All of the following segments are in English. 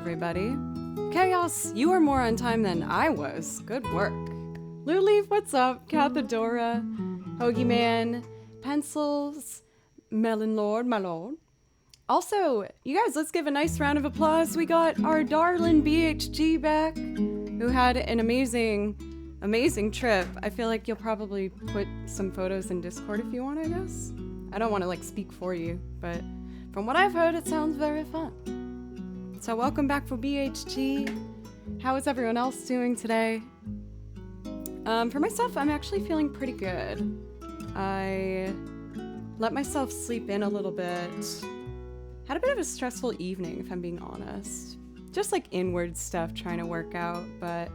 everybody. Chaos, you were more on time than I was. Good work. Luleaf, what's up? Cathadora, Hoagie Man, Pencils, Melon Lord, my lord. Also, you guys, let's give a nice round of applause. We got our darling BHG back, who had an amazing trip. I feel like you'll probably put some photos in Discord if you want, I guess. I don't want to speak for you, but from what I've heard, it sounds very fun. So welcome back for BHG. How is everyone else doing today? For myself, I'm actually feeling pretty good. I let myself sleep in a little bit. Had a bit of a stressful evening, if I'm being honest. Just inward stuff trying to work out, but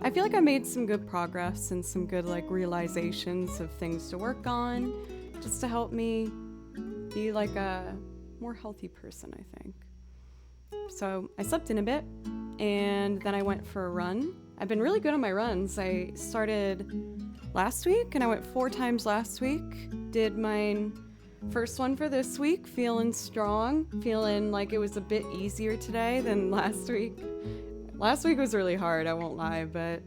I feel like I made some good progress and some good realizations of things to work on, just to help me be a more healthy person, I think. So I slept in a bit, and then I went for a run. I've been really good on my runs. I started last week, and I went 4 times last week. Did my first one for this week, feeling strong, feeling like it was a bit easier today than last week. Last week was really hard, I won't lie, but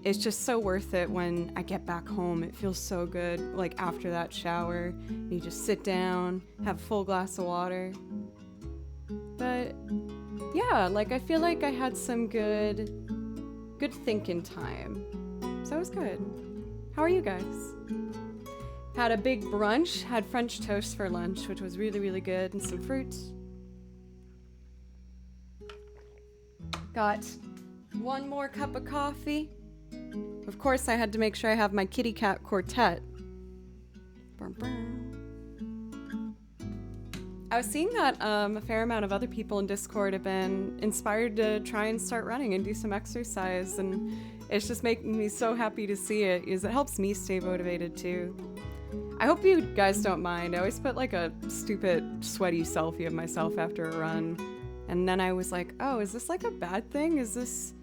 it's just so worth it when I get back home. It feels so good, after that shower. You just sit down, have a full glass of water. But yeah, I feel like I had some good thinking time. So it was good. How are you guys? Had a big brunch, had French toast for lunch, which was really, really good, and some fruit. Got one more cup of coffee. Of course, I had to make sure I have my kitty cat quartet. I was seeing that a fair amount of other people in Discord have been inspired to try and start running and do some exercise, and it's just making me so happy to see it, because it helps me stay motivated too. I hope you guys don't mind. I always put a stupid sweaty selfie of myself after a run, and then I was like, oh, is this a bad thing? Is this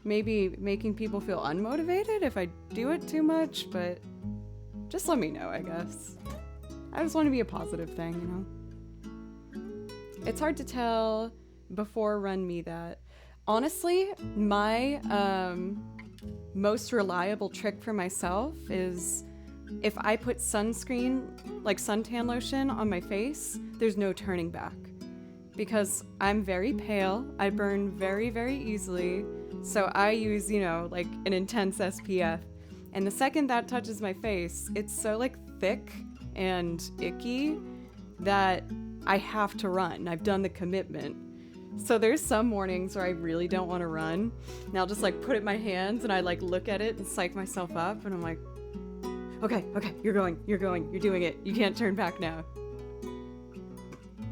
maybe making people feel unmotivated if I do it too much? But just let me know, I guess. I just want to be a positive thing, you know? It's hard to tell before run me that. Honestly, my most reliable trick for myself is if I put sunscreen, suntan lotion on my face, there's no turning back. Because I'm very pale, I burn very, very easily, so I use, an intense SPF. And the second that touches my face, it's so, thick and icky that I have to run. I've done the commitment. So there's some mornings where I really don't want to run, and I'll just, put it in my hands, and I, look at it and psych myself up, and I'm like, okay, you're doing it. You can't turn back now.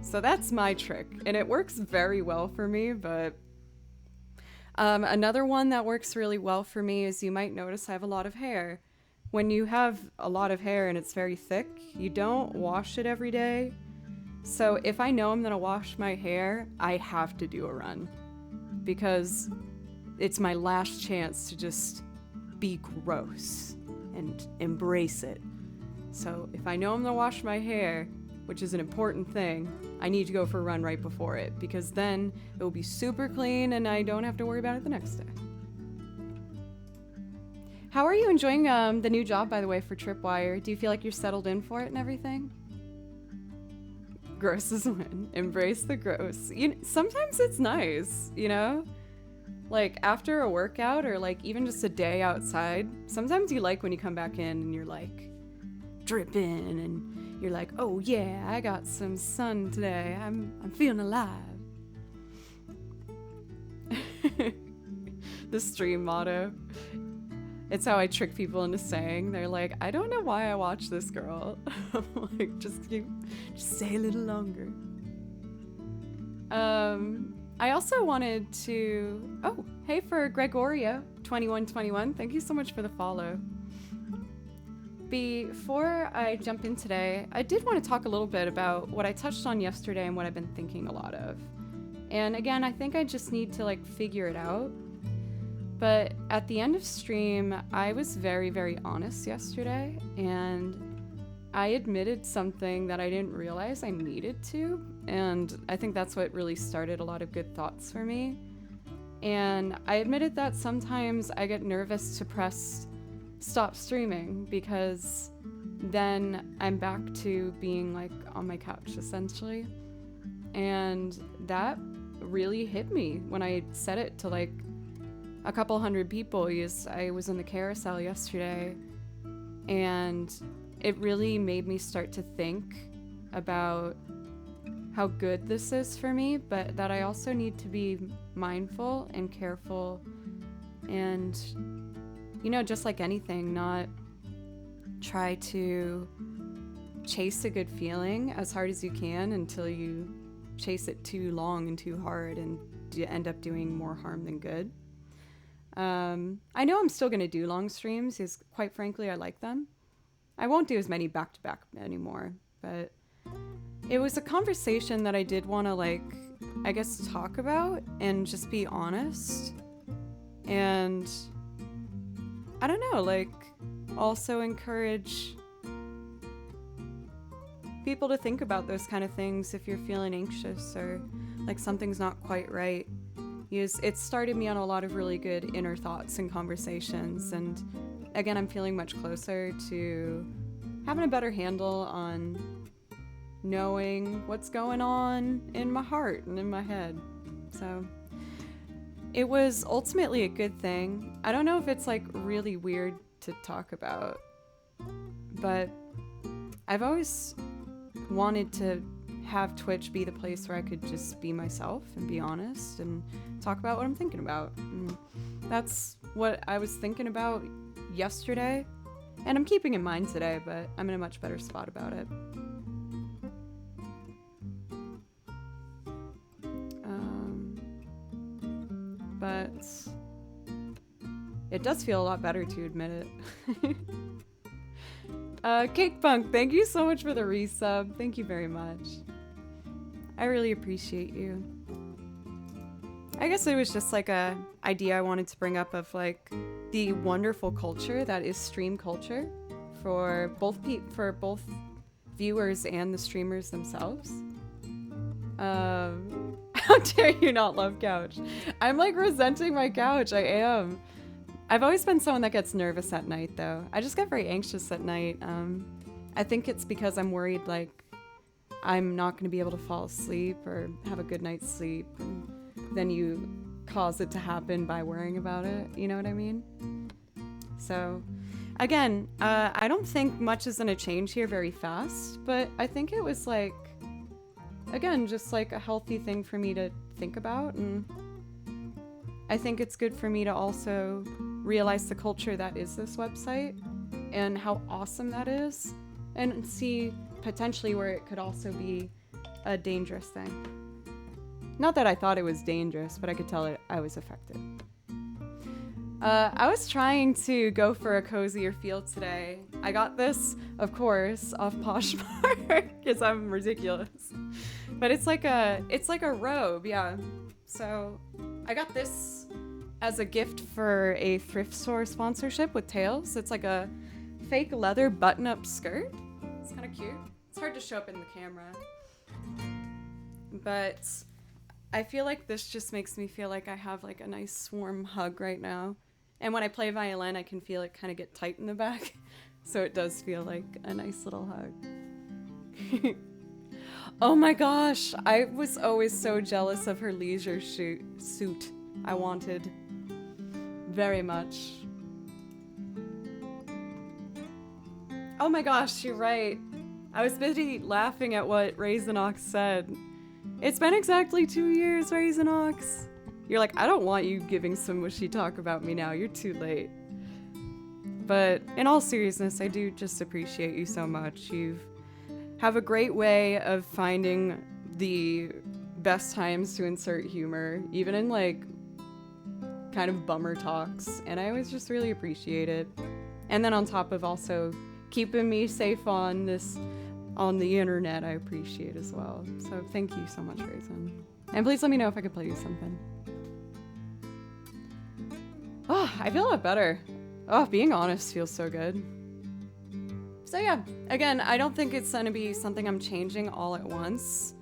So that's my trick, and it works very well for me, but another one that works really well for me is, you might notice I have a lot of hair. When you have a lot of hair and it's very thick, you don't wash it every day. So if I know I'm going to wash my hair, I have to do a run, because it's my last chance to just be gross and embrace it. So if I know I'm going to wash my hair, which is an important thing, I need to go for a run right before it, because then it will be super clean and I don't have to worry about it the next day. How are you enjoying the new job, by the way, for Tripwire? Do you feel like you're settled in for it and everything? Gross is win. Embrace the gross. Sometimes it's nice, after a workout or even just a day outside, sometimes you when you come back in and you're dripping and you're oh yeah, I got some sun today. I'm feeling alive. The stream motto. It's how I trick people into saying. They're I don't know why I watch this girl. I'm just stay a little longer. I also wanted to... Oh, hey for Gregorio2121. Thank you so much for the follow. Before I jump in today, I did want to talk a little bit about what I touched on yesterday and what I've been thinking a lot of. And again, I think I just need to figure it out. But at the end of stream, I was very, very honest yesterday, and I admitted something that I didn't realize I needed to, and I think that's what really started a lot of good thoughts for me. And I admitted that sometimes I get nervous to press stop streaming because then I'm back to being like on my couch essentially. And that really hit me when I said it to like a couple hundred people. I was in the carousel yesterday, and it really made me start to think about how good this is for me, but that I also need to be mindful and careful and, you know, just like anything, not try to chase a good feeling as hard as you can until you chase it too long and too hard and end up doing more harm than good. I know I'm still going to do long streams because, quite frankly, I like them. I won't do as many back-to-back anymore, but it was a conversation that I did want to, like, I guess, talk about and just be honest. And I don't know, like, also encourage people to think about those kind of things if you're feeling anxious or like something's not quite right. It started me on a lot of really good inner thoughts and conversations, and again, I'm feeling much closer to having a better handle on knowing what's going on in my heart and in my head. So it was ultimately a good thing. I don't know if it's like really weird to talk about, but I've always wanted to have Twitch be the place where I could just be myself and be honest and talk about what I'm thinking about. And that's what I was thinking about yesterday, and I'm keeping in mind today, but I'm in a much better spot about it. But it does feel a lot better to admit it. Cake Punk, thank you so much for the resub. Thank you very much. I really appreciate you. I guess it was just like a idea I wanted to bring up of like the wonderful culture that is stream culture for both viewers and the streamers themselves. How dare you not love couch? I'm like resenting my couch. I am. I've always been someone that gets nervous at night, though. I just get very anxious at night. I think it's because I'm worried, like, I'm not going to be able to fall asleep or have a good night's sleep. And then you cause it to happen by worrying about it. You know what I mean? So, again, I don't think much is going to change here very fast, but I think it was, like, again, just, like, a healthy thing for me to think about, and I think it's good for me to also realize the culture that is this website and how awesome that is, and see potentially where it could also be a dangerous thing. Not that I thought it was dangerous, but I could tell I was affected. I was trying to go for a cozier feel today. I got this, of course, off Poshmark because I'm ridiculous. But it's like a robe, yeah. So I got this as a gift for a thrift store sponsorship with Tails. It's like a fake leather button-up skirt. It's kind of cute. It's hard to show up in the camera. But I feel like this just makes me feel like I have like a nice warm hug right now. And when I play violin, I can feel it kind of get tight in the back. So it does feel like a nice little hug. Oh my gosh, I was always so jealous of her leisure suit. I wanted very much. Oh my gosh, you're right. I was busy laughing at what Raisinox said. It's been exactly 2 years, Raisinox. You're like, I don't want you giving some mushy talk about me now. You're too late. But in all seriousness, I do just appreciate you so much. You have a great way of finding the best times to insert humor, even in like kind of bummer talks. And I always just really appreciate it. And then on top of also keeping me safe on the internet, I appreciate as well. So thank you so much, Raisin. And please let me know if I could play you something. Oh, I feel a lot better. Oh, being honest feels so good. So yeah, again, I don't think it's gonna be something I'm changing all at once.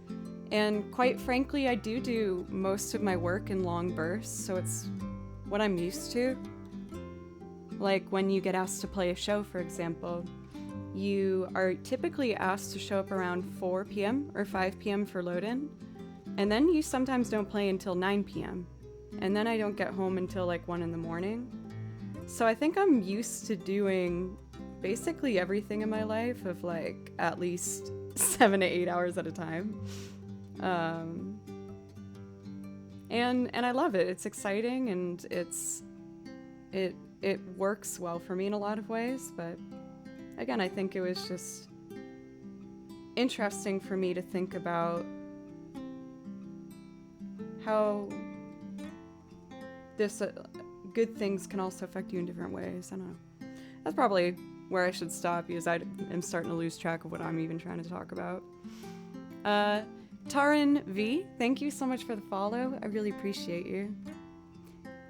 And quite frankly, I do most of my work in long bursts, so it's what I'm used to. Like when you get asked to play a show, for example, you are typically asked to show up around 4 p.m. or 5 p.m. for load-in, and then you sometimes don't play until 9 p.m. And then I don't get home until like 1 in the morning. So I think I'm used to doing basically everything in my life of like at least 7 to 8 hours at a time. And I love it. It's exciting, and it works well for me in a lot of ways, but again, I think it was just interesting for me to think about how this good things can also affect you in different ways. I don't know. That's probably where I should stop, because I am starting to lose track of what I'm even trying to talk about. Taran V, thank you so much for the follow. I really appreciate you.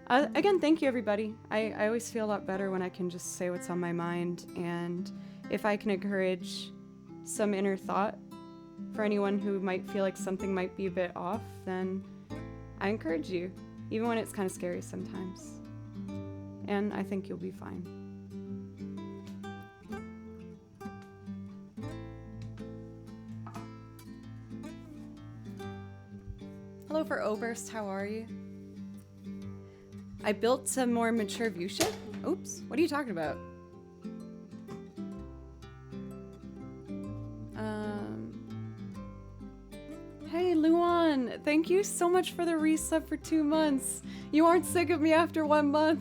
Again, thank you, everybody. I always feel a lot better when I can just say what's on my mind, and if I can encourage some inner thought for anyone who might feel like something might be a bit off, then I encourage you, even when it's kind of scary sometimes. And I think you'll be fine. Hello for Oberst, how are you? I built some more mature view ship? Oops, what are you talking about? Hey Luan, thank you so much for the resub for 2 months. You aren't sick of me after 1 month.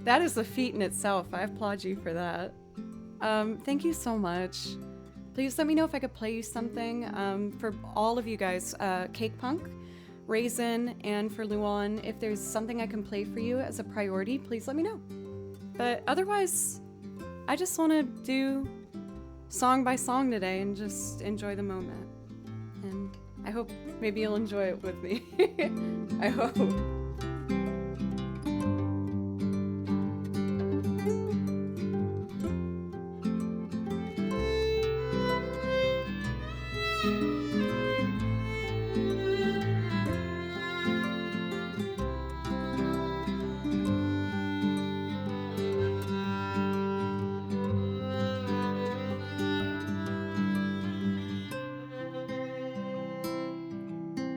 That is a feat in itself. I applaud you for that. Thank you so much. Please let me know if I could play you something. For all of you guys, Cake Punk, Raisin, and for Luan, if there's something I can play for you as a priority, please let me know. But otherwise, I just want to do song by song today and just enjoy the moment. And I hope maybe you'll enjoy it with me. I hope.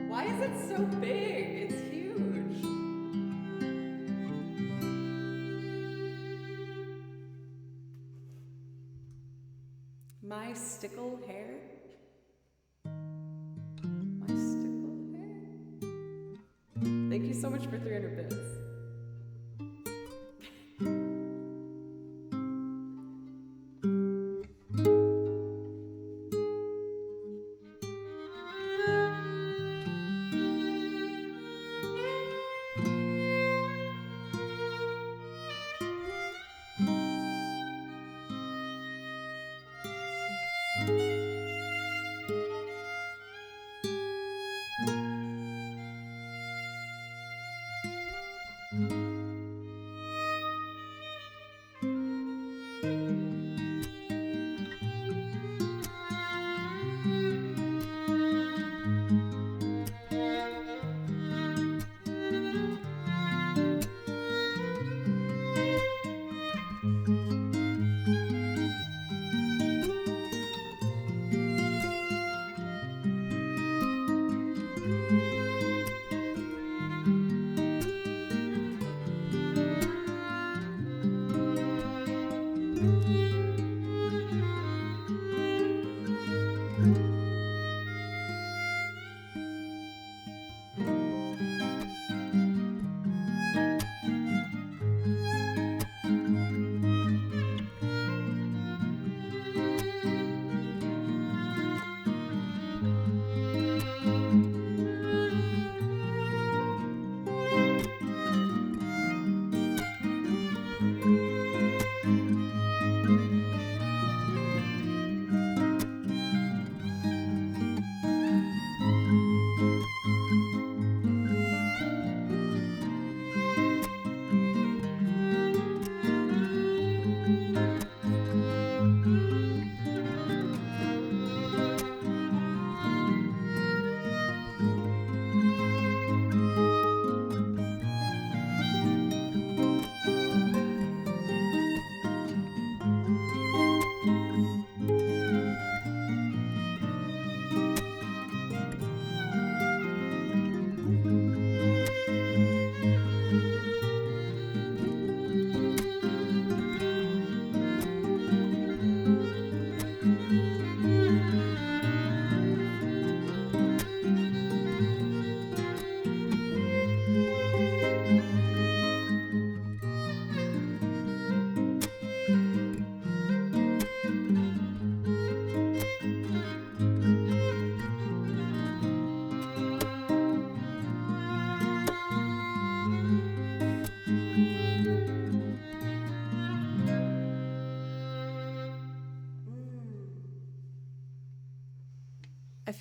Why is it so big? It's huge. My stickle hair? My stickle hair? Thank you so much for 300 bits.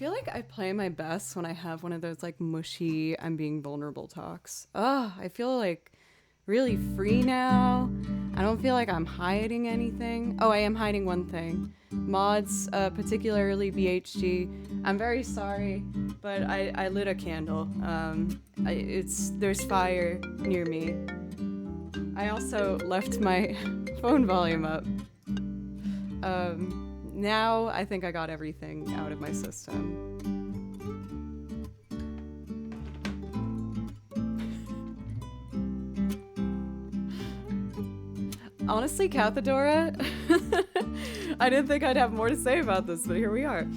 feel like I play my best when I have one of those like mushy, I'm being vulnerable talks. I feel like really free now. I don't feel like I'm hiding anything. Oh, I am hiding one thing. Mods, particularly BHG, I'm very sorry, but I lit a candle. There's fire near me. I also left my phone volume up. Now I think I got everything out of my system. Honestly, Cathedora, I didn't think I'd have more to say about this, but here we are.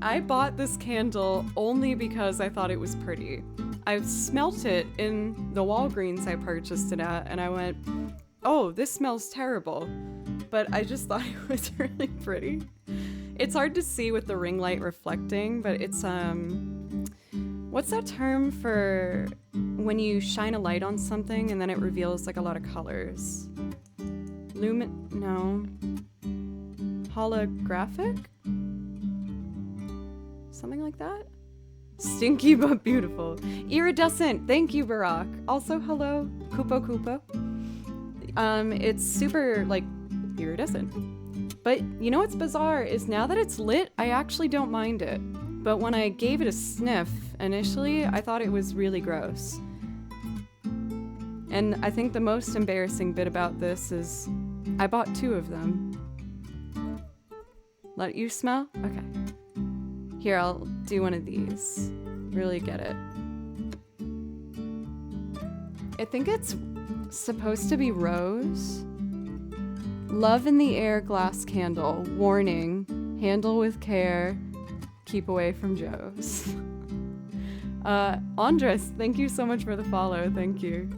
I bought this candle only because I thought it was pretty. I smelt it in the Walgreens I purchased it at, and I went, oh, this smells terrible. But I just thought it was really pretty. It's hard to see with the ring light reflecting, but it's, what's that term for when you shine a light on something and then it reveals like a lot of colors? No. Holographic? Something like that? Stinky but beautiful. Iridescent. Thank you, Barack. Also, hello, Kupo Kupo. It's super, like, iridescent. But you know what's bizarre is now that it's lit, I actually don't mind it. But when I gave it a sniff initially, I thought it was really gross. And I think the most embarrassing bit about this is I bought 2 of them. Let you smell? Okay. Here, I'll do one of these. Really get it. I think it's supposed to be rose. Love in the air glass candle. Warning. Handle with care. Keep away from Joe's. Andres, thank you so much for the follow. Thank you.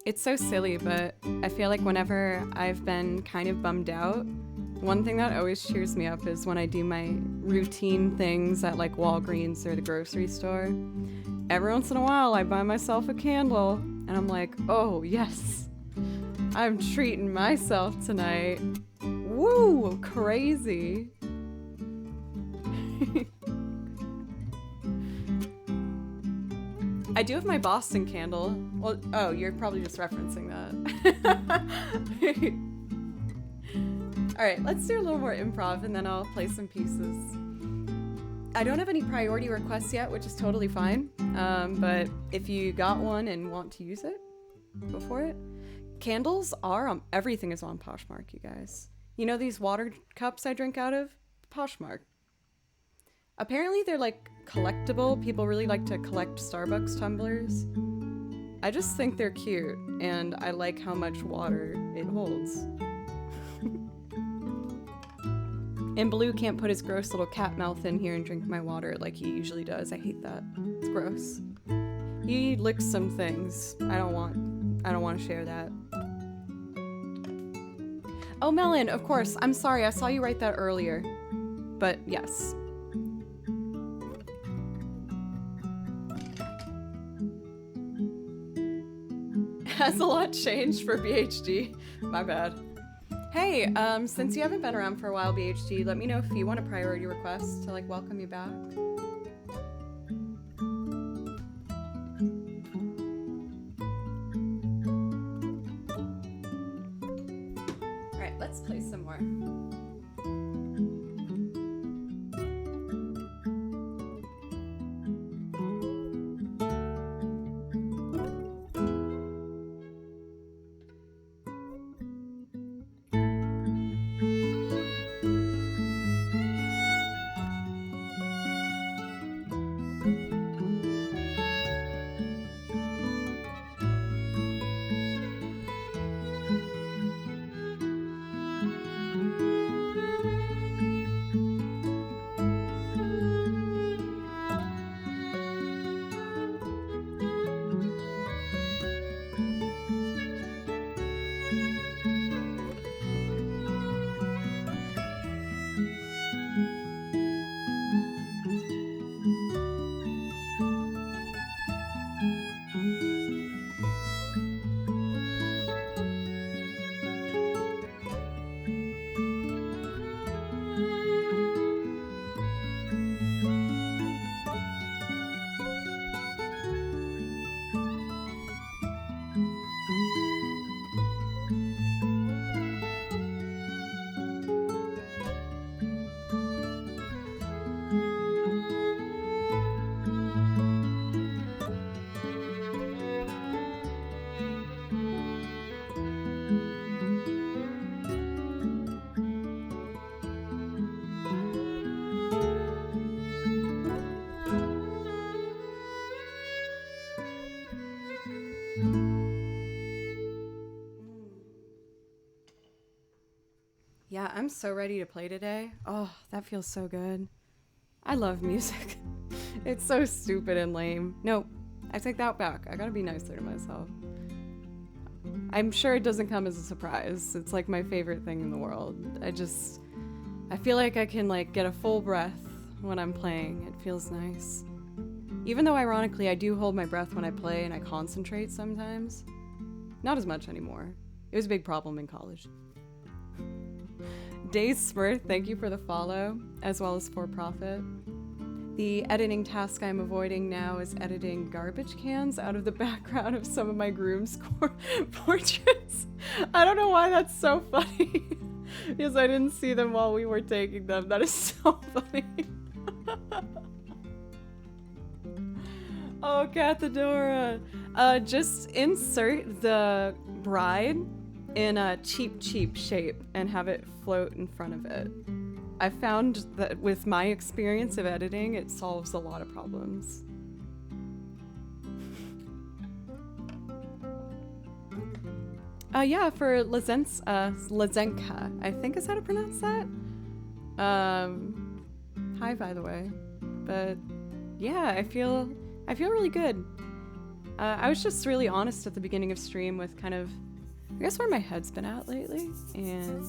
It's so silly, but I feel like whenever I've been kind of bummed out, one thing that always cheers me up is when I do my routine things at like Walgreens or the grocery store. Every once in a while, I buy myself a candle, and I'm like, oh yes, I'm treating myself tonight. Woo, crazy. I do have my Boston candle. Well, oh, you're probably just referencing that. All right, let's do a little more improv and then I'll play some pieces. I don't have any priority requests yet, which is totally fine. But if you got one and want to use it, go for it. Candles are, everything is on Poshmark, you guys. You know these water cups I drink out of? Poshmark. Apparently they're like collectible. People really like to collect Starbucks tumblers. I just think they're cute and I like how much water it holds. And Blue can't put his gross little cat mouth in here and drink my water like he usually does. I hate that. It's gross. He licks some things. I don't want to share that. Oh, Melon, of course. I'm sorry. I saw you write that earlier. But yes. Has a lot changed for BHG. My bad. Hey, since you haven't been around for a while, BHG, let me know if you want a priority request to like welcome you back. All right, let's play some more. I'm so ready to play today. Oh, that feels so good. I love music. It's so stupid and lame. No, I take that back. I gotta be nicer to myself. I'm sure it doesn't come as a surprise. It's like my favorite thing in the world. I feel like I can like get a full breath when I'm playing. It feels nice. Even though ironically I do hold my breath when I play and I concentrate sometimes. Not as much anymore. It was a big problem in college. Days Smurf, thank you for the follow, as well as For Profit. The editing task I'm avoiding now is editing garbage cans out of the background of some of my groom's portraits. I don't know why that's so funny. Because I didn't see them while we were taking them. That is so funny. Oh, Cathedora. Just insert the bride in a cheap shape and have it float in front of it. I found that with my experience of editing, it solves a lot of problems. Yeah, for Lazenka, I think is how to pronounce that. Hi, by the way. But yeah, I feel really good. I was just really honest at the beginning of stream with kind of, I guess, where my head's been at lately, and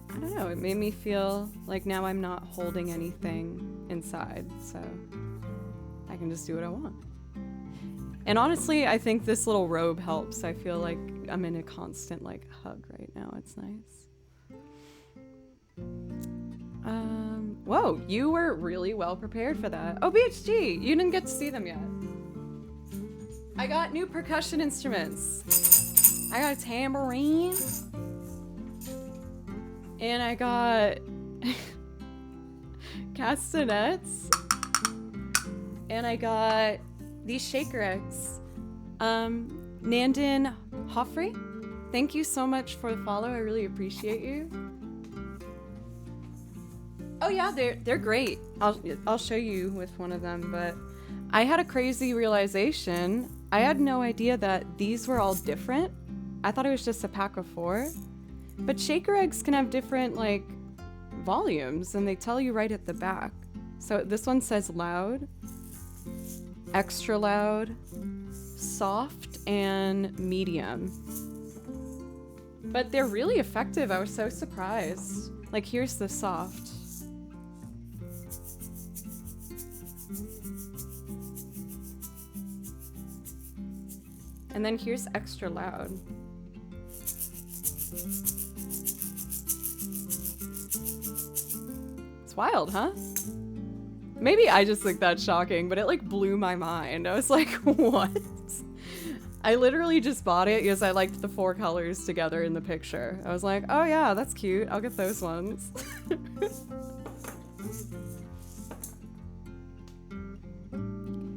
I don't know, it made me feel like now I'm not holding anything inside, so I can just do what I want. And honestly, I think this little robe helps. I feel like I'm in a constant like hug right now. It's nice. Whoa, you were really well prepared for that. Oh, BHG, you didn't get to see them yet. I got new percussion instruments. I got a tambourine. And I got castanets. And I got these shaker eggs. Nandin Hoffrey, thank you so much for the follow. I really appreciate you. Oh yeah, they're great. I'll show you with one of them, but I had a crazy realization. I had no idea that these were all different. I thought it was just a pack of 4. But shaker eggs can have different like volumes, and they tell you right at the back. So this one says loud, extra loud, soft, and medium. But they're really effective. I was so surprised. Like, here's the soft. And then here's extra loud. It's wild, huh? Maybe I just think that's shocking, but it like blew my mind. I was like, what? I literally just bought it because I liked the 4 colors together in the picture. I was like, oh yeah, that's cute. I'll get those ones.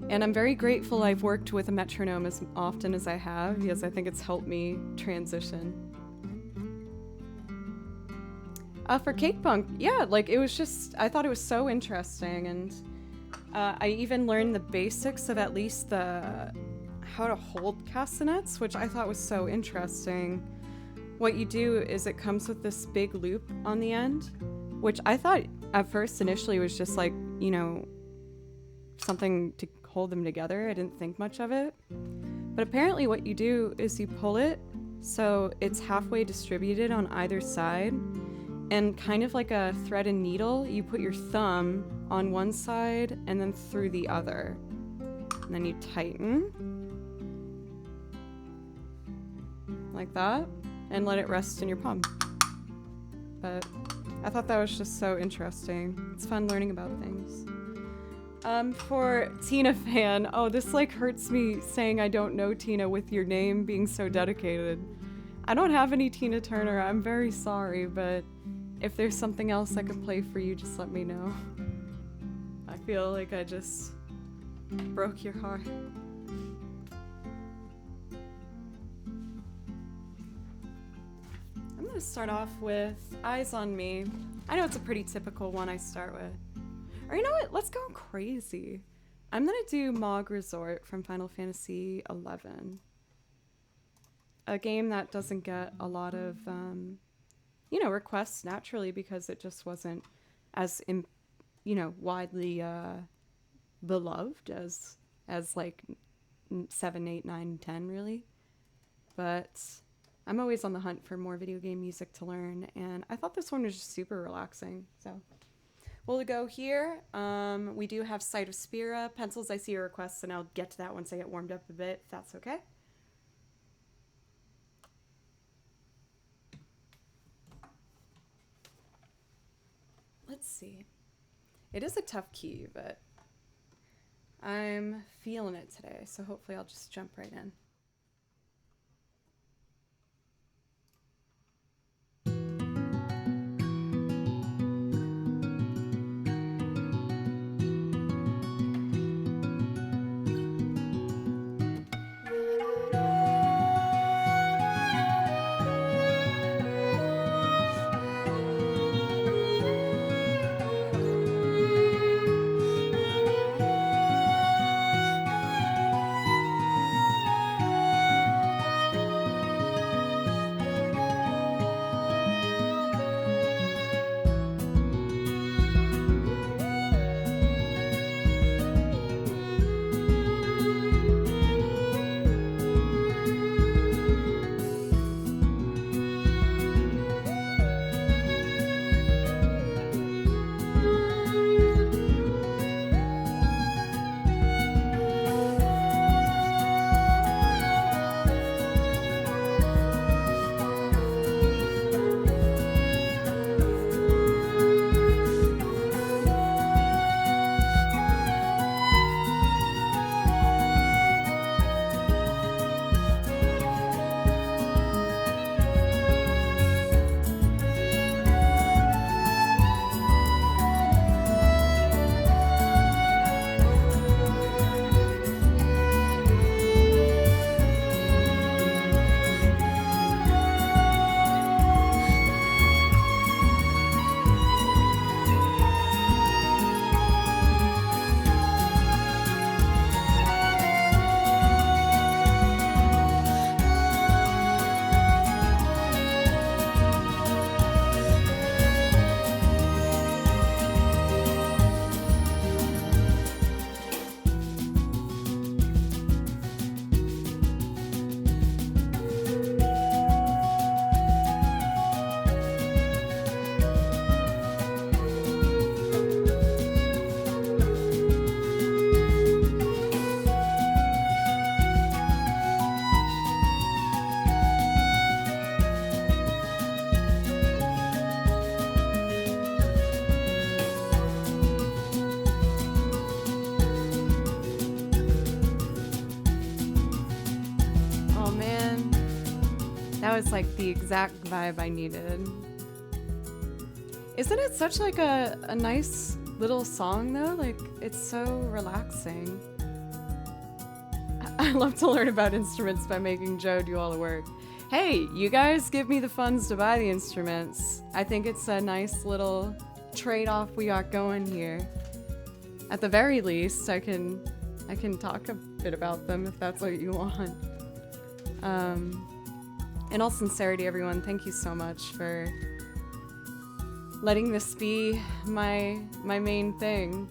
And I'm very grateful I've worked with a metronome as often as I have, because I think it's helped me transition. For Cake Punk, yeah, like it was just, I thought it was so interesting, and I even learned the basics of at least how to hold castanets, which I thought was so interesting. What you do is it comes with this big loop on the end, which I thought at first initially was just like, you know, something to hold them together. I didn't think much of it. But apparently what you do is you pull it so it's halfway distributed on either side, and kind of like a thread and needle, you put your thumb on one side and then through the other. And then you tighten. Like that. And let it rest in your palm. But I thought that was just so interesting. It's fun learning about things. For Tina fan, oh, this like hurts me saying I don't know Tina with your name being so dedicated. I don't have any Tina Turner, I'm very sorry, but if there's something else I could play for you, just let me know. I feel like I just broke your heart. I'm gonna start off with Eyes on Me. I know it's a pretty typical one I start with. Or you know what? Let's go crazy. I'm gonna do Mog Resort from Final Fantasy XI. A game that doesn't get a lot of, requests naturally because it just wasn't as, widely beloved as like 7, 8, 9, 10 really. But I'm always on the hunt for more video game music to learn, and I thought this one was just super relaxing. So we'll go here. We do have Sight of Spira. Pencils, I see your requests, and I'll get to that once I get warmed up a bit, if that's okay. Let's see. It is a tough key, but I'm feeling it today, so hopefully I'll just jump right in. That was like the exact vibe I needed. Isn't it such like a nice little song though? Like, it's so relaxing. I love to learn about instruments by making Joe do all the work. Hey, you guys give me the funds to buy the instruments. I think it's a nice little trade-off we got going here. At the very least, I can talk a bit about them if that's what you want. In all sincerity, everyone, thank you so much for letting this be my main thing.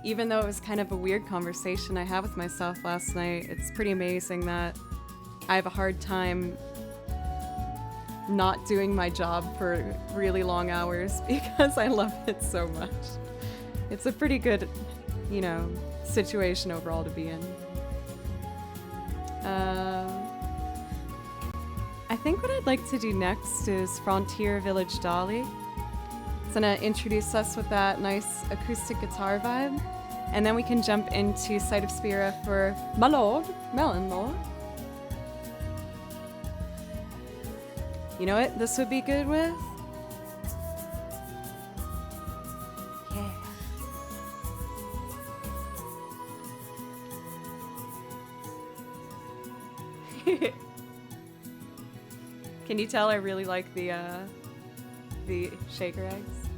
Even though it was kind of a weird conversation I had with myself last night, it's pretty amazing that I have a hard time not doing my job for really long hours because I love it so much. It's a pretty good, situation overall to be in. I think what I'd like to do next is Frontier Village Dolly. It's gonna introduce us with that nice acoustic guitar vibe, and then we can jump into Sight of Spira for my lord, Melon Lord. You know what this would be good with? Yeah. Can you tell I really like the shaker eggs?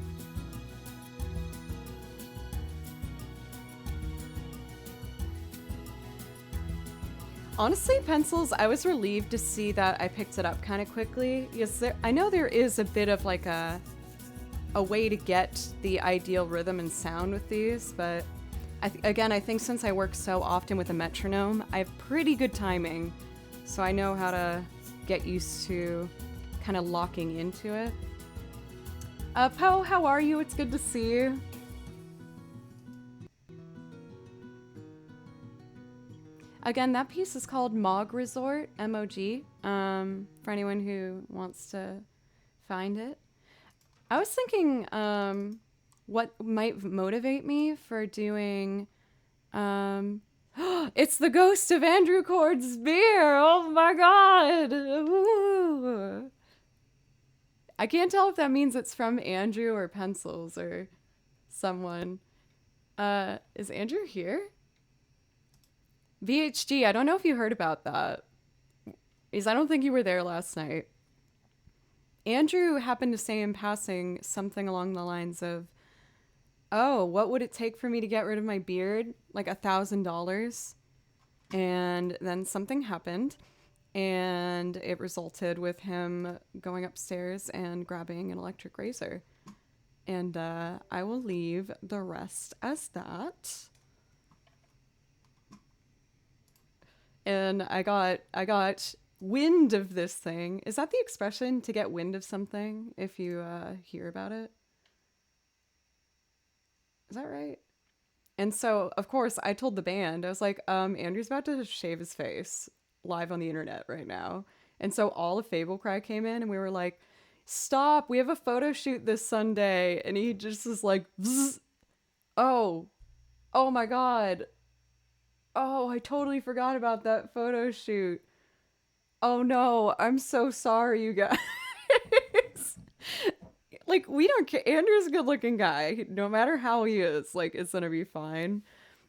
Honestly, pencils, I was relieved to see that I picked it up kind of quickly. Yes, I know there is a bit of like a way to get the ideal rhythm and sound with these, but again, I think since I work so often with a metronome, I have pretty good timing, so I know how to get used to kind of locking into it. Poe, how are you? It's good to see you. Again, that piece is called Mog Resort, M-O-G, for anyone who wants to find it. I was thinking what might motivate me for doing... it's the ghost of Andrew Cord's beer! Oh my god! Ooh. I can't tell if that means it's from Andrew or Pencils or someone. Is Andrew here? VHG, I don't know if you heard about that. I don't think you were there last night. Andrew happened to say in passing something along the lines of, oh, what would it take for me to get rid of my beard? Like $1,000. And then something happened, and it resulted with him going upstairs and grabbing an electric razor. And I will leave the rest as that. And I got wind of this thing. Is that the expression, to get wind of something if you hear about it? Is that right? And so, of course, I told the band, I was like, Andrew's about to shave his face live on the internet right now. And so all of Fablecry came in and we were like, stop, we have a photo shoot this Sunday. And he just was like, Bzz. Oh my God. Oh, I totally forgot about that photo shoot. Oh no, I'm so sorry, you guys. Like, we don't care. Andrew's a good looking guy. No matter how he is, like, it's gonna be fine.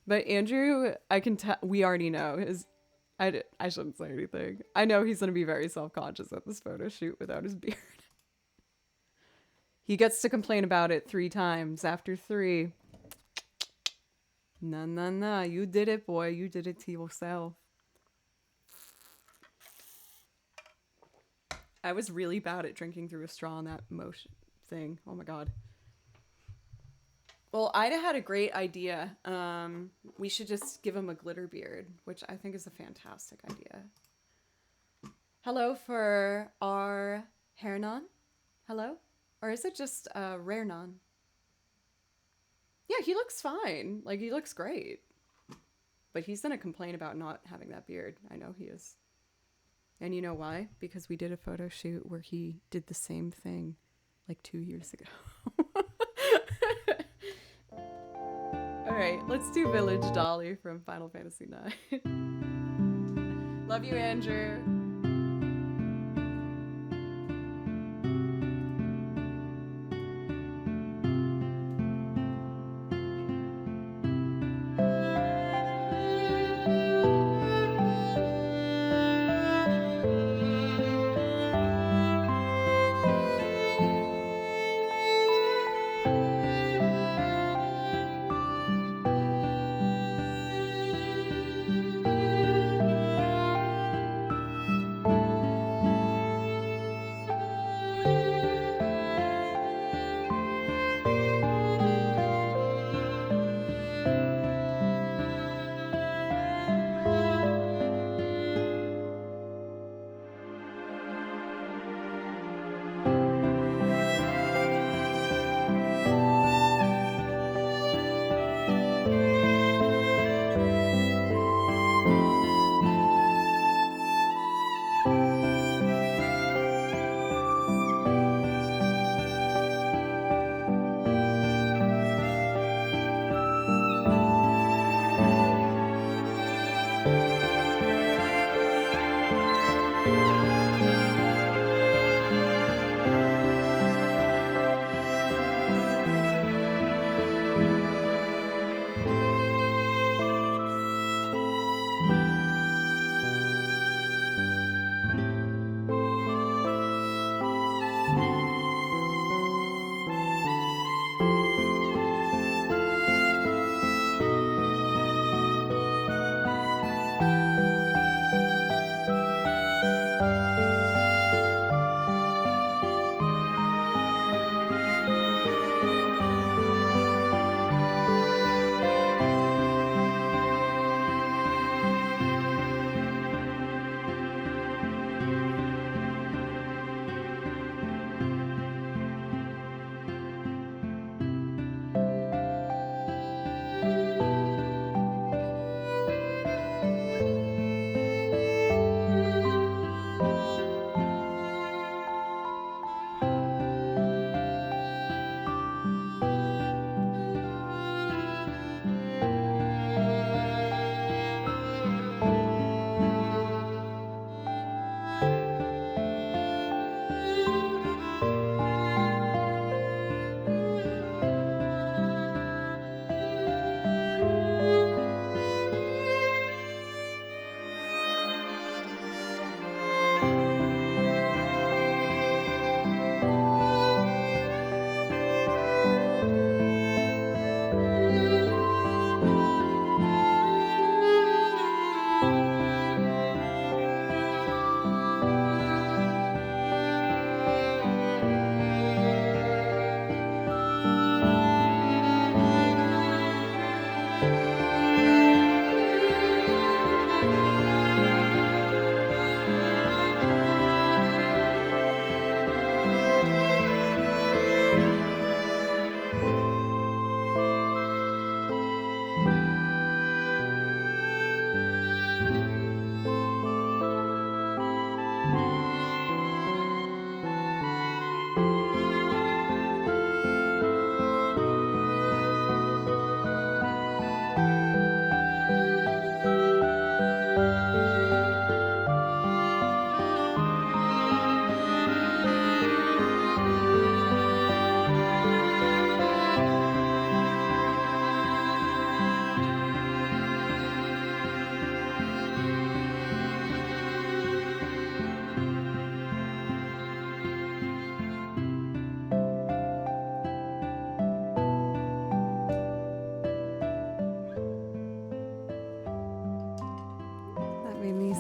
But Andrew, I can tell, we already know his. I shouldn't say anything. I know he's gonna be very self conscious at this photo shoot without his beard. He gets to complain about it 3 times after 3. Nah. You did it, boy. You did it to yourself. I was really bad at drinking through a straw in that motion thing. Oh my god. Well, Ida had a great idea. We should just give him a glitter beard, which I think is a fantastic idea. Hello for our Hernan. Hello? Or is it just Rarenon? Yeah, he looks fine. Like, he looks great. But he's gonna complain about not having that beard. I know he is. And you know why? Because we did a photo shoot where he did the same thing like 2 years ago. Alright, let's do Village Dolly from Final Fantasy IX. Love you, Andrew.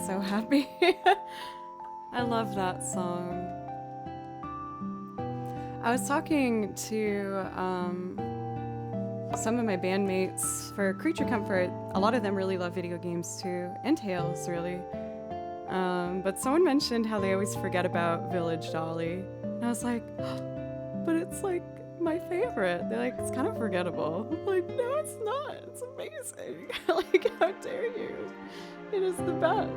so happy. I love that song. I was talking to some of my bandmates for Creature Comfort. A lot of them really love video games too, and Tales, really. But someone mentioned how they always forget about Village Dolly. And I was like, but it's like my favorite. They're like, it's kind of forgettable. I'm like, no, it's not. It's amazing. Like, how dare you? It is the best.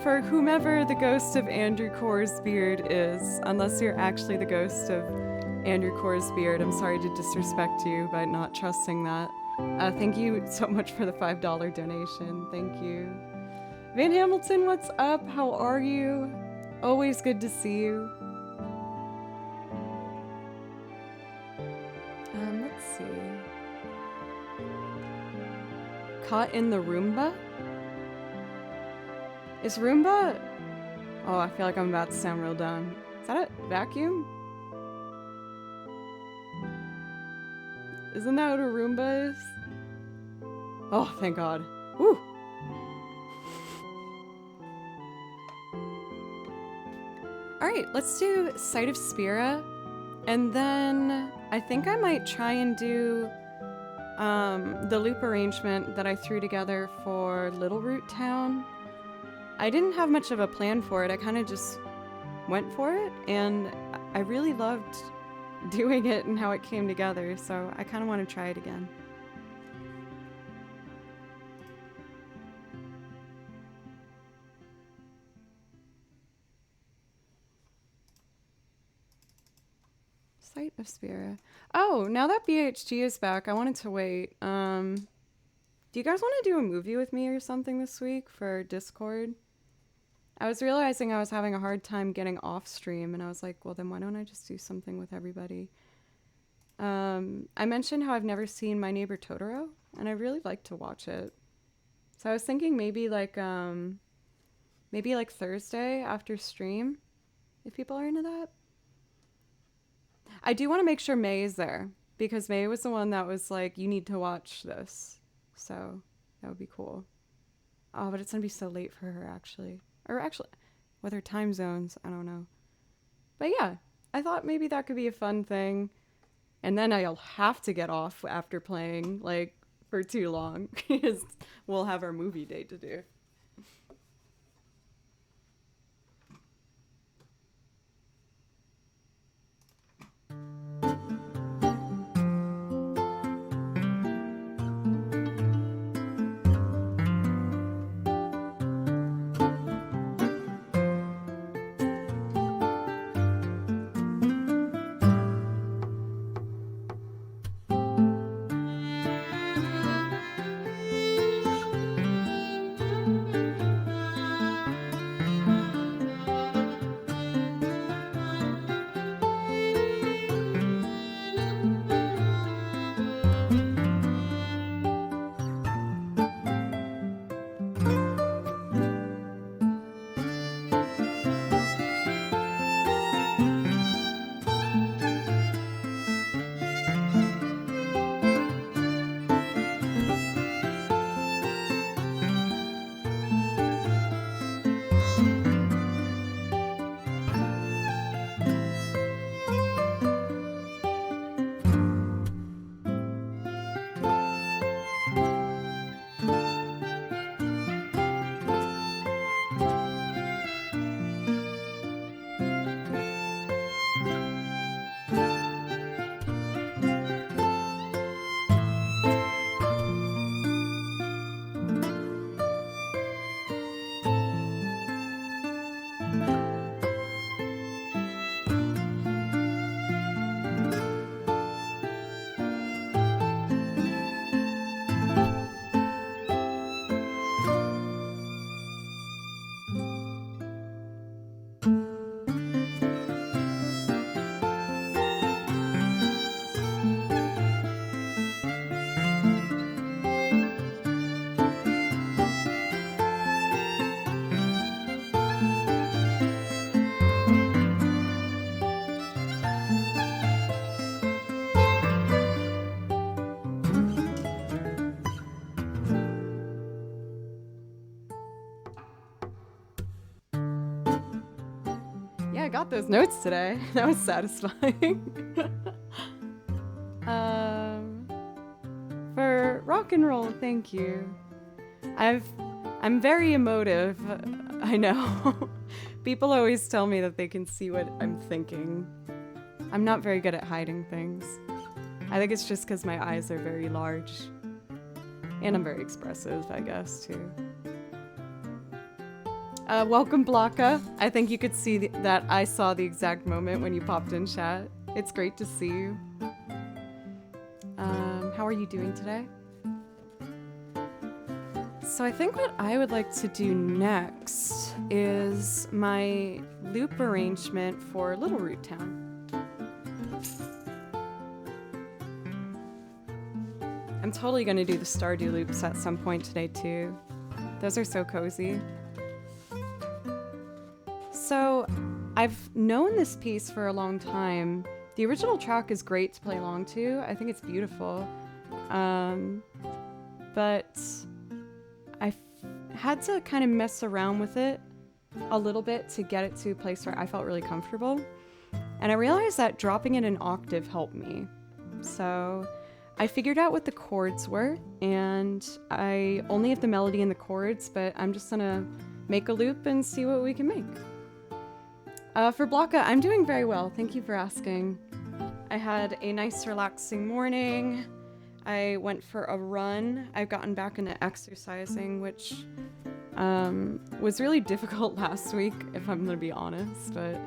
For whomever the ghost of Andrew Korsbeard is, unless you're actually the ghost of Andrew Korsbeard, I'm sorry to disrespect you by not trusting that. Thank you so much for the $5 donation. Thank you. Van Hamilton, what's up? How are you? Always good to see you. Let's see. Caught in the Roomba? Is Roomba... Oh, I feel like I'm about to sound real dumb. Is that a vacuum? Isn't that what a Roomba is? Oh, thank God. Woo! Alright, let's do Sight of Spira. And then I think I might try and do the loop arrangement that I threw together for Little Root Town. I didn't have much of a plan for it. I kind of just went for it, and I really loved doing it and how it came together, so I kind of want to try it again. Sight of Spira. Oh, now that BHG is back, I wanted to wait. Do you guys want to do a movie with me or something this week for Discord? I was realizing I was having a hard time getting off stream, and I was like, well, then why don't I just do something with everybody? I mentioned how I've never seen My Neighbor Totoro, and I really like to watch it. So I was thinking maybe like Thursday after stream, if people are into that. I do want to make sure May is there, because May was the one that was like, you need to watch this. So that would be cool. Oh, but it's going to be so late for her, actually. Or actually, with her time zones, I don't know. But yeah, I thought maybe that could be a fun thing. And then I'll have to get off after playing, like, for too long, because we'll have our movie date to do. I got those notes today. That was satisfying. For rock and roll, thank you. I'm very emotive. I know. People always tell me that they can see what I'm thinking. I'm not very good at hiding things. I think it's just because my eyes are very large. And I'm very expressive, I guess, too. Welcome, Blocka. I think you could see that I saw the exact moment when you popped in chat. It's great to see you. How are you doing today? So I think what I would like to do next is my loop arrangement for Little Root Town. I'm totally going to do the Stardew loops at some point today too. Those are so cozy. So I've known this piece for a long time. The original track is great to play along to. I think it's beautiful. But I had to kind of mess around with it a little bit to get it to a place where I felt really comfortable. And I realized that dropping it an octave helped me. So I figured out what the chords were, and I only have the melody and the chords, but I'm just gonna make a loop and see what we can make. For Blocka, I'm doing very well. Thank you for asking. I had a nice relaxing morning. I went for a run. I've gotten back into exercising, which was really difficult last week, if I'm gonna be honest, but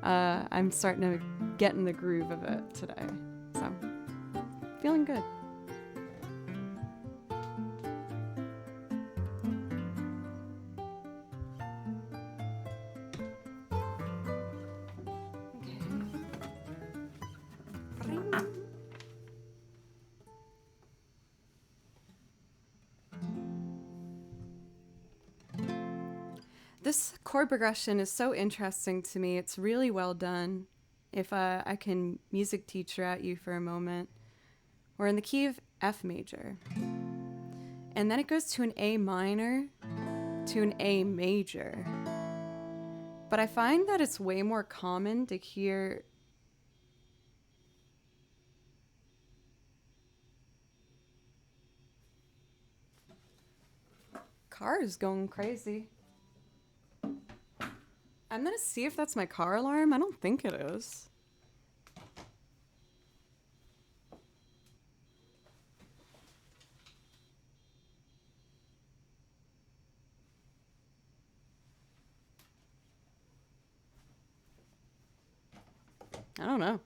I'm starting to get in the groove of it today. So, feeling good. This chord progression is so interesting to me. It's really well done. If I can music teacher at you for a moment. We're in the key of F major. And then it goes to an A minor to an A major. But I find that it's way more common to hear car is going crazy. I'm gonna see if that's my car alarm. I don't think it is. I don't know.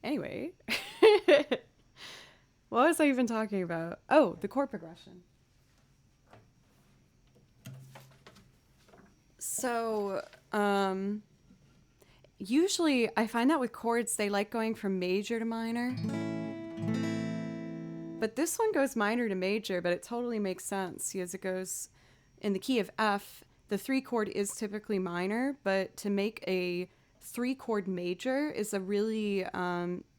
Anyway. What was I even talking about? Oh, the chord progression. So, usually I find that with chords, they like going from major to minor. But this one goes minor to major, but it totally makes sense because it goes in the key of F. The 3 chord is typically minor, but to make a 3 chord major is a really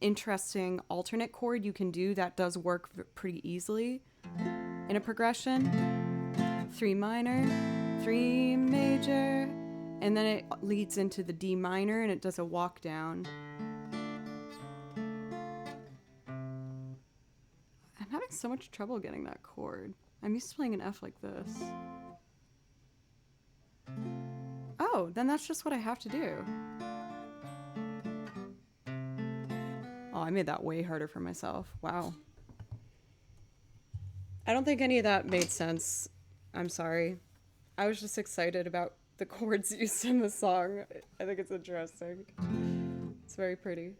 interesting alternate chord you can do that does work pretty easily in a progression. 3 minor, 3 major, and then it leads into the D minor and it does a walk down. I'm having so much trouble getting that chord. I'm used to playing an F like this. Oh, then that's just what I have to do. Oh, I made that way harder for myself. Wow. I don't think any of that made sense. I'm sorry. I was just excited about the chords used in the song. I think it's interesting. It's very pretty.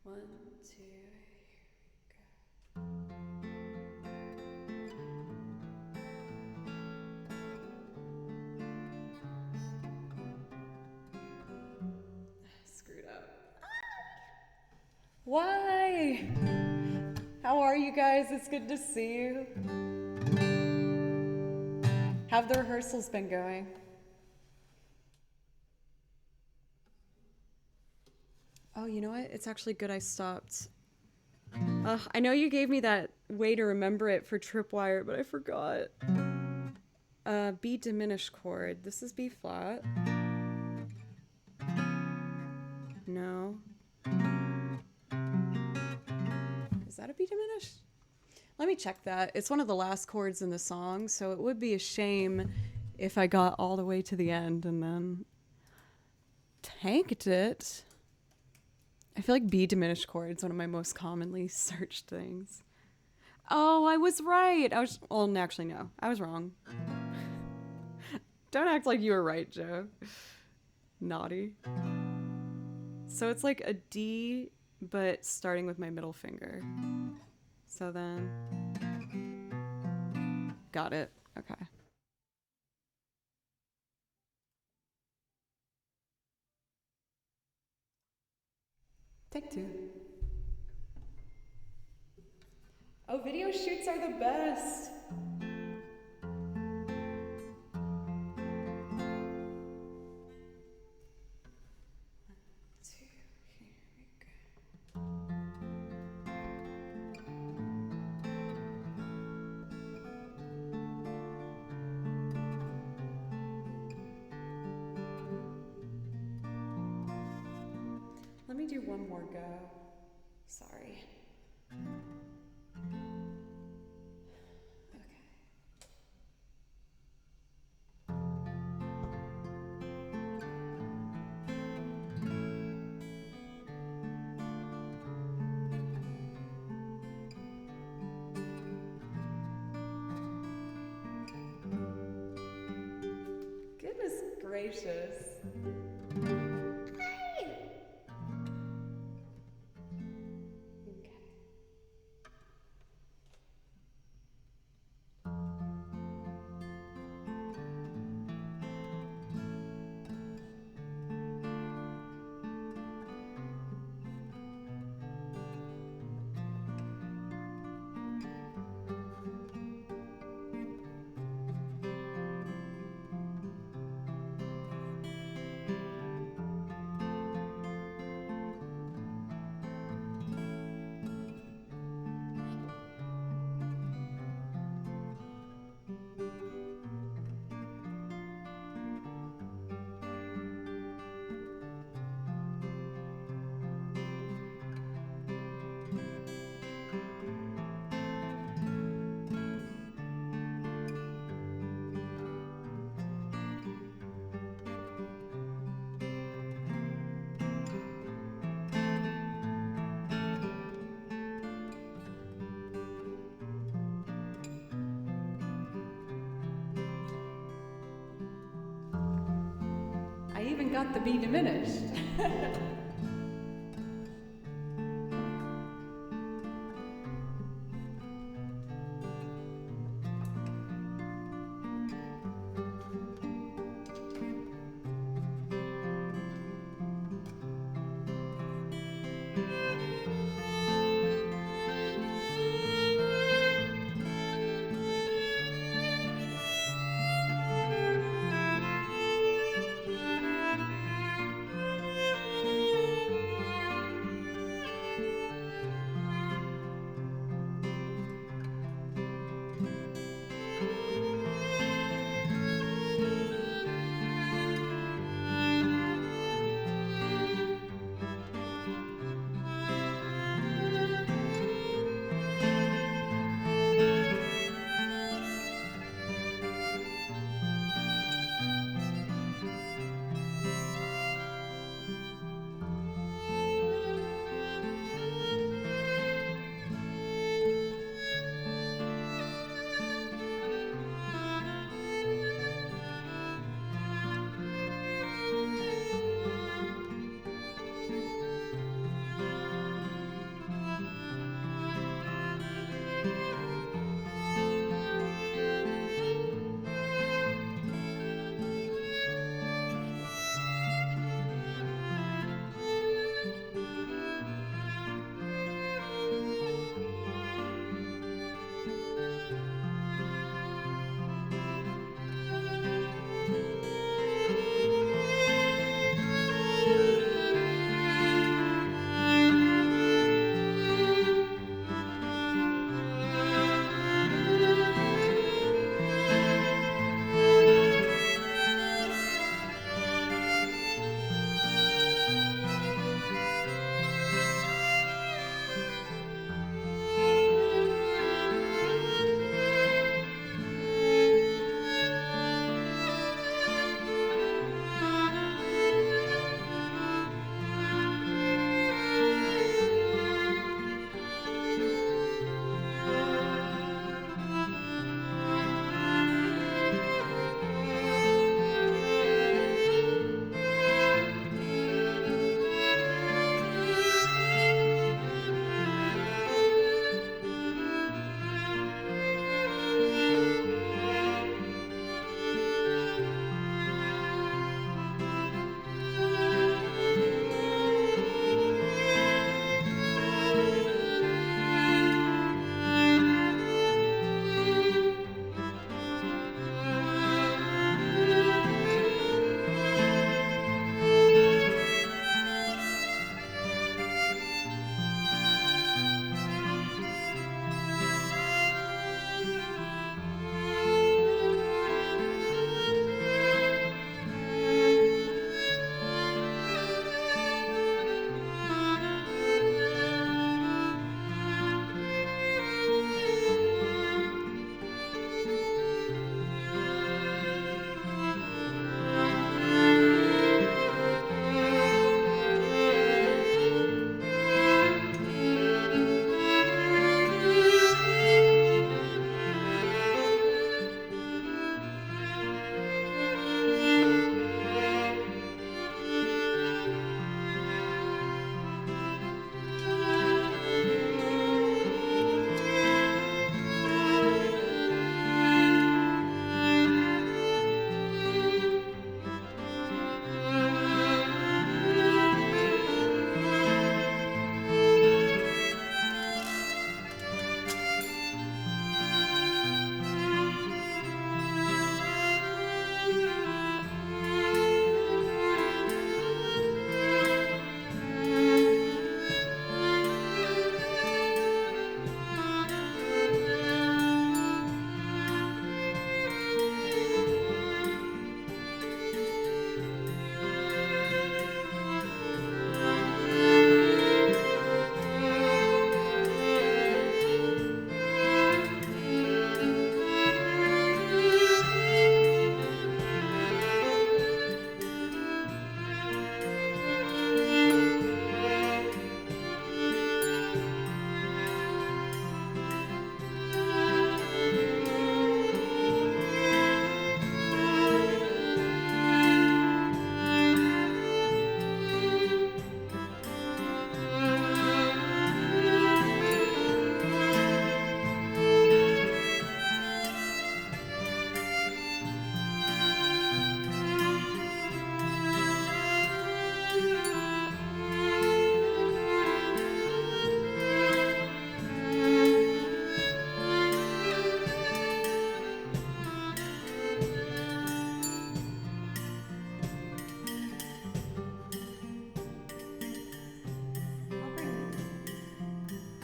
One, two, screwed up. Why? How are you guys? It's good to see you. How have the rehearsals been going? Oh, you know what? It's actually good I stopped I know you gave me that way to remember it for Tripwire, but I forgot. B diminished chord. This is B flat. No. Is that a B diminished? Let me check that. It's one of the last chords in the song, so it would be a shame if I got all the way to the end and then tanked it. I feel like B diminished chord is one of my most commonly searched things. Oh, I was right. Well, actually, no. I was wrong. Don't act like you were right, Joe. Naughty. So it's like a D, but starting with my middle finger. So then... Got it. Okay. Take two. Oh, video shoots are the best. Let me do one more go. Sorry. Okay. Goodness gracious. I even got the B diminished.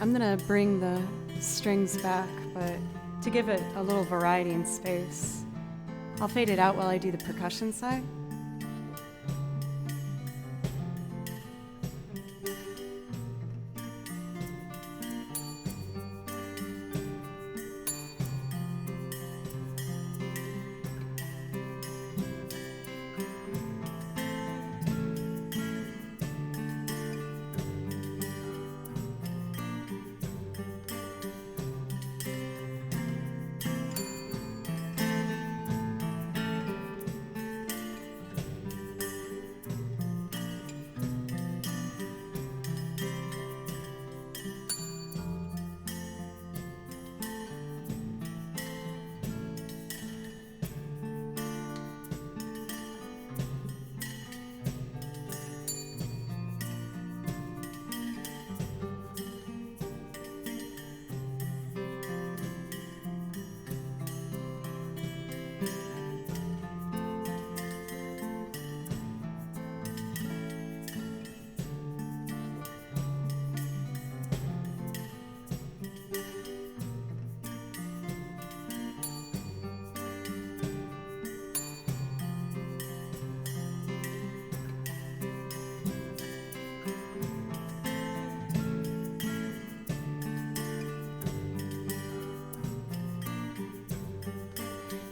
I'm gonna bring the strings back, but to give it a little variety and space, I'll fade it out while I do the percussion side.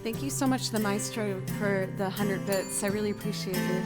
Thank you so much, the maestro, for the 100 bits. I really appreciate you.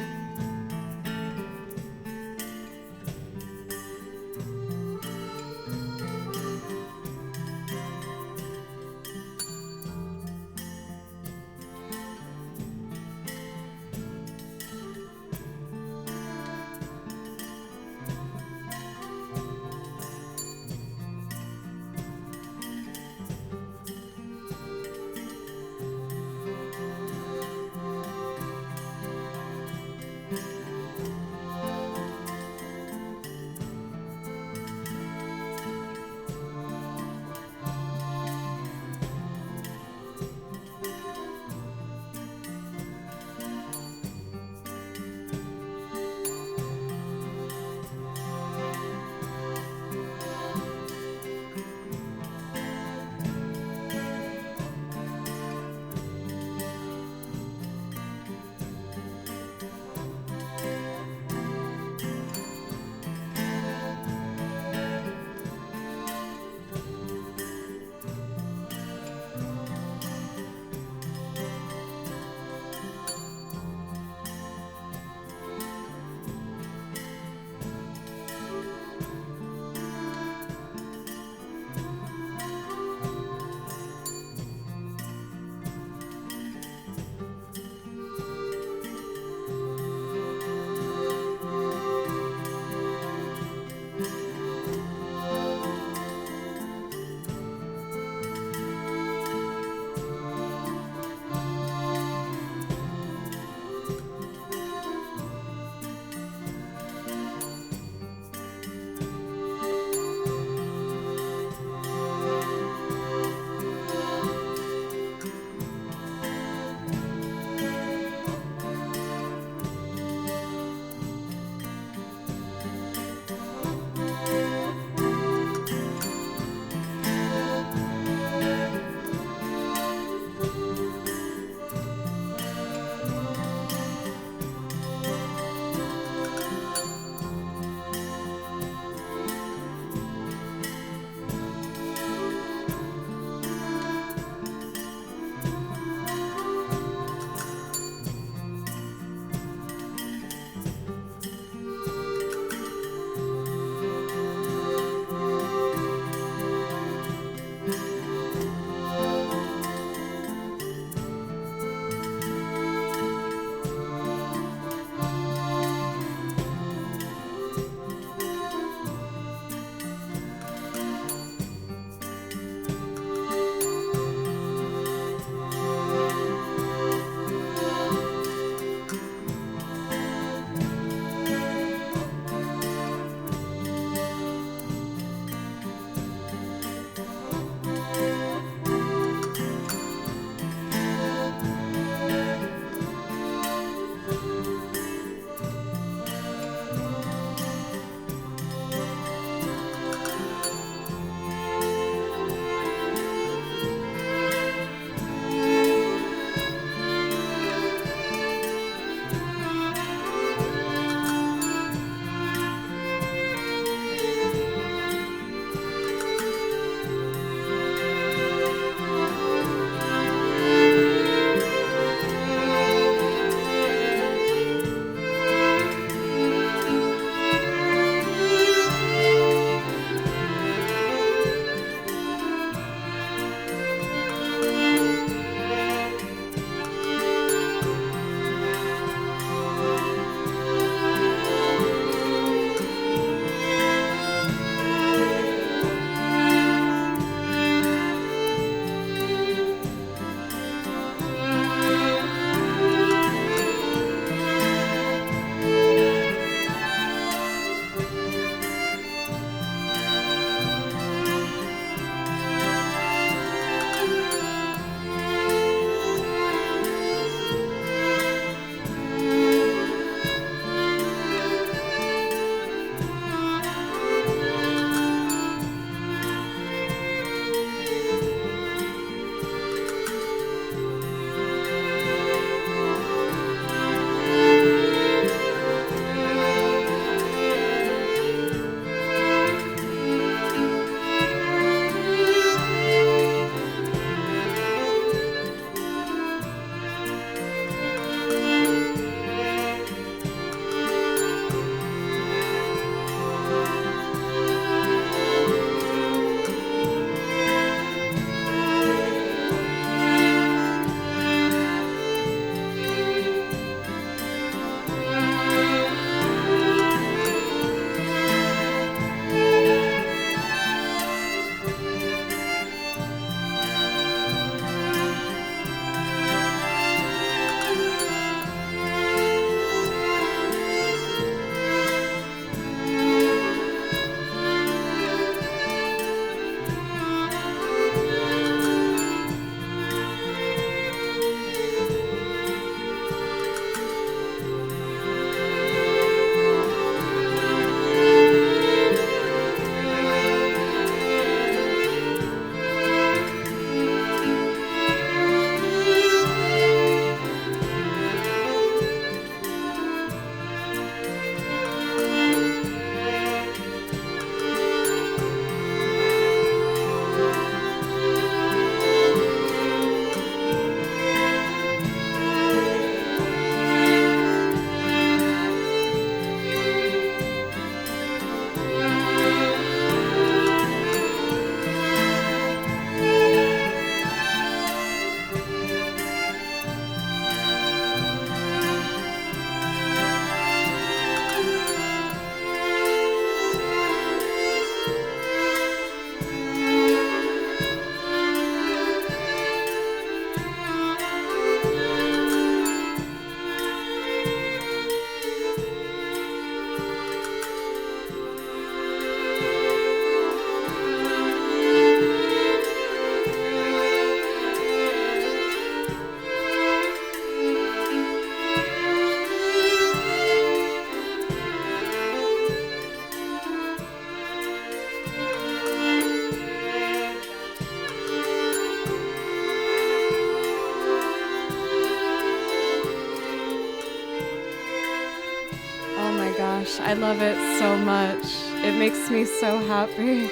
gosh, I love it so much. It makes me so happy.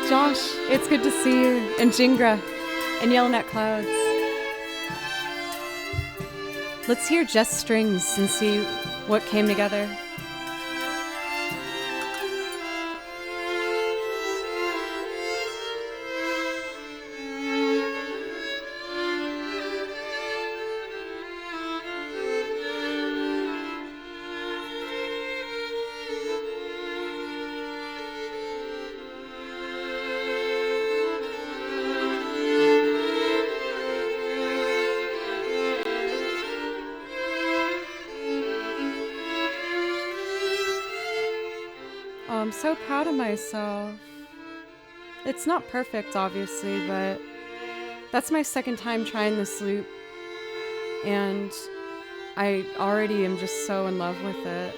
Josh, it's good to see you. And Jingra. And Yelling at Clouds. Let's hear Jess Strings and see what came together. I'm so proud of myself. It's not perfect, obviously, but that's my second time trying this loop, and I already am just so in love with it.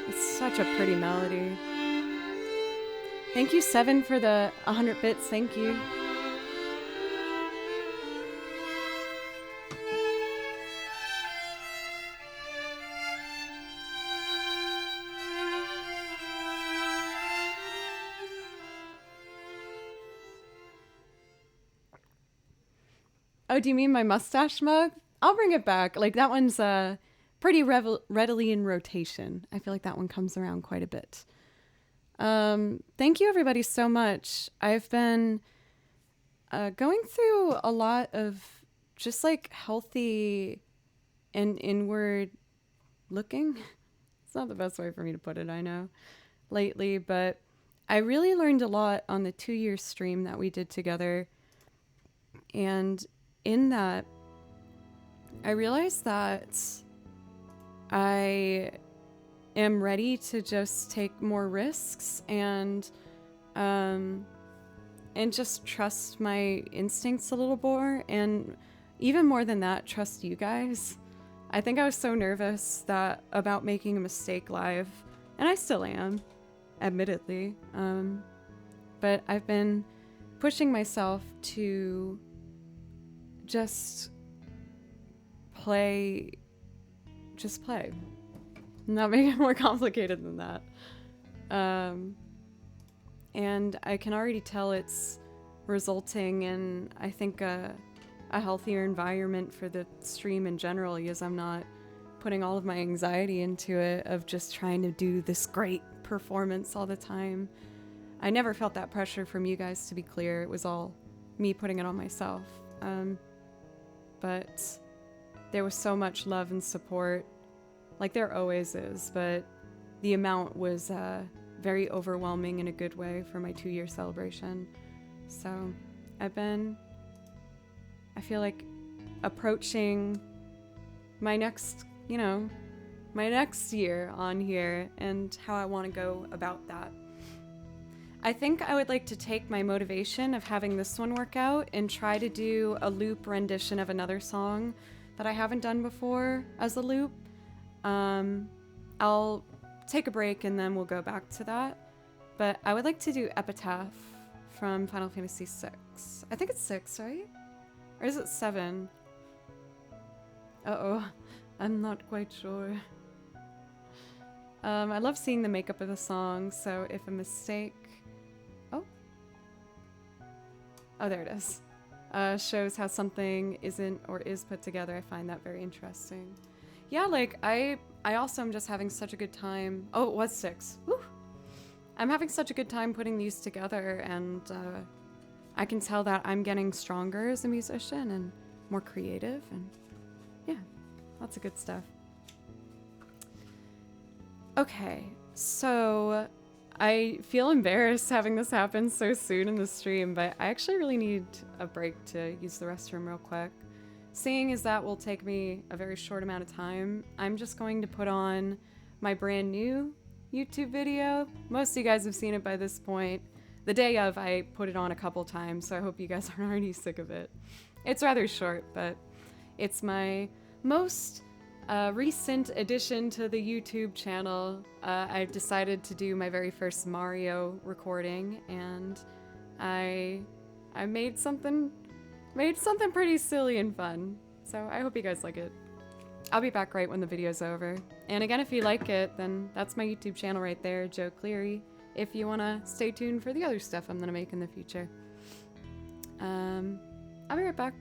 It's such a pretty melody. Thank you, Seven, for the 100 bits. Thank you. Oh, do you mean my mustache mug? I'll bring it back. Like, that one's pretty readily in rotation. I feel like that one comes around quite a bit. Thank you, everybody, so much. I've been going through a lot of just, like, healthy and inward looking. It's not the best way for me to put it, I know, lately, but I really learned a lot on the 2-year stream that we did together. And in that, I realized that I am ready to just take more risks and just trust my instincts a little more, and even more than that, trust you guys. I think I was so nervous about making a mistake live, and I still am, admittedly. But I've been pushing myself to just play. Not make it more complicated than that. And I can already tell it's resulting in, I think, a healthier environment for the stream in general, because I'm not putting all of my anxiety into it of just trying to do this great performance all the time. I never felt that pressure from you guys, to be clear. It was all me putting it on myself. But there was so much love and support, like there always is, but the amount was very overwhelming in a good way for my 2-year celebration. So I feel like approaching my next year on here and how I want to go about that. I think I would like to take my motivation of having this one work out and try to do a loop rendition of another song that I haven't done before as a loop. I'll take a break and then we'll go back to that. But I would like to do Epitaph from Final Fantasy VI. I think it's 6, right? Or is it 7? Uh-oh, I'm not quite sure. I love seeing the makeup of the song, so if a mistake... Oh, there it is. Shows how something isn't or is put together. I find that very interesting. Yeah, like, I also am just having such a good time. Oh, it was 6. Woo! I'm having such a good time putting these together, and I can tell that I'm getting stronger as a musician and more creative, and yeah, lots of good stuff. Okay, so I feel embarrassed having this happen so soon in the stream, but I actually really need a break to use the restroom real quick. Seeing as that will take me a very short amount of time, I'm just going to put on my brand new YouTube video. Most of you guys have seen it by this point. The day of, I put it on a couple times, so I hope you guys aren't already sick of it. It's rather short, but it's my most recent addition to the YouTube channel. I decided to do my very first Mario recording, and I made something pretty silly and fun. So I hope you guys like it. I'll be back right when the video's over. And again, if you like it, then that's my YouTube channel right there, Joe Cleary, if you want to stay tuned for the other stuff I'm going to make in the future. I'll be right back.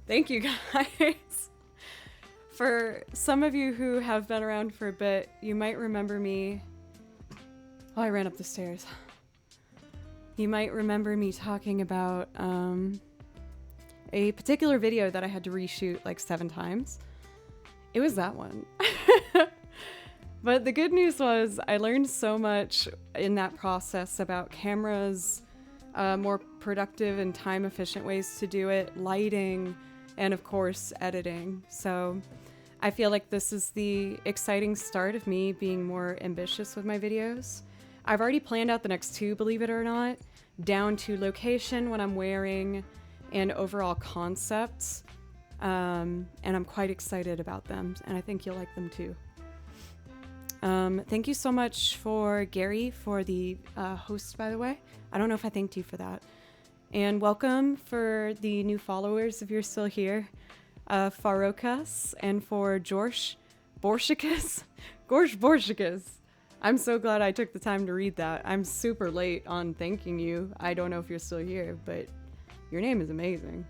Thank you guys. For some of you who have been around for a bit, you might remember me. Oh, I ran up the stairs. You might remember me talking about a particular video that I had to reshoot like 7 times. It was that one. But the good news was I learned so much in that process about cameras, more productive and time efficient ways to do it, lighting, and of course editing. So I feel like this is the exciting start of me being more ambitious with my videos. I've already planned out the next 2, believe it or not, down to location, what I'm wearing, and overall concepts. And I'm quite excited about them, and I think you'll like them too. Thank you so much for Gary for the host, by the way. I don't know if I thanked you for that. And welcome for the new followers if you're still here. Farokas, and for Gorsh Borshikas. I'm so glad I took the time to read that. I'm super late on thanking you. I don't know if you're still here, but your name is amazing.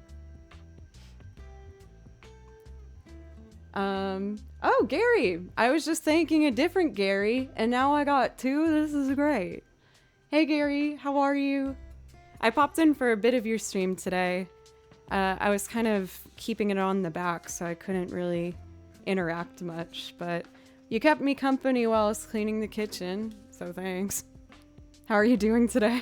Oh, Gary. I was just thanking a different Gary, and now I got 2. This is great. Hey, Gary. How are you? I popped in for a bit of your stream today. I was kind of keeping it on the back, so I couldn't really interact much, but you kept me company while I was cleaning the kitchen, so thanks. How are you doing today?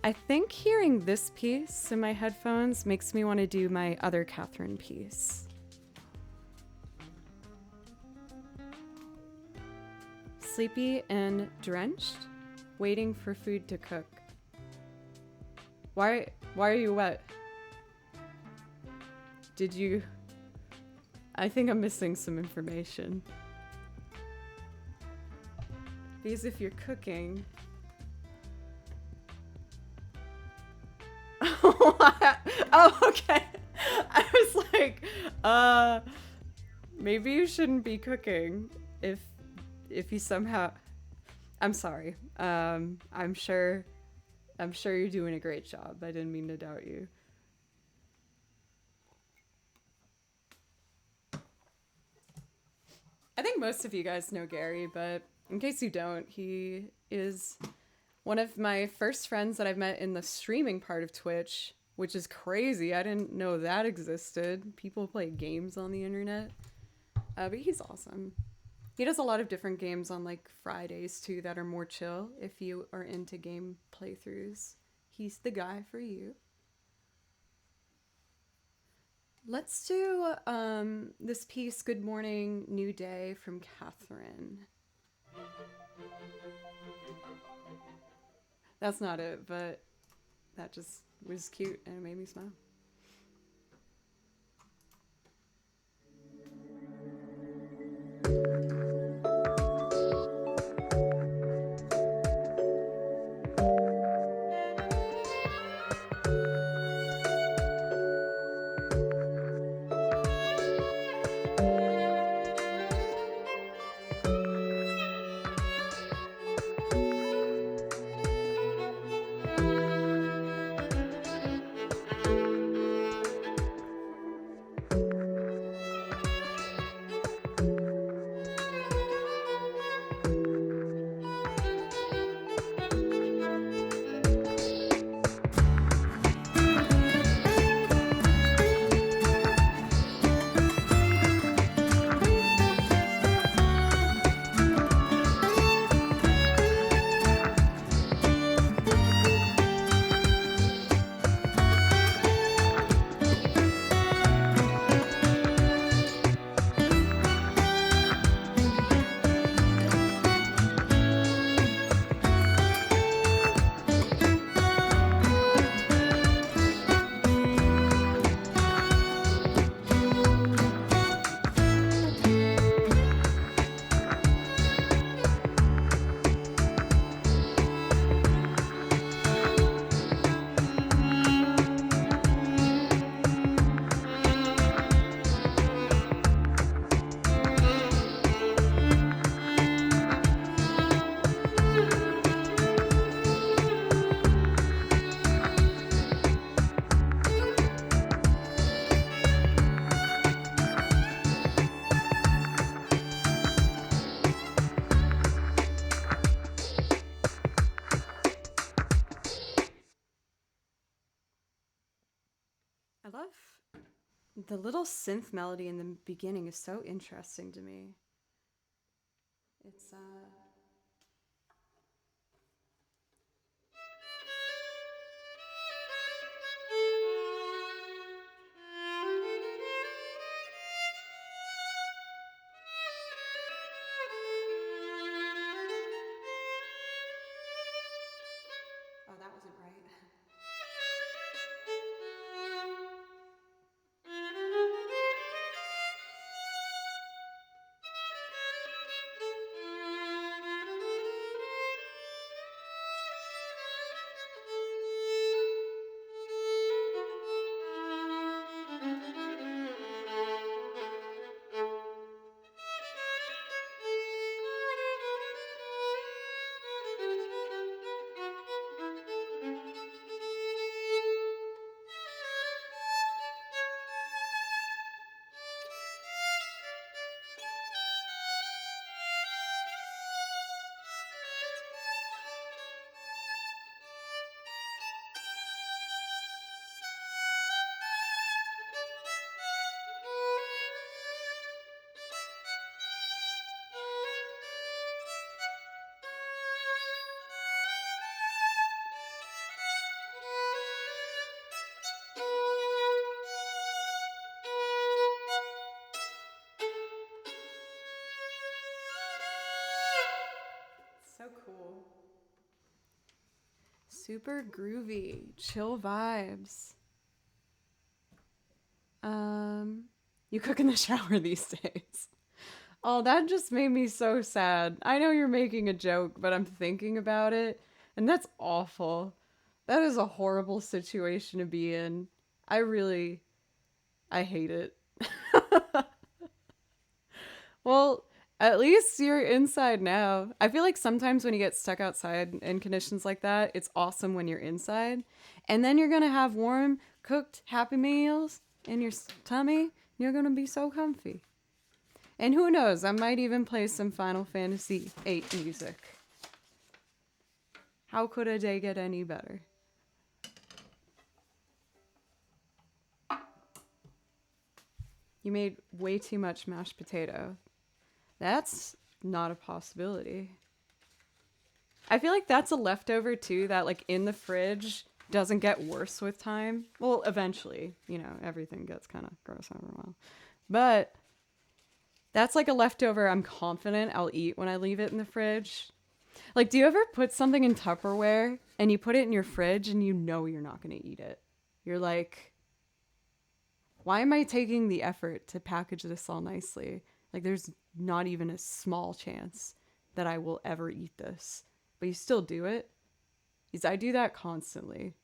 I think hearing this piece in my headphones makes me want to do my other Catherine piece. Sleepy and drenched, waiting for food to cook. Why are you wet? Did you... I think I'm missing some information. Because if you're cooking... Oh, okay. I was like, maybe you shouldn't be cooking if you somehow... I'm sorry. I'm sure you're doing a great job. I didn't mean to doubt you. I think most of you guys know Gary, but in case you don't, he is one of my first friends that I've met in the streaming part of Twitch, which is crazy. I didn't know that existed. People play games on the internet. But he's awesome. He does a lot of different games on like Fridays too that are more chill if you are into game playthroughs. He's the guy for you. Let's do this piece, Good Morning, New Day, from Catherine. That's not it, but that just was cute and it made me smile. I love the little synth melody in the beginning is so interesting to me. It's oh, that wasn't right. So cool. Super groovy, chill vibes. You cook in the shower these days. Oh, that just made me so sad. I know you're making a joke, but I'm thinking about it, and that's awful. That is a horrible situation to be in. I hate it. Well, at least you're inside now. I feel like sometimes when you get stuck outside in conditions like that, it's awesome when you're inside. And then you're going to have warm, cooked Happy Meals in your tummy. You're going to be so comfy. And who knows, I might even play some Final Fantasy VIII music. How could a day get any better? You made way too much mashed potato. That's not a possibility. I feel like that's a leftover too, that like in the fridge doesn't get worse with time. Well, eventually, you know, everything gets kind of gross after a while. But that's like a leftover I'm confident I'll eat when I leave it in the fridge. Like, do you ever put something in Tupperware and you put it in your fridge and you know you're not going to eat it? You're like, why am I taking the effort to package this all nicely? Like, there's not even a small chance that I will ever eat this. But you still do it. Because I do that constantly.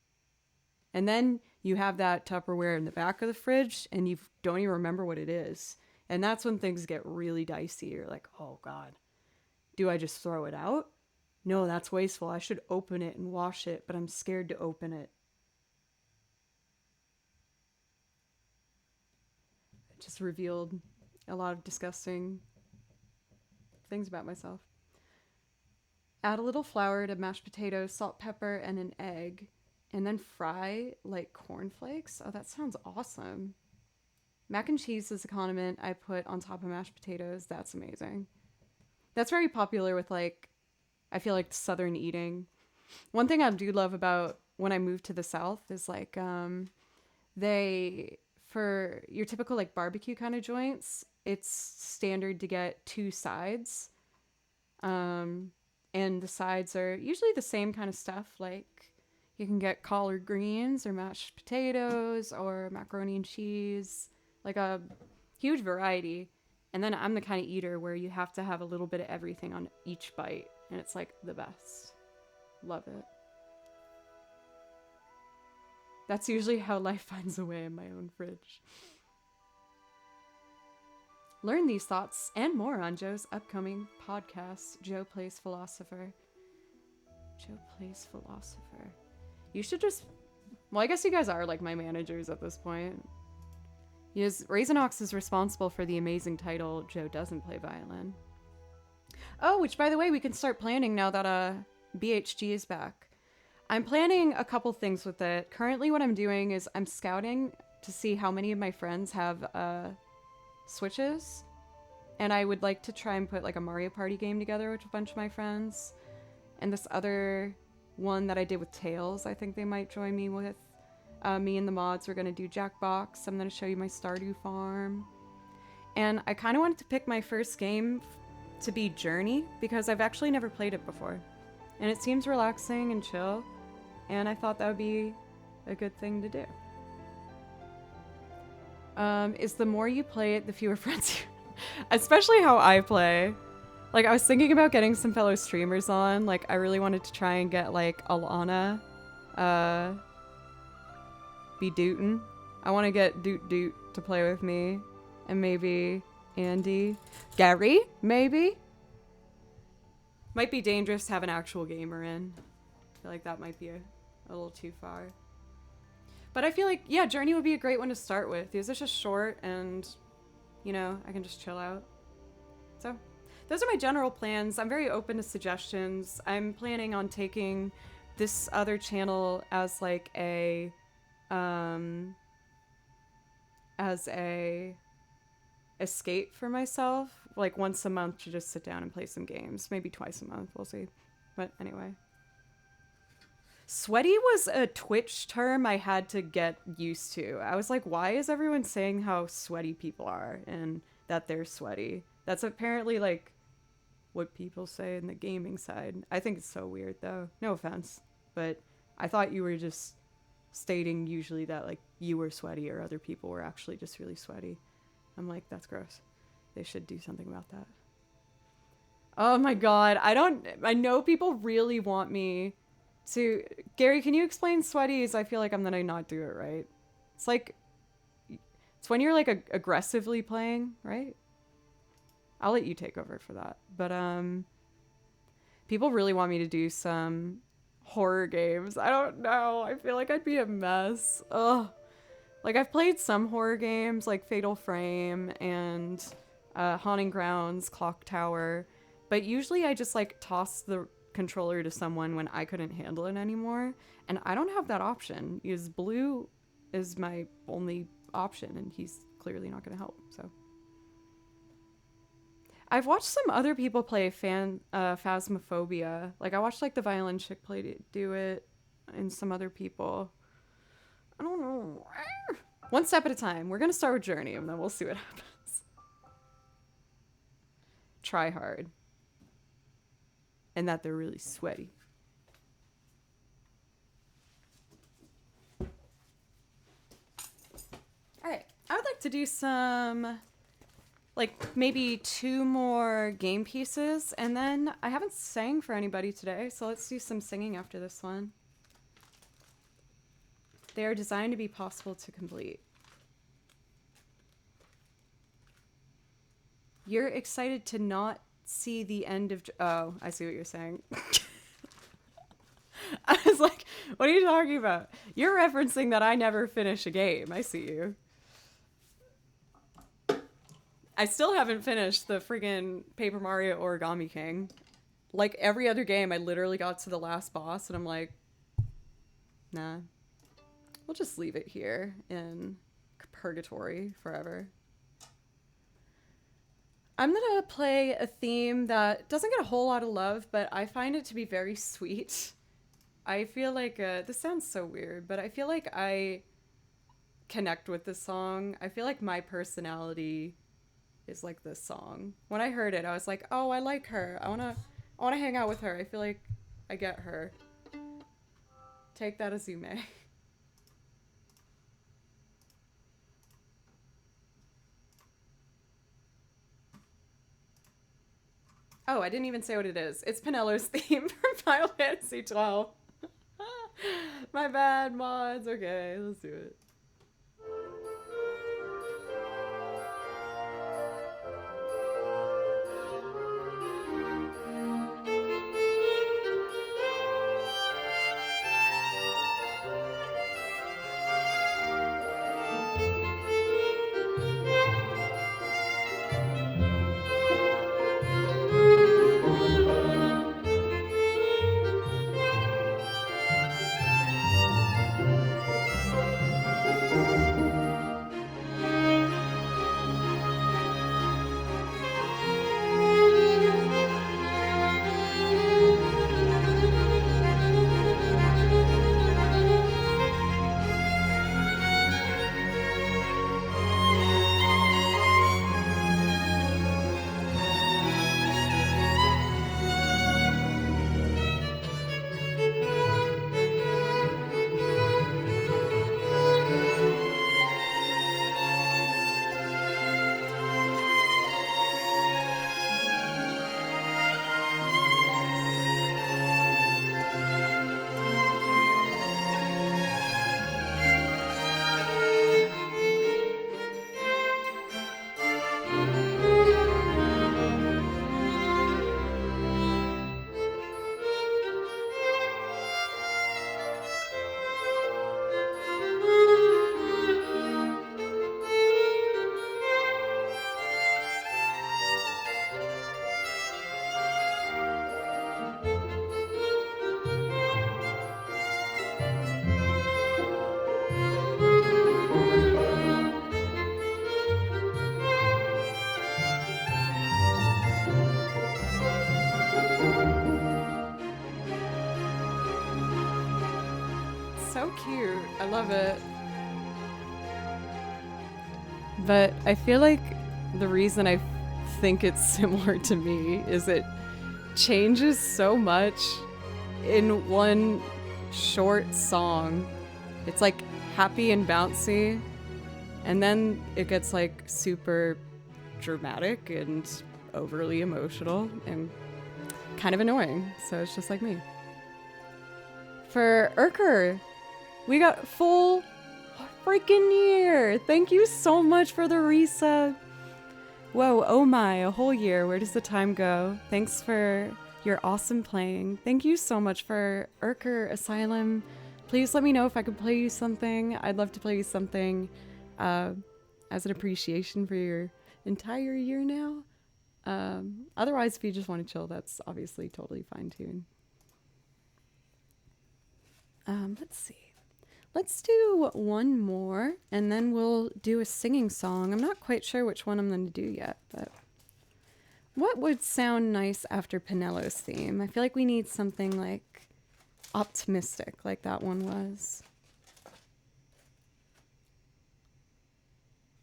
And then you have that Tupperware in the back of the fridge and you don't even remember what it is. And that's when things get really dicey. You're like, oh God, do I just throw it out? No, that's wasteful. I should open it and wash it, but I'm scared to open it. It just revealed a lot of disgusting things about myself. Add a little flour to mashed potatoes, salt, pepper, and an egg, and then fry like cornflakes. Oh, that sounds awesome. Mac and cheese is a condiment I put on top of mashed potatoes. That's amazing. That's very popular with like, I feel like Southern eating. One thing I do love about when I moved to the South is like, for your typical like barbecue kind of joints, it's standard to get 2 sides. And the sides are usually the same kind of stuff. Like you can get collard greens or mashed potatoes or macaroni and cheese, like a huge variety. And then I'm the kind of eater where you have to have a little bit of everything on each bite. And it's like the best. Love it. That's usually how life finds a way in my own fridge. Learn these thoughts and more on Joe's upcoming podcast, Joe Plays Philosopher. Joe Plays Philosopher. You should just... Well, I guess you guys are like my managers at this point. Yes, Raisinox is responsible for the amazing title, Joe Doesn't Play Violin. Oh, which by the way, we can start planning now that BHG is back. I'm planning a couple things with it. Currently what I'm doing is I'm scouting to see how many of my friends have Switches, and I would like to try and put like a Mario Party game together with a bunch of my friends. And this other one that I did with Tails, I think they might join me with. Me and the mods, we're gonna do Jackbox. I'm gonna show you my Stardew farm. And I kind of wanted to pick my first game to be Journey, because I've actually never played it before. And it seems relaxing and chill, and I thought that would be a good thing to do. Is the more you play it, the fewer friends you... Especially how I play. Like, I was thinking about getting some fellow streamers on. Like, I really wanted to try and get, like, Alana, be Dootin. I want to get Doot Doot to play with me. And maybe Andy. Gary, maybe? Might be dangerous to have an actual gamer in. I feel like that might be a little too far. But I feel like, yeah, Journey would be a great one to start with. Because it's just short and, you know, I can just chill out. So, those are my general plans. I'm very open to suggestions. I'm planning on taking this other channel as like a, escape for myself. Like once a month to just sit down and play some games. Maybe twice a month, we'll see. But anyway. Sweaty was a Twitch term I had to get used to. I was like, why is everyone saying how sweaty people are and that they're sweaty? That's apparently like what people say in the gaming side. I think it's so weird though. No offense. But I thought you were just stating usually that like you were sweaty or other people were actually just really sweaty. I'm like, that's gross. They should do something about that. Oh my god. I know people really want me to... Gary, can you explain sweaties? I feel like I'm gonna not do it right. It's like... It's when you're like aggressively playing, right? I'll let you take over for that. But people really want me to do some horror games. I don't know. I feel like I'd be a mess. Ugh. Like I've played some horror games like Fatal Frame and Haunting Grounds, Clock Tower. But usually I just like toss the controller to someone when I couldn't handle it anymore. And I don't have that option because Blue is my only option and he's clearly not going to help. So I've watched some other people play Phasmophobia. Like I watched like the Violin Chick do it. in some other people. I don't know. One step at a time. We're gonna start with Journey, and then we'll see what happens. Try hard. And that they're really sweaty. Alright, I would like to do some, like, maybe 2 more game pieces, and then I haven't sang for anybody today, so let's do some singing after this one. They are designed to be possible to complete. You're excited to not see the end of... Oh, I see what you're saying. I was like, what are you talking about? You're referencing that I never finish a game. I see you. I still haven't finished the friggin' Paper Mario Origami King. Like every other game, I literally got to the last boss and I'm like, nah. We'll just leave it here in purgatory forever. I'm gonna play a theme that doesn't get a whole lot of love, but I find it to be very sweet. I feel like, this sounds so weird, but I feel like I connect with this song. I feel like my personality is like this song. When I heard it, I was like, oh, I like her. I wanna hang out with her. I feel like I get her. Take that as you may. Oh, I didn't even say what it is. It's Penello's theme from Final Fantasy 12. My bad, mods. Okay, let's do it. So cute. I love it. But I feel like the reason I think it's similar to me is it changes so much in one short song. It's like happy and bouncy, and then it gets like super dramatic and overly emotional and kind of annoying. So it's just like me. For Urker, we got full freaking year. Thank you so much for the resub. Whoa, oh my, a whole year. Where does the time go? Thanks for your awesome playing. Thank you so much for Urker Asylum. Please let me know if I could play you something. I'd love to play you something as an appreciation for your entire year now. Otherwise, if you just want to chill, that's obviously totally fine too. Let's see. Let's do one more, and then we'll do a singing song. I'm not quite sure which one I'm going to do yet, but what would sound nice after Penello's theme? I feel like we need something like optimistic like that one was.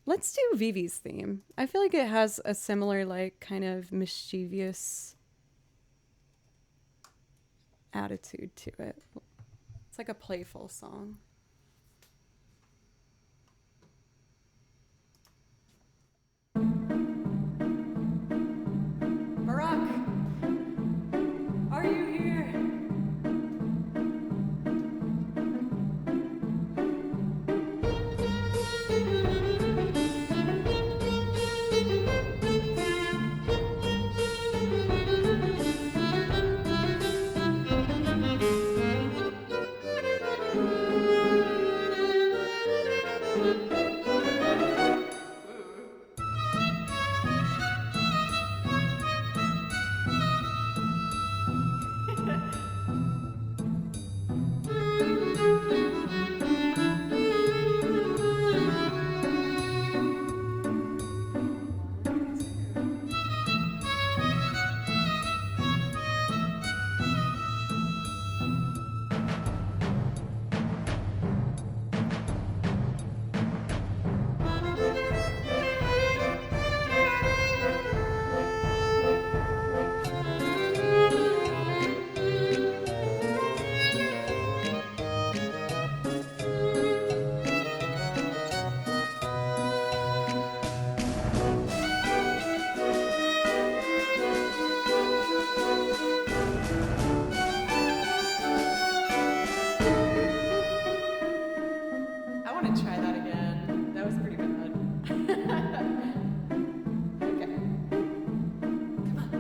Let's do Vivi's theme. I feel like it has a similar, like, kind of mischievous attitude to it. It's like a playful song. Barack, are you here? I want to try that again. That was pretty good. Okay. Come on.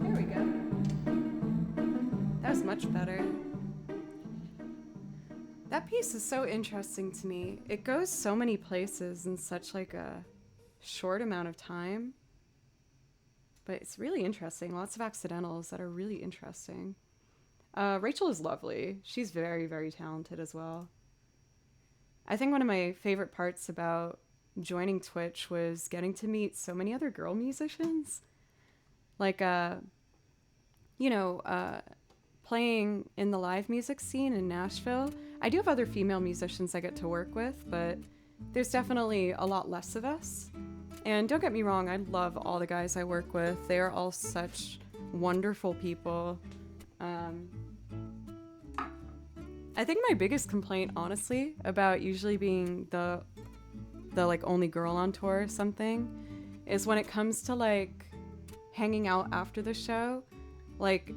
There we go. That was much better. That piece is so interesting to me. It goes so many places in such like a short amount of time. But it's really interesting. Lots of accidentals that are really interesting. Rachel is lovely. She's very, very talented as well. I think one of my favorite parts about joining Twitch was getting to meet so many other girl musicians. Like, playing in the live music scene in Nashville. I do have other female musicians I get to work with, but there's definitely a lot less of us. And don't get me wrong, I love all the guys I work with. They are all such wonderful people. I think my biggest complaint, honestly, about usually being the like only girl on tour or something, is when it comes to like hanging out after the show, like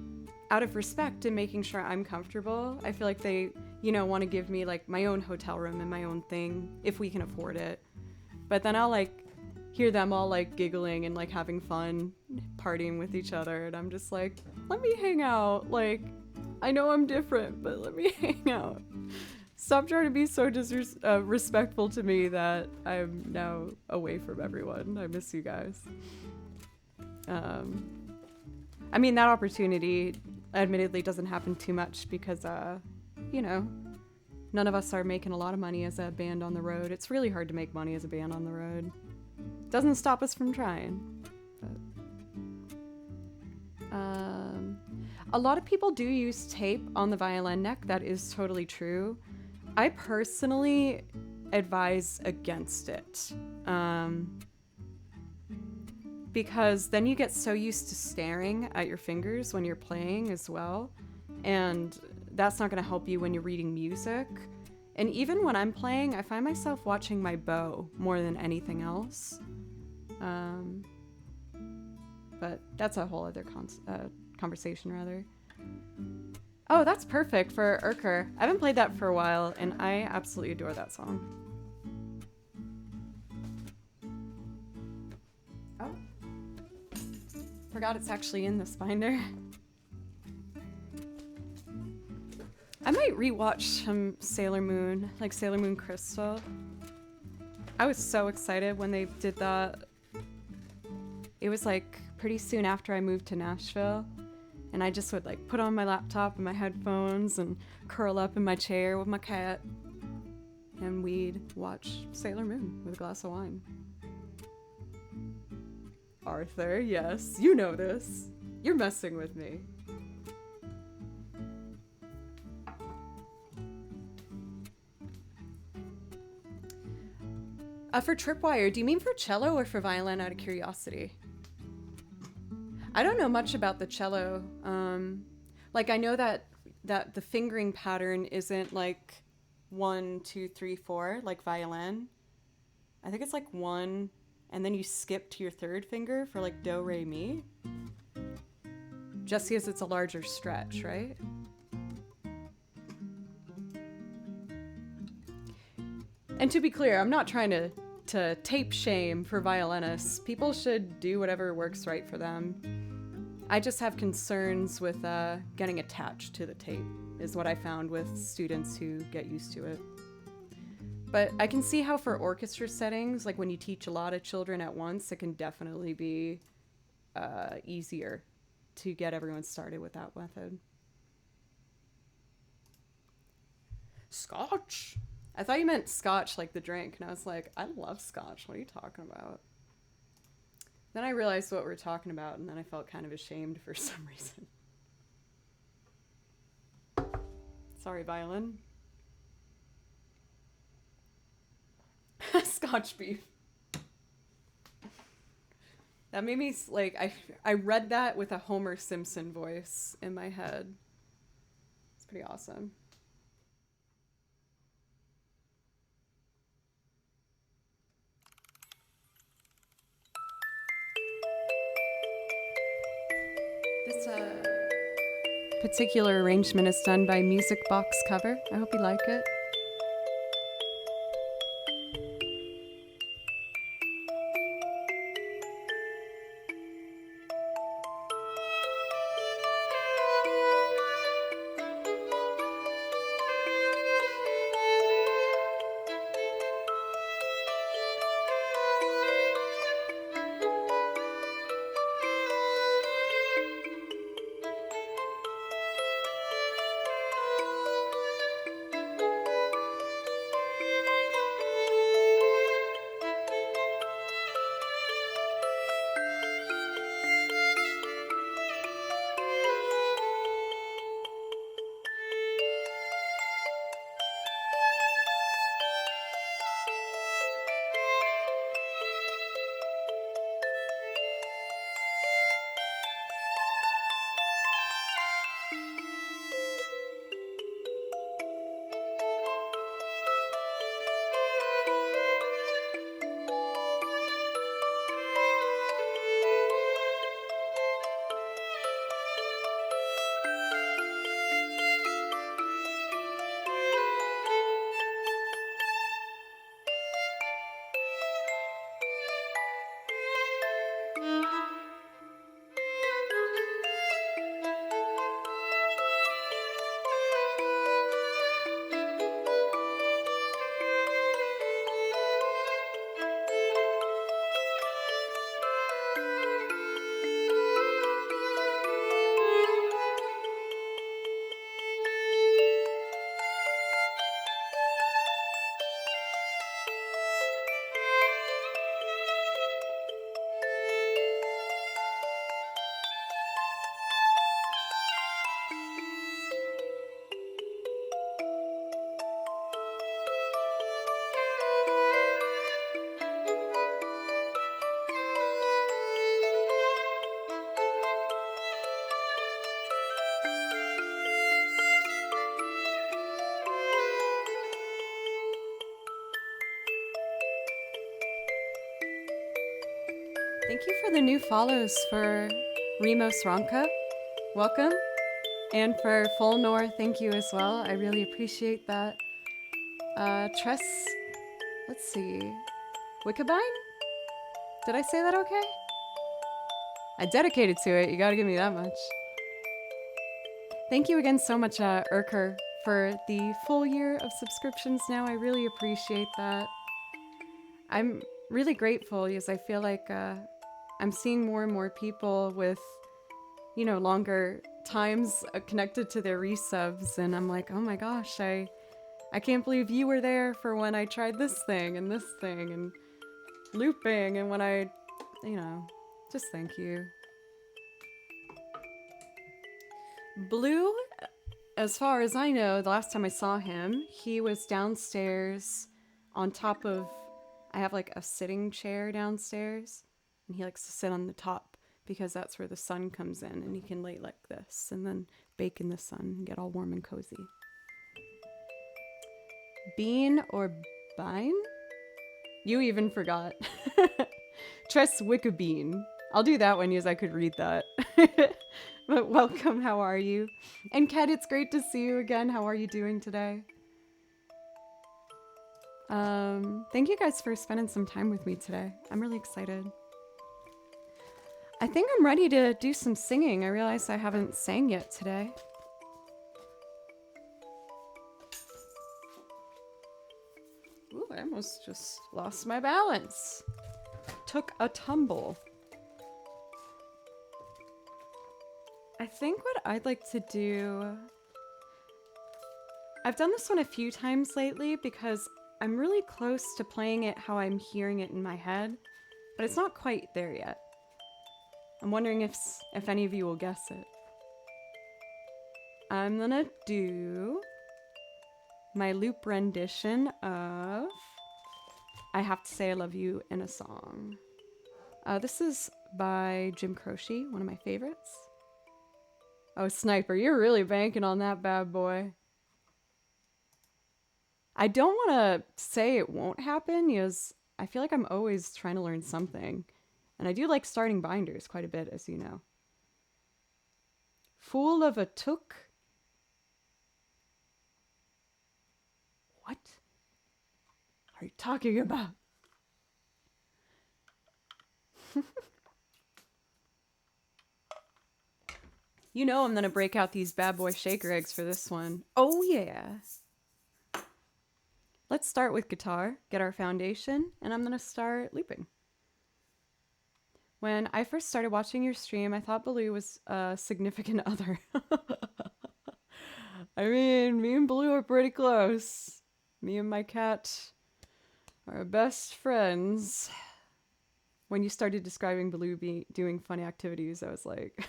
out of respect and making sure I'm comfortable. I feel like they, want to give me like my own hotel room and my own thing if we can afford it. But then I'll like hear them all like giggling and like having fun, partying with each other, and I'm just like, let me hang out. Like, I know I'm different, but let me hang out. Stop trying to be so disrespectful to me that I'm now away from everyone. I miss you guys. I mean, that opportunity admittedly doesn't happen too much because, none of us are making a lot of money as a band on the road. It's really hard to make money as a band on the road. Doesn't stop us from trying. But Um, a lot of people do use tape on the violin neck. That is totally true. I personally advise against it. Because then you get so used to staring at your fingers when you're playing as well. And that's not going to help you when you're reading music. And even when I'm playing, I find myself watching my bow more than anything else. But that's a whole other conversation, rather. Oh, that's perfect for Urker. I haven't played that for a while, and I absolutely adore that song. Oh. Forgot it's actually in this binder. I might rewatch some Sailor Moon, like Sailor Moon Crystal. I was so excited when they did that. It was like pretty soon after I moved to Nashville, and I just would like put on my laptop and my headphones and curl up in my chair with my cat, and we'd watch Sailor Moon with a glass of wine. Arthur, yes, you know this. You're messing with me. For Tripwire, do you mean for cello or for violin, out of curiosity? I don't know much about the cello. Like I know that the fingering pattern isn't like 1, 2, 3, 4 like violin. I think it's like 1, and then you skip to your third finger for like do, re, mi. Just because it's a larger stretch, right? And to be clear, I'm not trying to tape shame for violinists. People should do whatever works right for them. I just have concerns with getting attached to the tape, is what I found with students who get used to it. But I can see how for orchestra settings, like when you teach a lot of children at once, it can definitely be easier to get everyone started with that method. Scotch! I thought you meant scotch, like the drink, and I was like, I love scotch. What are you talking about? Then I realized what we were talking about, and then I felt kind of ashamed for some reason. Sorry, violin. Scotch beef. That made me, like, I read that with a Homer Simpson voice in my head. It's pretty awesome. This particular arrangement is done by Music Box Cover. I hope you like it. Thank you for the new follows for Remos Ronka. Welcome. And for Fulnor, thank you as well. I really appreciate that. Tress, let's see. Wickabine? Did I say that okay? I dedicated to it. You gotta give me that much. Thank you again so much, Urker, for the full year of subscriptions now. I really appreciate that. I'm really grateful because I feel like I'm seeing more and more people with, you know, longer times connected to their resubs, and I'm like, oh my gosh, I can't believe you were there for when I tried this thing and looping, and when I, you know, just thank you. Blue, as far as I know, the last time I saw him, he was downstairs on top of, I have like a sitting chair downstairs, and he likes to sit on the top because that's where the sun comes in, and he can lay like this and then bake in the sun and get all warm and cozy. Bean or Bine? You even forgot. Tress Wickabean. I'll do that one because I could read that. But welcome, how are you? And Kat, it's great to see you again. How are you doing today? Thank you guys for spending some time with me today. I'm really excited. I think I'm ready to do some singing. I realize I haven't sang yet today. Ooh, I almost just lost my balance. Took a tumble. I think what I'd like to do... I've done this one a few times lately because I'm really close to playing it how I'm hearing it in my head, but it's not quite there yet. I'm wondering if any of you will guess it. I'm gonna do my loop rendition of I Have to Say I Love You in a Song. This is by Jim Croce, one of my favorites. Oh, Sniper, you're really banking on that bad boy. I don't want to say it won't happen because I feel like I'm always trying to learn something. And I do like starting binders quite a bit, as you know. Fool of a Took. What are you talking about? You know I'm gonna break out these bad boy shaker eggs for this one. Oh yeah. Let's start with guitar, get our foundation, and I'm gonna start looping. When I first started watching your stream, I thought Baloo was a significant other. I mean, me and Baloo are pretty close. Me and my cat are best friends. When you started describing Baloo doing funny activities, I was like...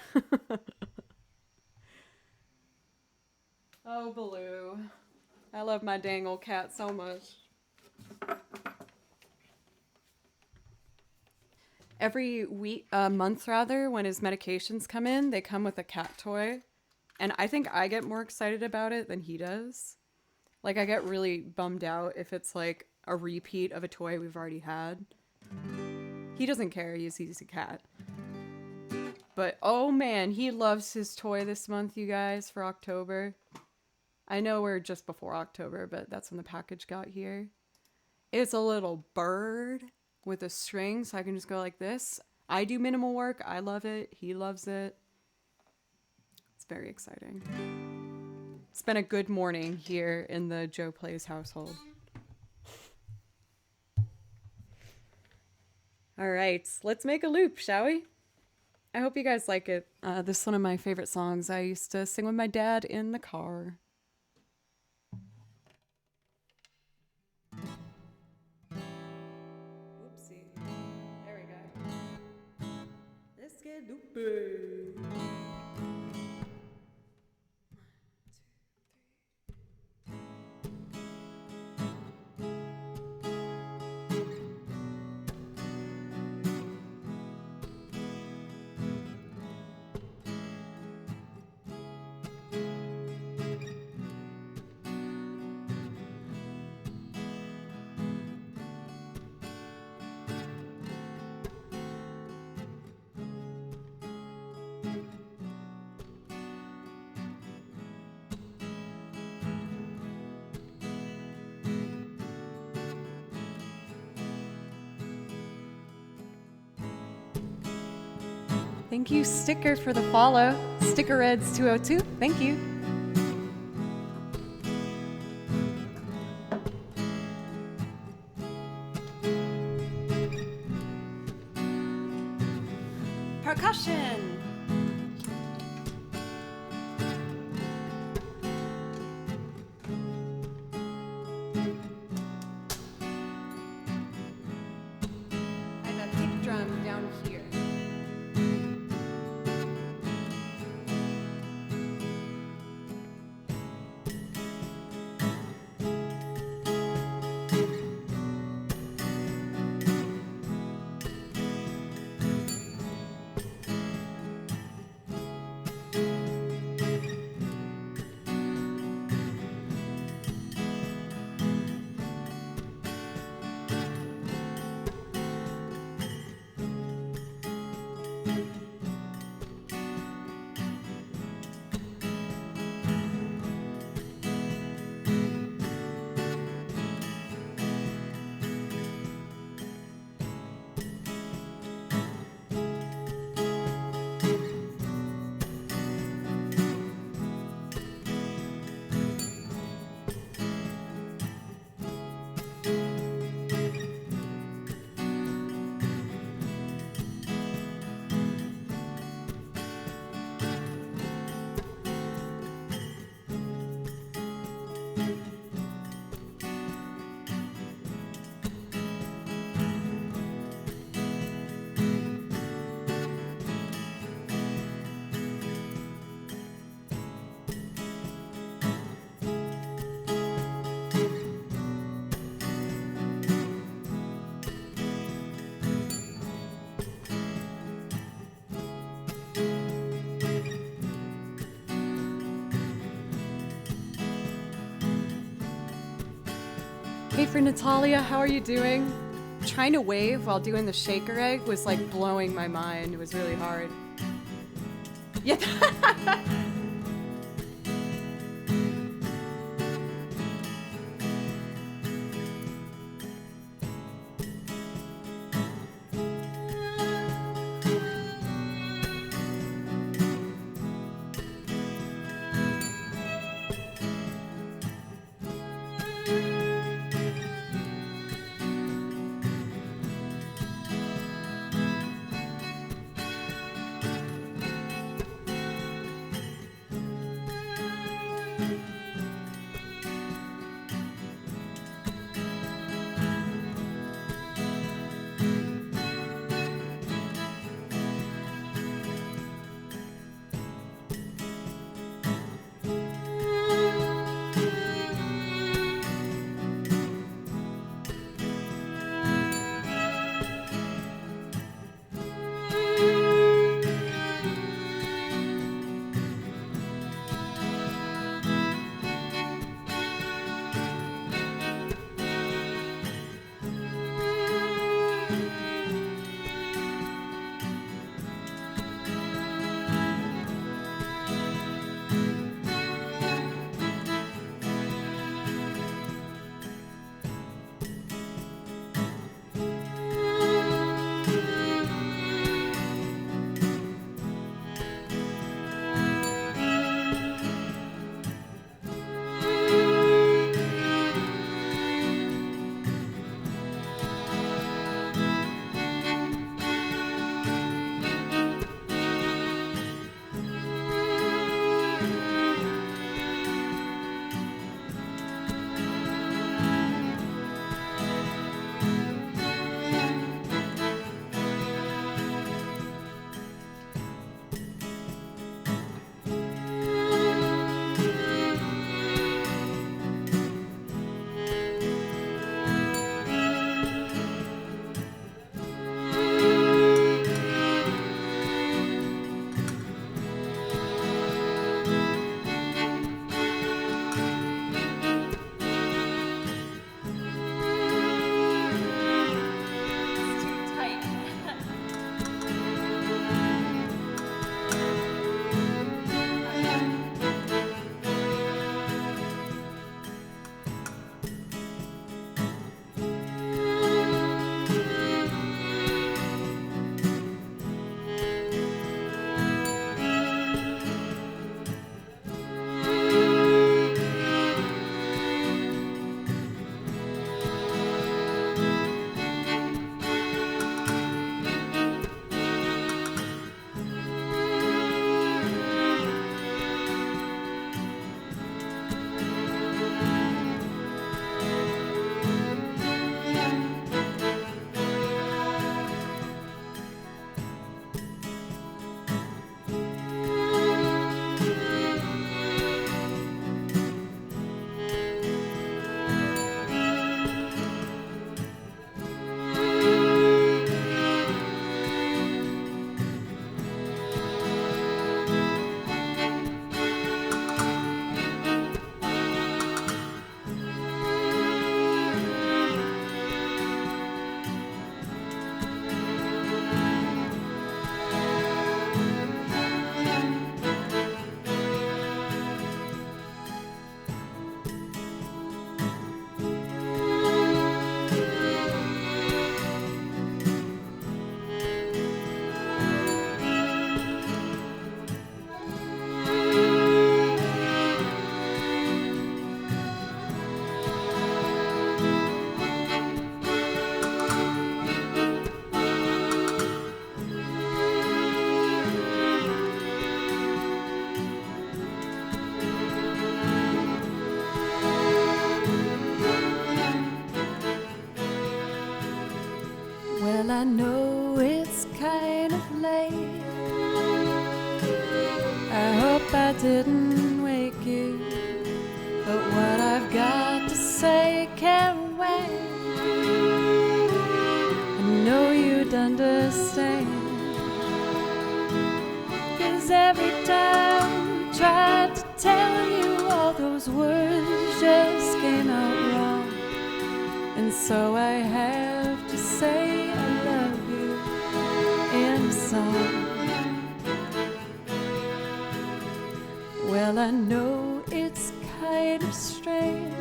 Oh, Baloo. I love my dang old cat so much. Every month rather, when his medications come in, they come with a cat toy. And I think I get more excited about it than he does. Like, I get really bummed out if it's like a repeat of a toy we've already had. He doesn't care, he's a cat. But oh man, he loves his toy this month, you guys, for October. I know we're just before October, but that's when the package got here. It's a little bird with a string, so I can just go like this. I do minimal work. I love it. He loves it. It's very exciting. It's been a good morning here in the Joe Plays household. All right, let's make a loop, shall we? I hope you guys like it. This is one of my favorite songs. I used to sing with my dad in the car. Oopsie. There we go. Let's get looping. Thank you, Sticker, for the follow. Sticker Reds 202. Thank you. Percussion. I have a kick drum down here. Hey, for Natalia, how are you doing? Trying to wave while doing the shaker egg was like blowing my mind. It was really hard. Yeah. Well, I know it's kind of late. I hope I didn't wake you, but what I've got to say can't wait. I know you'd understand, 'cause every time I tried to tell you, all those words just came out wrong. And so I have to say I love you in a song. Well, I know it's kind of strange,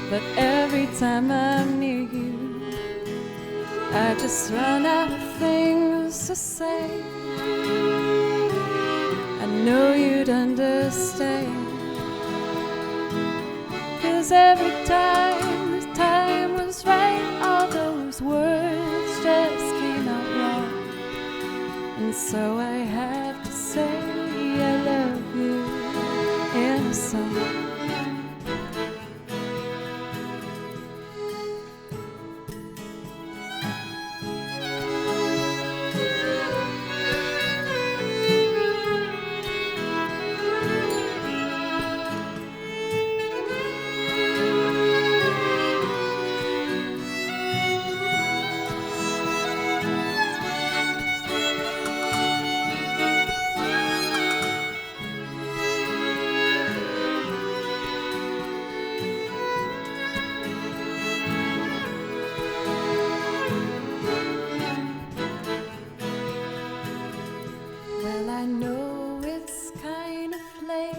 but every time I'm near you, I just run out of things to say. I know you'd understand, 'cause every time the time was right, all those words just came out wrong. And so I have to say I love you in a song. Well, I know it's kind of late.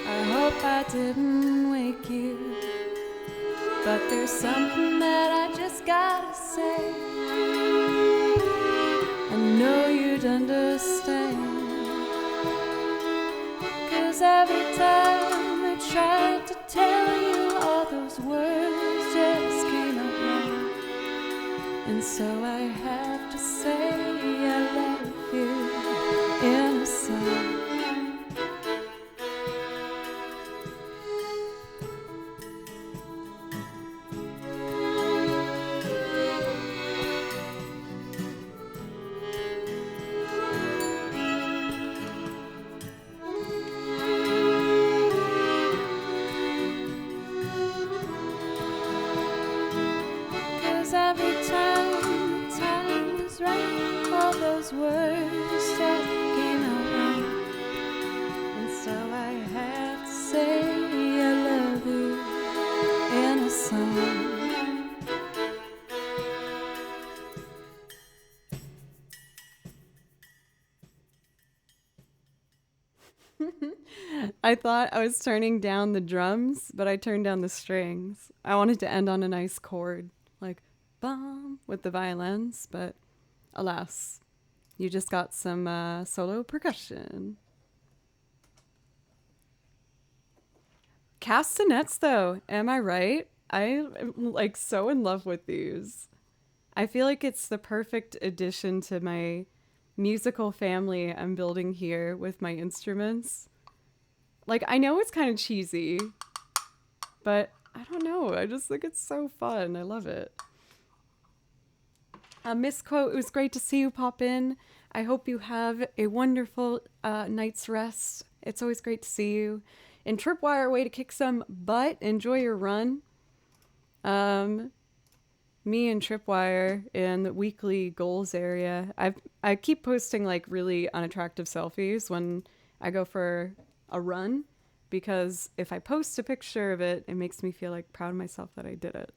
I hope I didn't wake you, but there's something that I just gotta say. I know you'd understand, 'cause every time I tried to tell you, all those words just came out wrong. And so I have to say I love you in a song. Every time the time was right, all those words just came out wrong. And so I have to say I love you in a song. I thought I was turning down the drums, but I turned down the strings. I wanted to end on a nice chord, like bum, with the violins, but alas, you just got some solo percussion. Castanets, though, am I right? I am like so in love with these. I feel like it's the perfect addition to my musical family I'm building here with my instruments. Like, I know it's kind of cheesy, but I don't know. I just think it's so fun. I love it. Misquote, it was great to see you pop in. I hope you have a wonderful night's rest. It's always great to see you. And Tripwire, way to kick some butt. Enjoy your run. Me and Tripwire in the weekly goals area. I keep posting like really unattractive selfies when I go for a run, because if I post a picture of it, it makes me feel like proud of myself that I did it.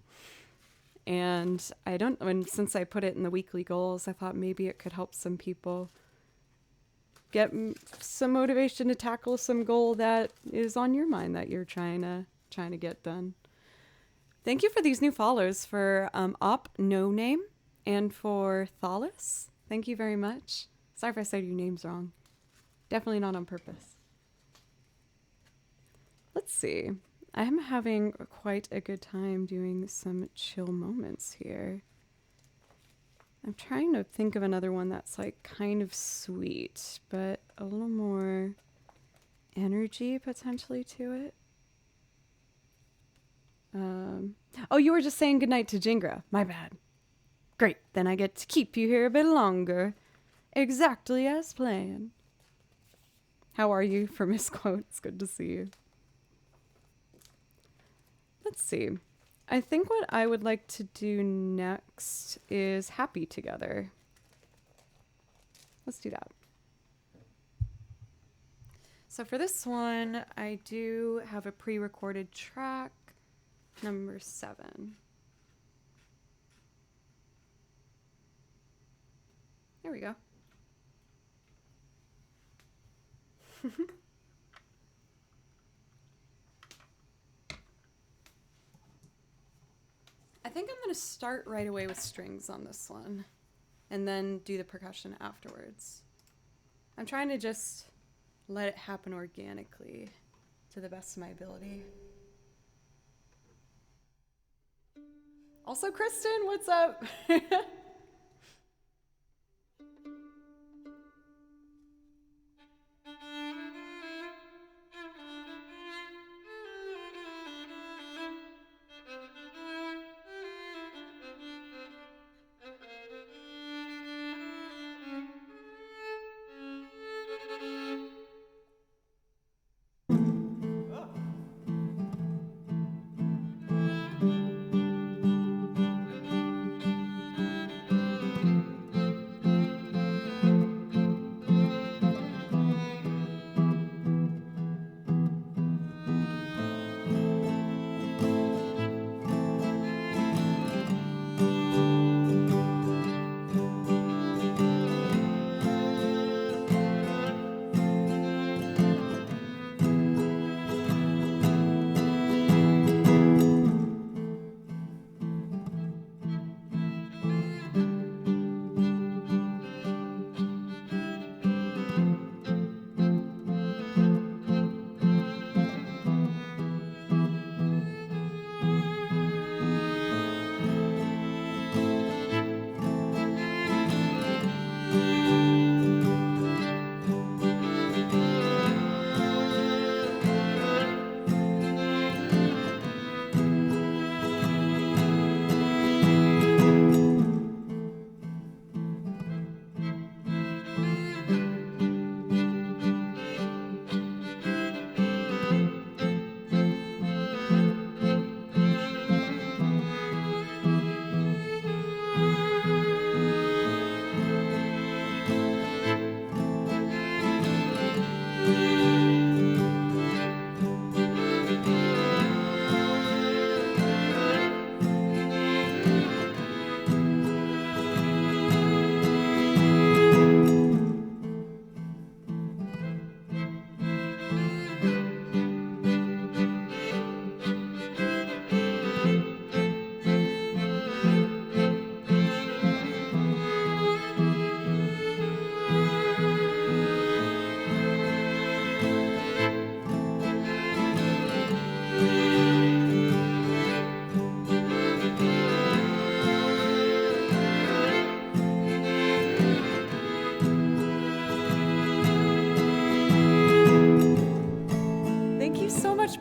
And since I put it in the weekly goals, I thought maybe it could help some people get some motivation to tackle some goal that is on your mind that you're trying to get done. Thank you for these new followers, for Op No Name and for Thalis. Thank you very much. Sorry if I said your names wrong. Definitely not on purpose. Let's see. I am having quite a good time doing some chill moments here. I'm trying to think of another one that's like kind of sweet, but a little more energy potentially to it. Oh, you were just saying goodnight to Jingra. My bad. Great, then I get to keep you here a bit longer. Exactly as planned. How are you for misquotes? Good to see you. Let's see. I think what I would like to do next is Happy Together. Let's do that. So for this one, I do have a pre-recorded track, number 7. There we go. I think I'm going to start right away with strings on this one and then do the percussion afterwards. I'm trying to just let it happen organically to the best of my ability. Also, Kristen, what's up?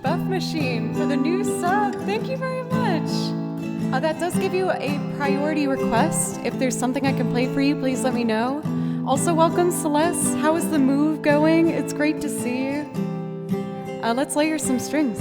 Buff Machine for the new sub. Thank you very much. That does give you a priority request. If there's something I can play for you, please let me know. Also, welcome Celeste. How is the move going? It's great to see you. Let's layer some strings.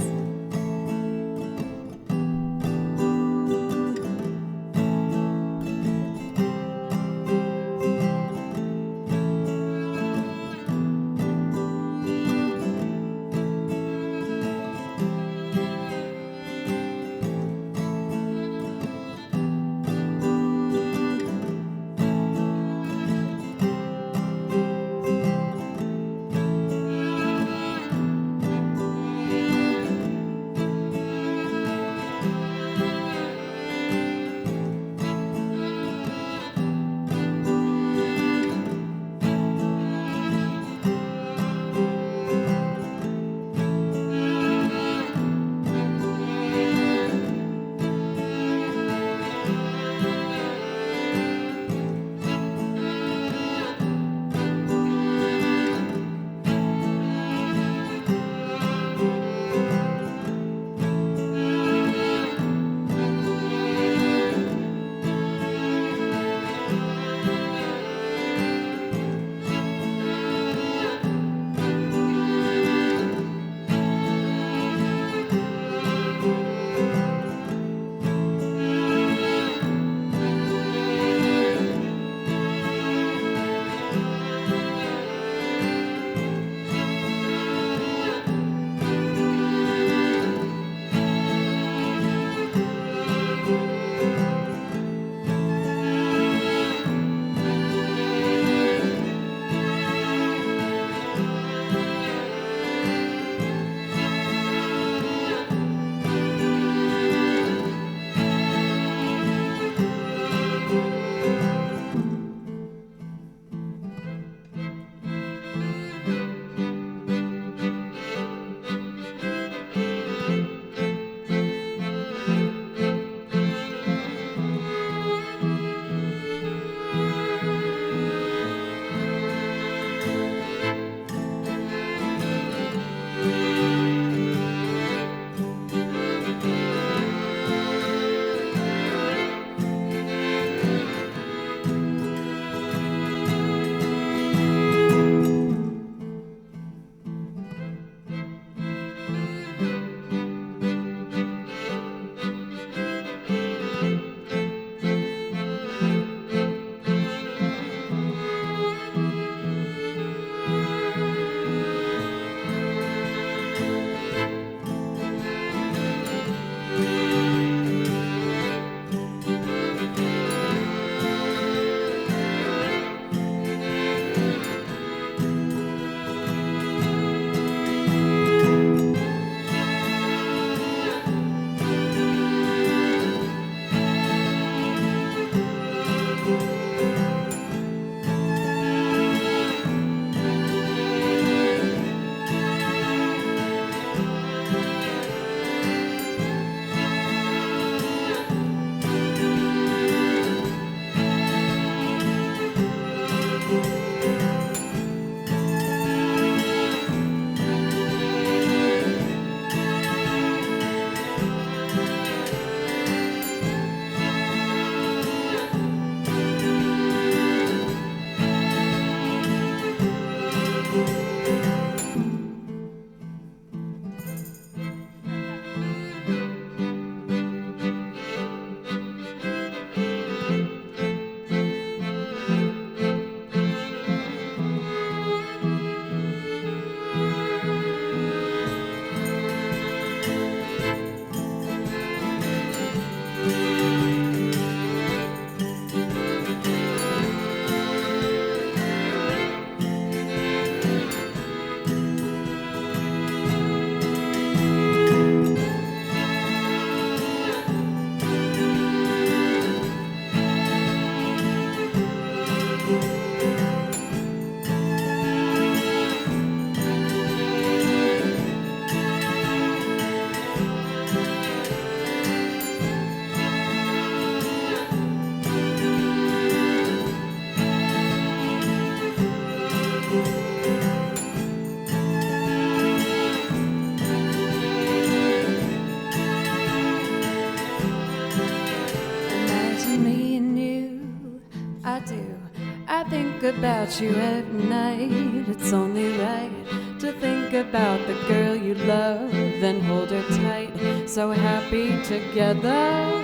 I think about you every night. It's only right to think about the girl you love and hold her tight. So happy together.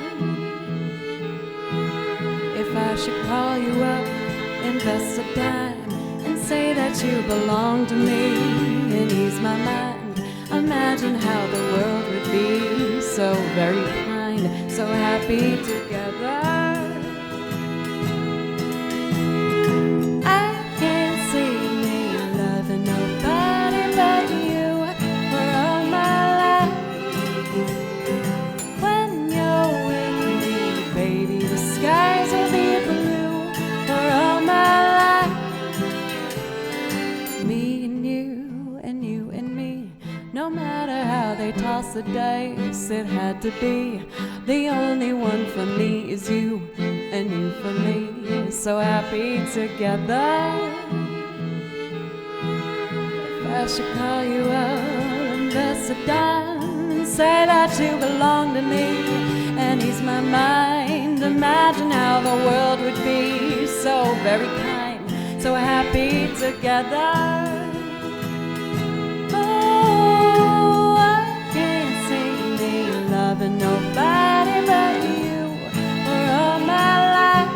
If I should call you up, invest a dime, and say that you belong to me and ease my mind, imagine how the world would be so very kind, so happy together. I can't see me loving nobody but you for all my life. When you're with me, baby, the skies will be blue for all my life. Me and you and me, no matter how they toss the dice, it had to be. The only one for me is you, and you for me. So happy together. If I should call you up, invest a dime, and say that you belong to me, and ease my mind, imagine how the world would be so very kind, so happy together. Oh, I can't see me loving nobody but you for all my life.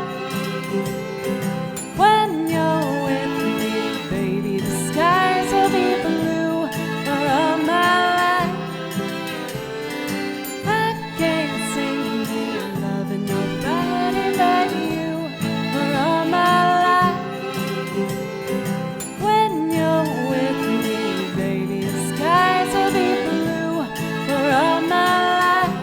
When you're with me, baby, the skies will be blue for all my life. I can't see me loving nobody but you for all my life. When you're with me, baby, the skies will be blue for all my life.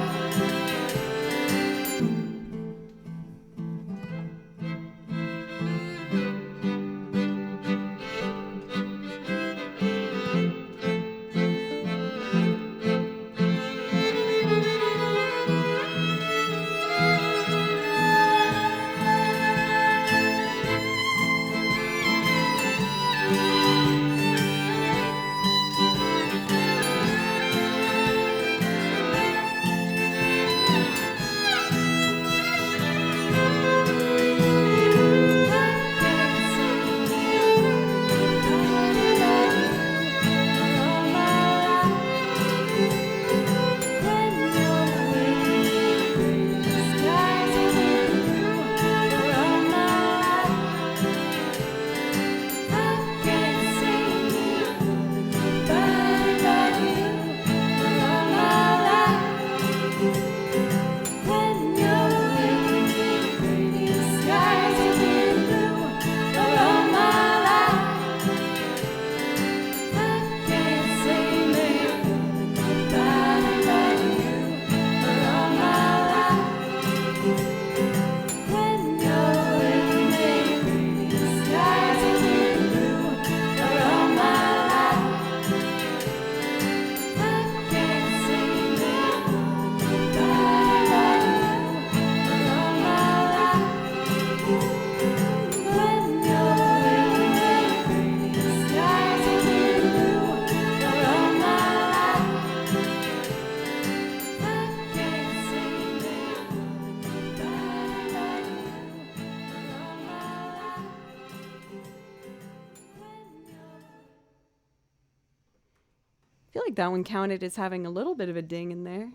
I feel like that one counted as having a little bit of a ding in there.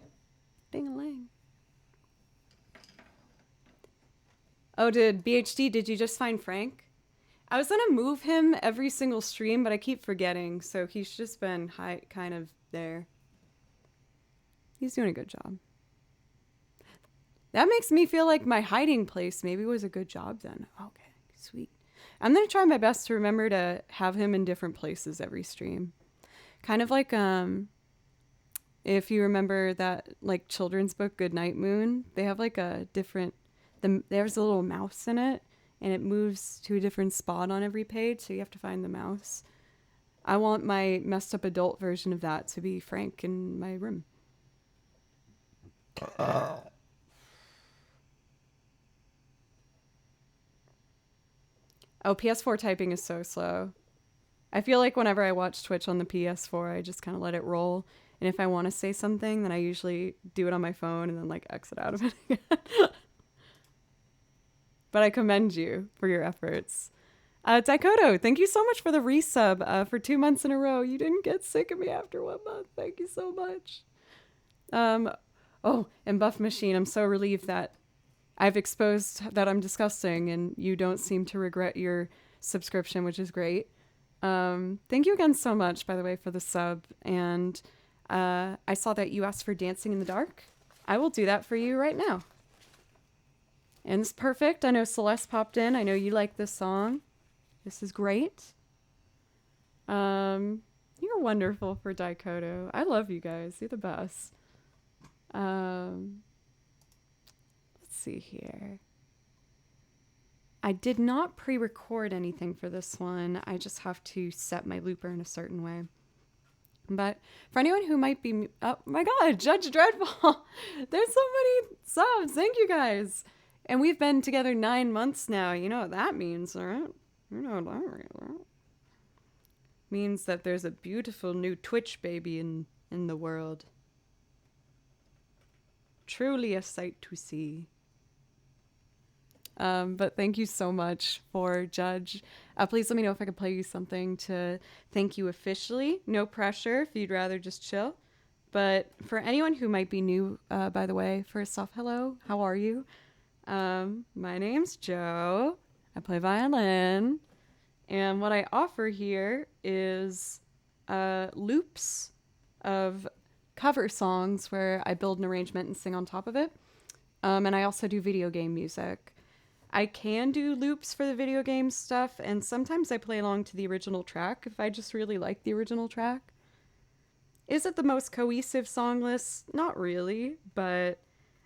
Ding-a-ling. Oh, did you just find Frank? I was gonna move him every single stream, but I keep forgetting, so he's just been kind of there. He's doing a good job. That makes me feel like my hiding place maybe was a good job then. Okay, sweet. I'm gonna try my best to remember to have him in different places every stream. Kind of like if you remember that like children's book Goodnight Moon, they have like a different there's a little mouse in it and it moves to a different spot on every page, so you have to find the mouse. I want my messed up adult version of that to be Frank in my room. Oh, PS4 typing is so slow. I feel like whenever I watch Twitch on the PS4, I just kind of let it roll. And if I want to say something, then I usually do it on my phone and then like exit out of it again. But I commend you for your efforts. Daikoto, thank you so much for the resub for 2 months in a row. You didn't get sick of me after 1 month. Thank you so much. Oh, and Buff Machine, I'm so relieved that I've exposed that I'm disgusting and you don't seem to regret your subscription, which is great. Thank you again so much, by the way, for the sub. And I saw that you asked for Dancing in the Dark. I will do that for you right now. And it's perfect. I know Celeste popped in. I know you like this song. This is great. You're wonderful for Daikoto. I love you guys. You're the best. Let's see here. I did not pre-record anything for this one. I just have to set my looper in a certain way. But for anyone who might be... Oh my god, Judge Dreadful! There's so many subs! Thank you guys! And we've been together 9 months now. You know what that means, right? You know what that means, right? Means that there's a beautiful new Twitch baby in the world. Truly a sight to see. But thank you so much for Judge. Please let me know if I could play you something to thank you officially. No pressure if you'd rather just chill. But for anyone who might be new, by the way, first off, hello, how are you? My name's Joe. I play violin. And what I offer here is loops of cover songs where I build an arrangement and sing on top of it. And I also do video game music. I can do loops for the video game stuff, and sometimes I play along to the original track if I just really like the original track. Is it the most cohesive song list? Not really, but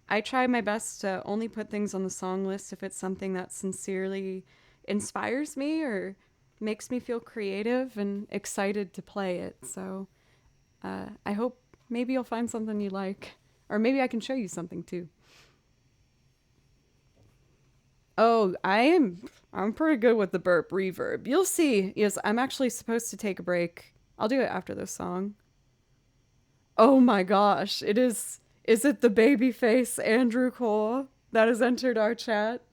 I try my best to only put things on the song list if it's something that sincerely inspires me or makes me feel creative and excited to play it. So I hope maybe you'll find something you like, or maybe I can show you something too. Oh, I'm pretty good with the burp reverb. You'll see. Yes, I'm actually supposed to take a break. I'll do it after this song. Oh my gosh, is it the babyface Andrew Cole that has entered our chat?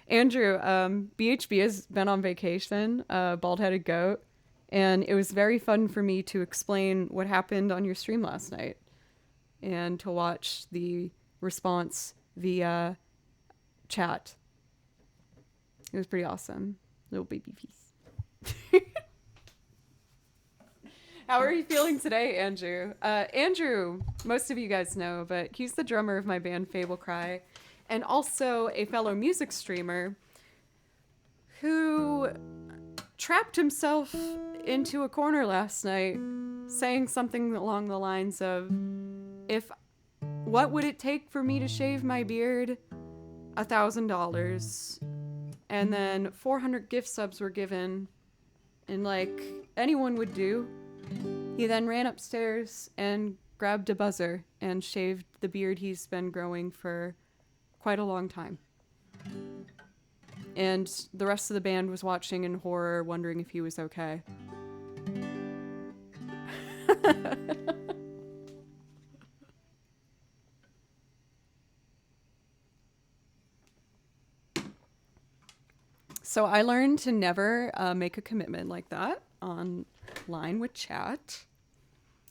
Andrew, BHB has been on vacation, bald-headed goat, and it was very fun for me to explain what happened on your stream last night and to watch the response via chat. It was pretty awesome. Little baby face. How are you feeling today, Andrew? Andrew, most of you guys know, but he's the drummer of my band Fable Cry, and also a fellow music streamer who trapped himself into a corner last night, saying something along the lines of, what would it take for me to shave my beard? $1,000. And then 400 gift subs were given, and like anyone would do, he then ran upstairs and grabbed a buzzer and shaved the beard he's been growing for quite a long time. And the rest of the band was watching in horror, wondering if he was okay. So I learned to never make a commitment like that online with chat.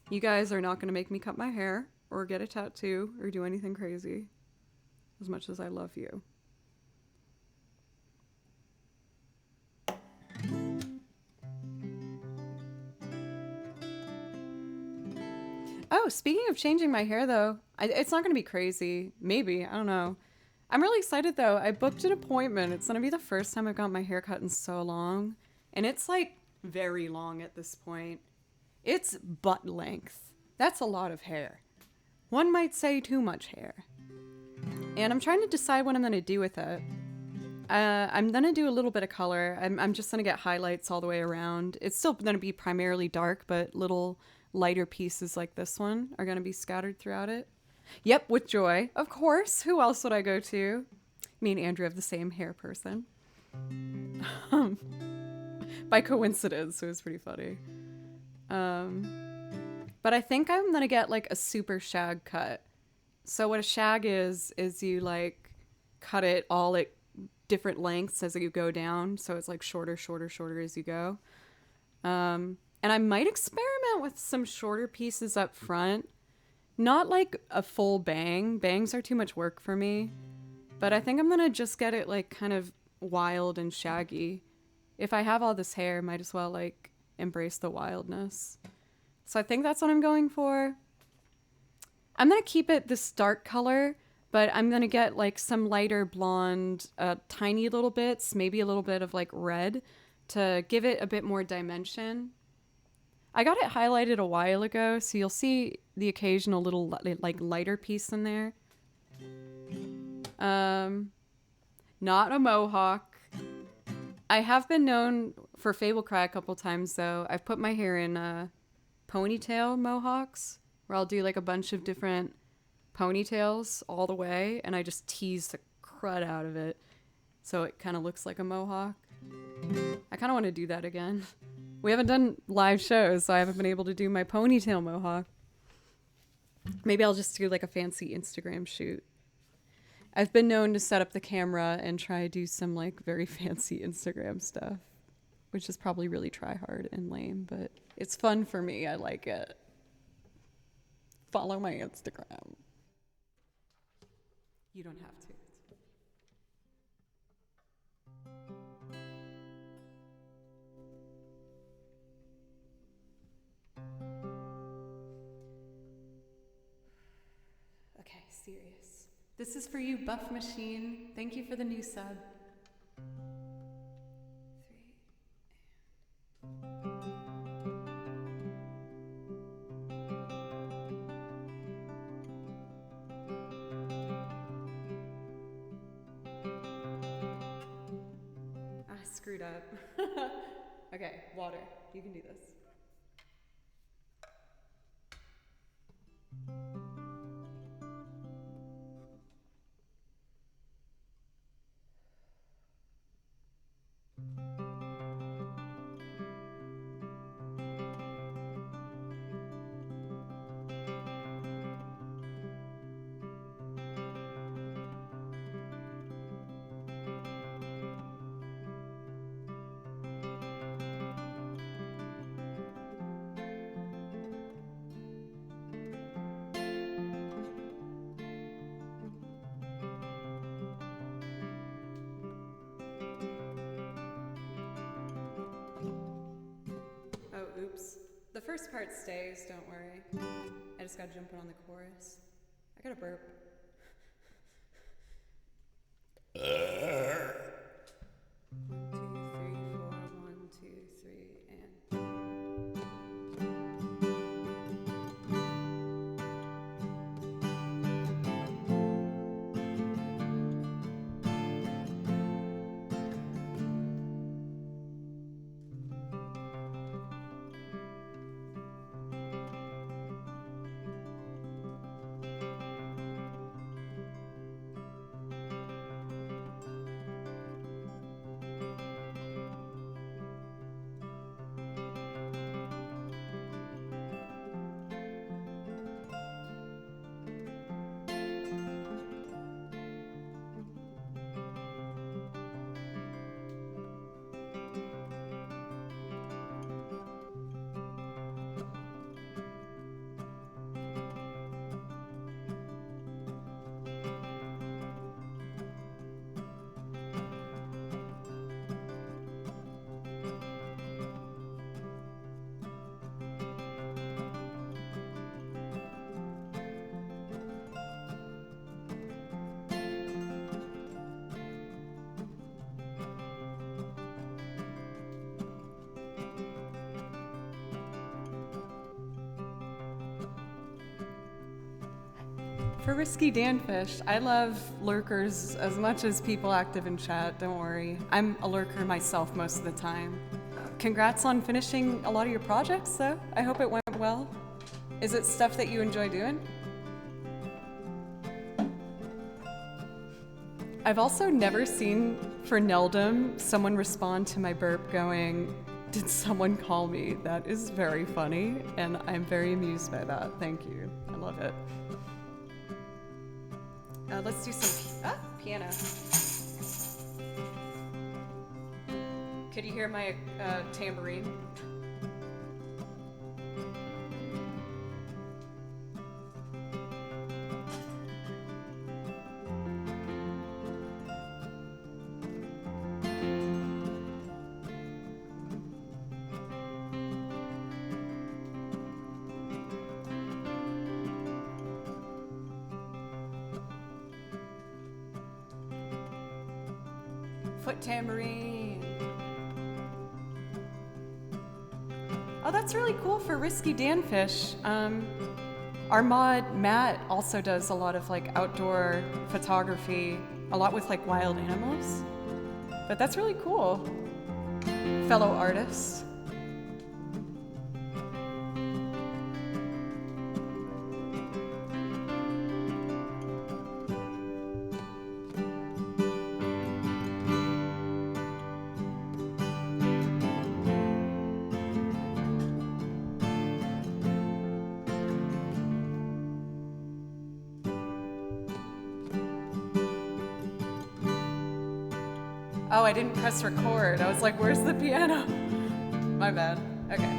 You guys are not going to make me cut my hair or get a tattoo or do anything crazy, as much as I love you. Oh, speaking of changing my hair, though, it's not going to be crazy. Maybe. I don't know. I'm really excited, though. I booked an appointment. It's going to be the first time I've got my hair cut in so long. And it's, like, very long at this point. It's butt length. That's a lot of hair. One might say too much hair. And I'm trying to decide what I'm going to do with it. I'm going to do a little bit of color. I'm just going to get highlights all the way around. It's still going to be primarily dark, but little lighter pieces like this one are going to be scattered throughout it. Yep, with Joy. Of course. Who else would I go to? Me and Andrew have the same hair person. By coincidence. It was pretty funny. But I think I'm going to get like a super shag cut. So what a shag is you like cut it all at different lengths as you go down. So it's like shorter, shorter, shorter as you go. And I might experiment with some shorter pieces up front. Not like a full bang. Bangs are too much work for me. But I think I'm going to just get it like kind of wild and shaggy. If I have all this hair, might as well like embrace the wildness. So I think that's what I'm going for. I'm going to keep it this dark color, but I'm going to get like some lighter blonde, tiny little bits, maybe a little bit of like red to give it a bit more dimension. I got it highlighted a while ago, so you'll see the occasional little like lighter piece in there. Not a mohawk. I have been known for Fable Cry a couple times though. I've put my hair in ponytail mohawks, where I'll do like a bunch of different ponytails all the way, and I just tease the crud out of it so it kind of looks like a mohawk. I kind of want to do that again. We haven't done live shows, so I haven't been able to do my ponytail mohawk. Maybe I'll just do like a fancy Instagram shoot. I've been known to set up the camera and try to do some like very fancy Instagram stuff, which is probably really try hard and lame, but it's fun for me. I like it. Follow my Instagram. You don't have to. Okay, serious. This is for you, Buff Machine. Thank you for the new sub. 3. I screwed up. Okay, water. You can do this. Oops. The first part stays, don't worry. I just gotta jump in on the chorus. I gotta burp. 1, 2, 3, 4, 1, 2, 3, and... For Risky Danfish, I love lurkers as much as people active in chat, don't worry. I'm a lurker myself most of the time. Congrats on finishing a lot of your projects though. I hope it went well. Is it stuff that you enjoy doing? I've also never seen for Neldum someone respond to my burp going, "Did someone call me?" That is very funny, and I'm very amused by that. Thank you. I love it. Let's do some piano. Could you hear my tambourine? Foot tambourine. Oh, that's really cool for Risky Danfish. Our mod, Matt, also does a lot of like outdoor photography, a lot with like wild animals. But that's really cool. Fellow artists. Oh, I didn't press record. I was like, where's the piano? My bad. Okay.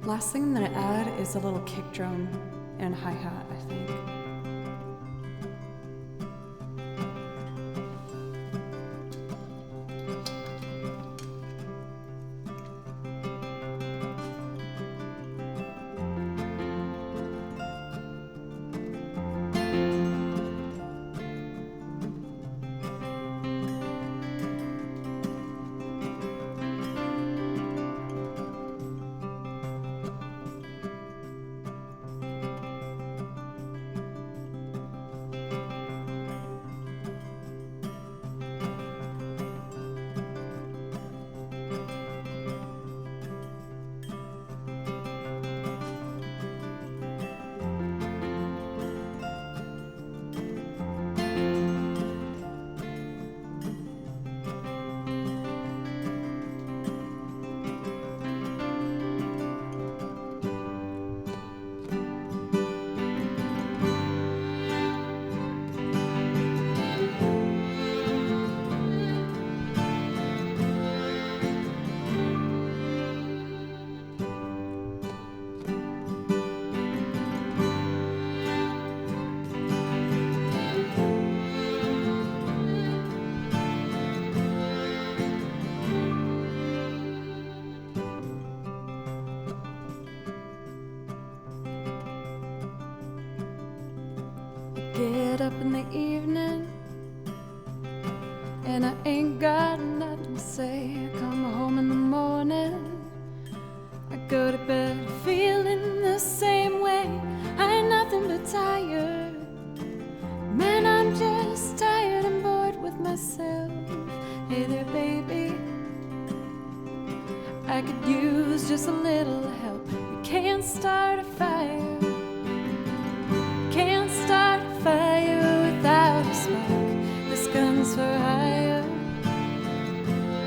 Last thing I'm gonna add is a little kick drum and hi-hat, I think. Get up in the evening and I ain't got nothing to say. I come home in the morning, I go to bed feeling the same way. I ain't nothing but tired. Man, I'm just tired and bored with myself. Hey there, baby, I could use just a little help. We can't start a fire. Can't start a fire without a spark. This gun's for hire.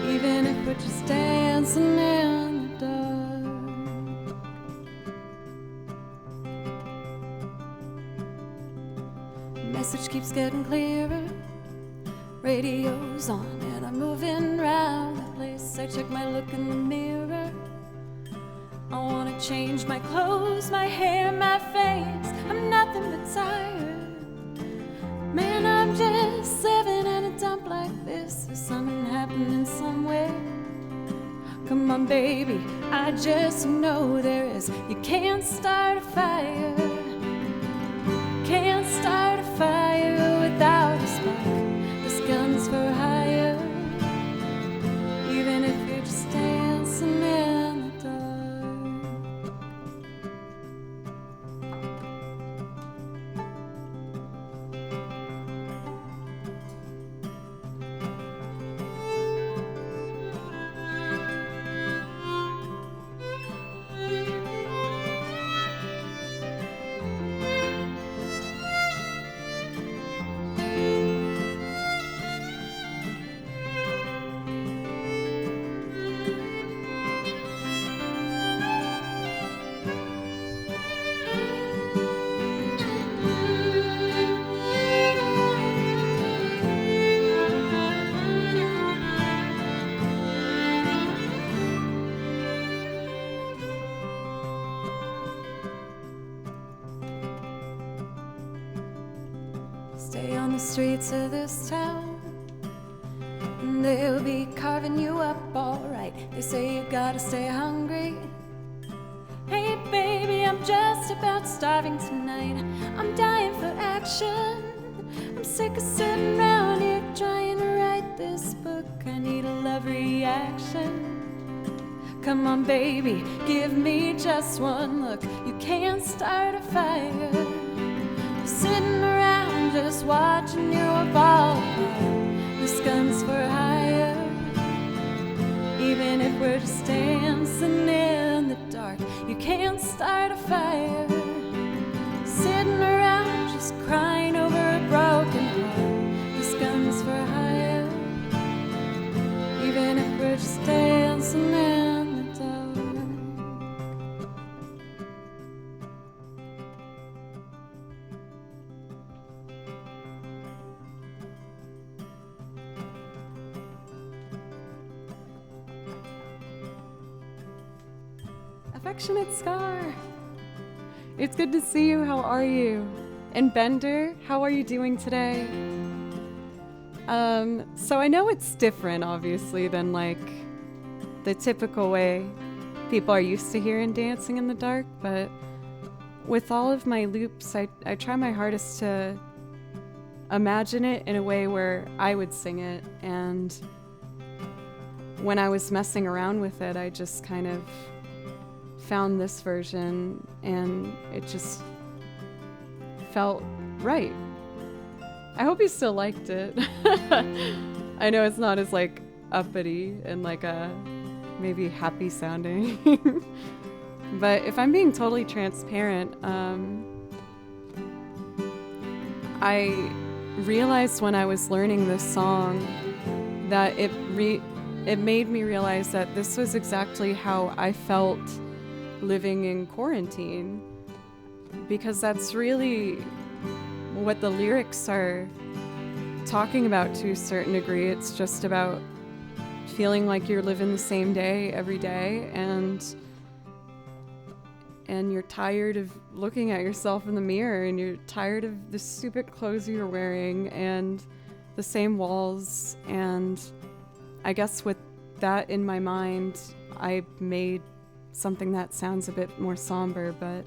Even if we're just dancing in the dark. Message keeps getting clearer. Radio's on and I'm moving around the place. I check my look in the mirror. I wanna change my clothes, my hair, my face. I'm nothing but tired. Man, I'm just living in a dump like this. There's something happening somewhere. Come on, baby, I just know there is. You can't start a fire. Can't start a fire without a spark. This gun's for hire. Even if you're just dancing in the dark. Stay on the streets of this town, and they'll be carving you up alright. They say you gotta stay hungry. Hey baby, I'm just about starving tonight. I'm dying for action. I'm sick of sitting around here trying to write this book. I need a love reaction. Come on baby, give me just one look. You can't start a fire. Sitting around just watching you fall apart. This gun's for hire. Even if we're just dancing in the dark. You can't start a fire. Sitting around just crying over a broken heart. This gun's for hire. Even if we're just dancing in the dark. Affectionate Scar, it's good to see you. How are you? And Bender, how are you doing today? So I know it's different, obviously, than like the typical way people are used to hearing Dancing in the Dark, but with all of my loops, I try my hardest to imagine it in a way where I would sing it, and when I was messing around with it, I just kind of found this version and it just felt right. I hope you still liked it. I know it's not as like uppity and like a maybe happy sounding, but if I'm being totally transparent, I realized when I was learning this song that it made me realize that this was exactly how I felt living in quarantine, because that's really what the lyrics are talking about to a certain degree. It's just about feeling like you're living the same day every day, and you're tired of looking at yourself in the mirror, and you're tired of the stupid clothes you're wearing and the same walls. And I guess with that in my mind, I made something that sounds a bit more somber, but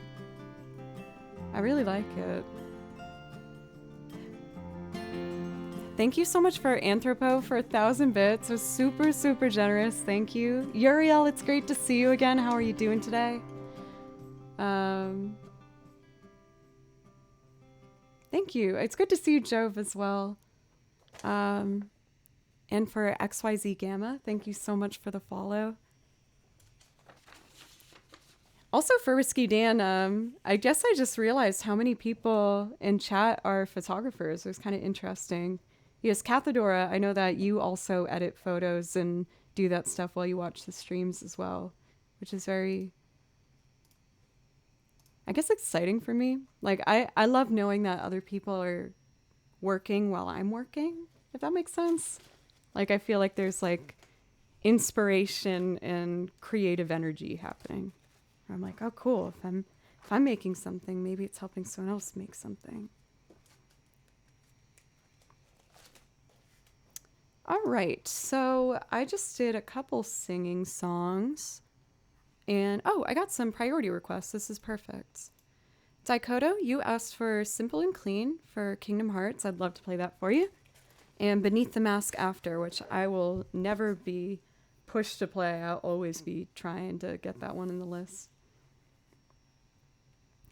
I really like it. Thank you so much for Anthropo for 1,000 bits. It was super, super generous. Thank you. Uriel, it's great to see you again. How are you doing today? Thank you. It's good to see you, Jove, as well. And for XYZ Gamma, thank you so much for the follow. Also for Risky Dan, I guess I just realized how many people in chat are photographers. It was kind of interesting. Yes, Cathedora, I know that you also edit photos and do that stuff while you watch the streams as well, which is very, I guess, exciting for me. Like, I love knowing that other people are working while I'm working, if that makes sense. Like, I feel like there's like inspiration and creative energy happening. I'm like, oh, cool. If I'm making something, maybe it's helping someone else make something. All right, so I just did a couple singing songs. And, oh, I got some priority requests. This is perfect. Daikoto, you asked for Simple and Clean for Kingdom Hearts. I'd love to play that for you. And Beneath the Mask After, which I will never be pushed to play. I'll always be trying to get that one in the list.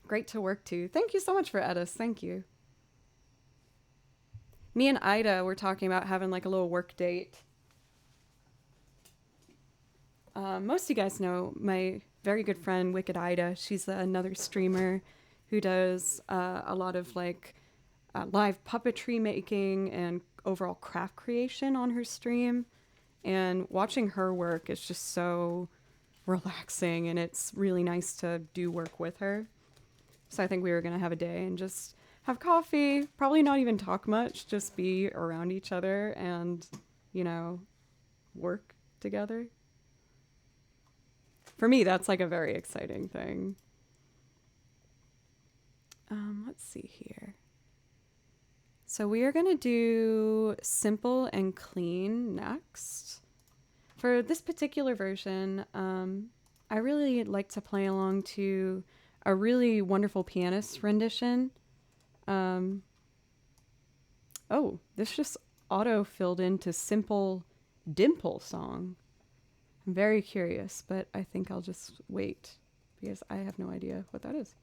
Great to work to. Thank you so much for Edis. Thank you. Me and Ida were talking about having like a little work date. Most of you guys know my very good friend Wicked Ida. She's another streamer who does a lot of like live puppetry making and overall craft creation on her stream. And watching her work is just so relaxing, and it's really nice to do work with her. So I think we were going to have a day and just have coffee, probably not even talk much, just be around each other and, you know, work together. For me, that's like a very exciting thing. Let's see here. So we are going to do Simple and Clean next. For this particular version, I really like to play along to a really wonderful pianist rendition. Oh, this just auto-filled into Simple Dimple song. I'm very curious, but I think I'll just wait because I have no idea what that is.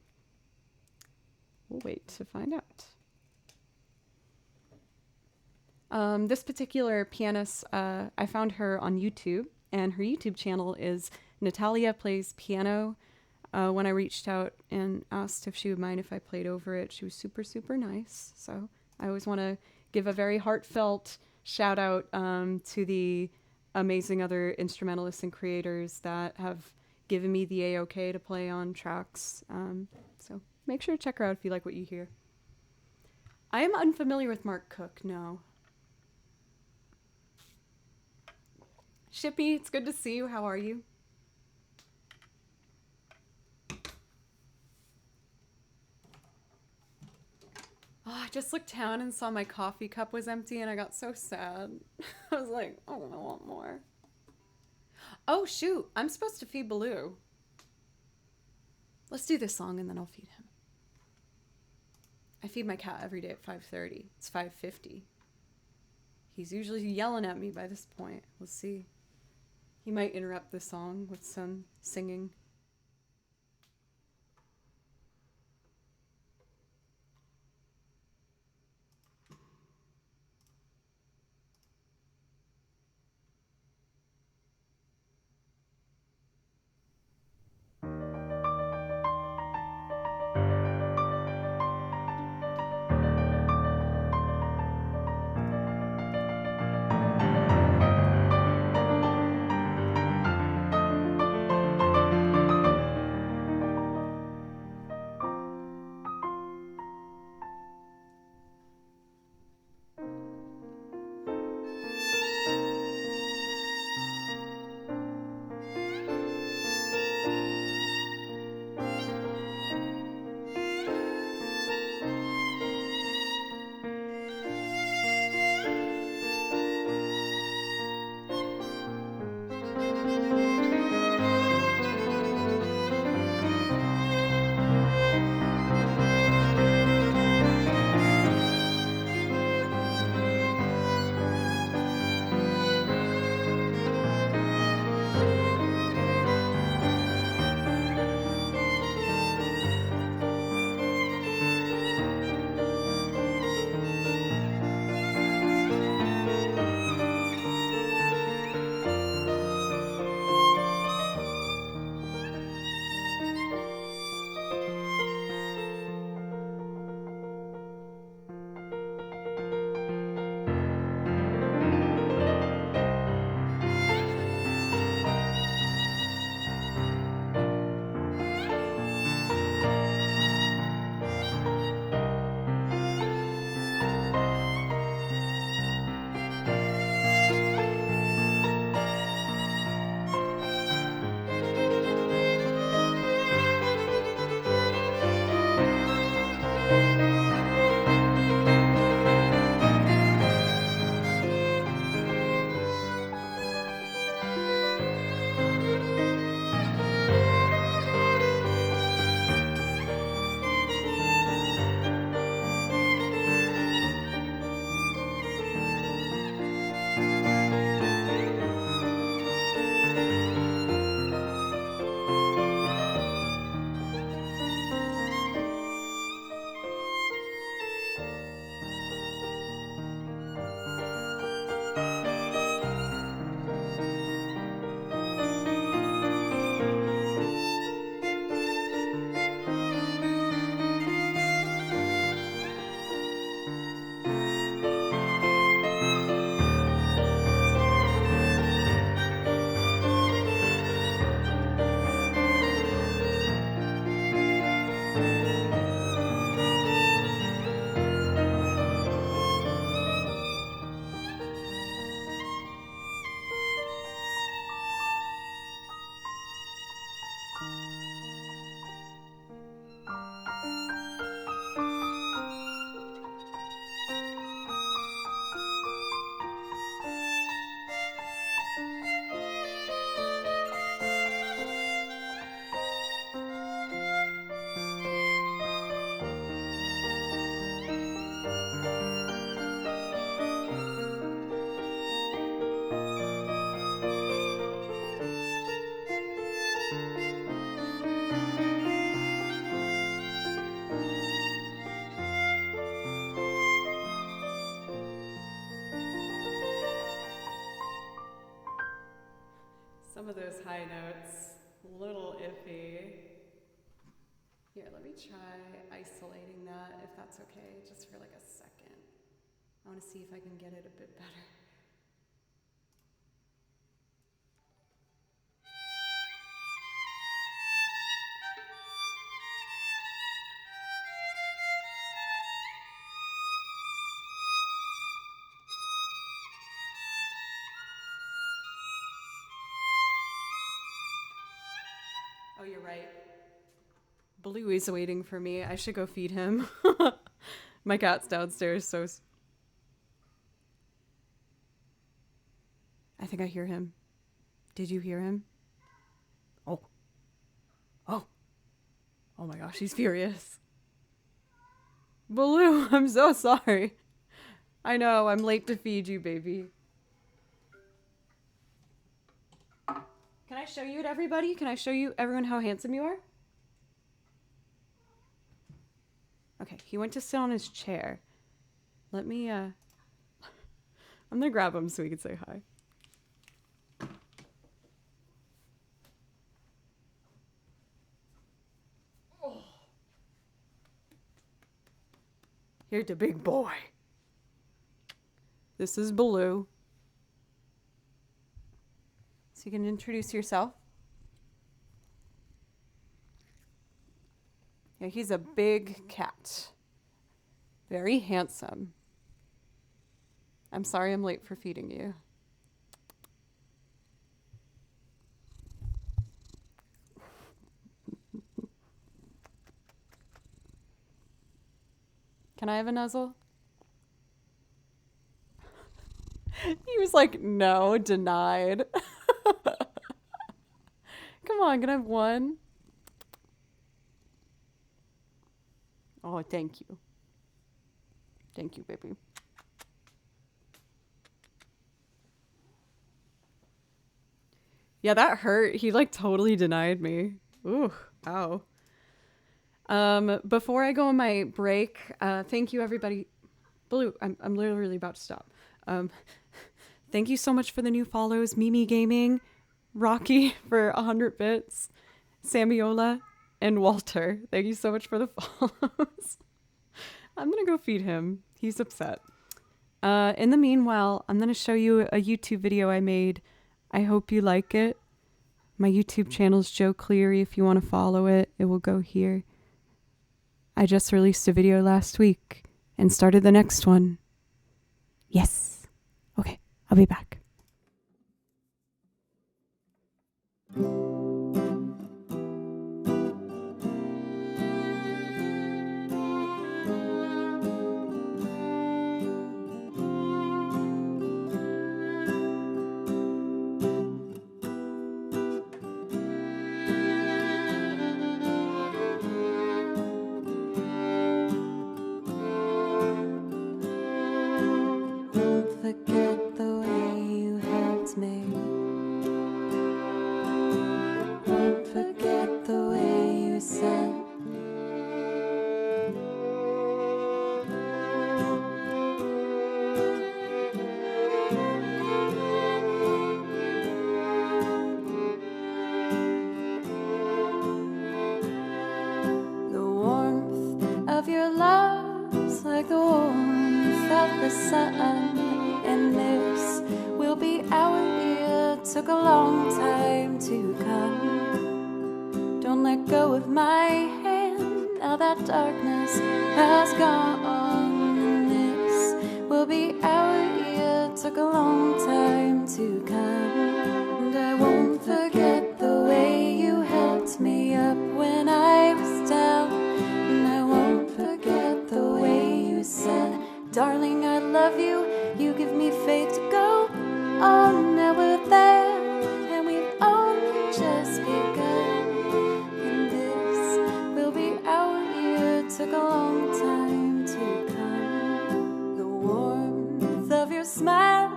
We'll wait to find out. This particular pianist, I found her on YouTube, and her YouTube channel is Natalia Plays Piano. When I reached out and asked if she would mind if I played over it, she was super, super nice. So I always want to give a very heartfelt shout out to the amazing other instrumentalists and creators that have given me the A-OK to play on tracks. So make sure to check her out if you like what you hear. I am unfamiliar with Mark Cook, no. Shippy, it's good to see you. How are you? Oh, I just looked down and saw my coffee cup was empty and I got so sad. I was like, oh, I want more. Oh, shoot. I'm supposed to feed Baloo. Let's do this song and then I'll feed him. I feed my cat every day at 5:30. It's 5:50. He's usually yelling at me by this point. We'll see. He might interrupt the song with some singing. Some of those high notes, a little iffy. Here, let me try isolating that, if that's okay, just for like a second. I want to see if I can get it a bit better. Oh, you're right. Bluey's waiting for me. I should go feed him. My cat's downstairs, so I think I hear him. Did you hear him? Oh. Oh. Oh my gosh, he's furious. Baloo, I'm so sorry. I know, I'm late to feed you, baby. Can I show you it, everybody? Can I show you everyone how handsome you are? Okay, he went to sit on his chair. Let me, I'm gonna grab him so we can say hi. Oh. Here's the big boy. This is Baloo. So you can introduce yourself. Yeah, he's a big cat. Very handsome. I'm sorry I'm late for feeding you. Can I have a nuzzle? He was like, no, denied. Come on, can I have one? Oh, thank you. Thank you, baby. Yeah, that hurt. He like totally denied me. Ooh, ow. Before I go on my break, thank you everybody. Baloo, I'm literally about to stop. Thank you so much for the new follows. Mimi Gaming, Rocky for 100 bits, Samiola, and Walter. Thank you so much for the follows. I'm gonna go feed him. He's upset. In the meanwhile, I'm gonna show you a YouTube video I made. I hope you like it. My YouTube channel is Joe Cleary. If you want to follow it, it will go here. I just released a video last week and started the next one. Yes. Okay, I'll be back. Forget the way you helped me. Won't forget the way you said. The warmth of your love's like the warmth of the sun. And this will be our year. Took a long time to come. Don't let go of my hand. Now that darkness has gone. And this will be our year. Took a long time to come. And I won't forget the way you helped me up when I was down. And I won't forget the way you said, darling, I love you. You give me faith to go on. Now we're there, and we've only just begun. And this will be our year. Took a long time to come. The warmth of your smile,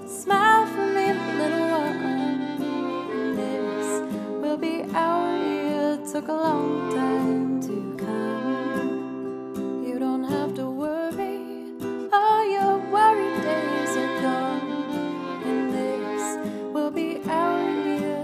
smile for me, little one. And this will be our year. Took a long time to come. You don't have to worry. All your worried days are gone, and this will be our year.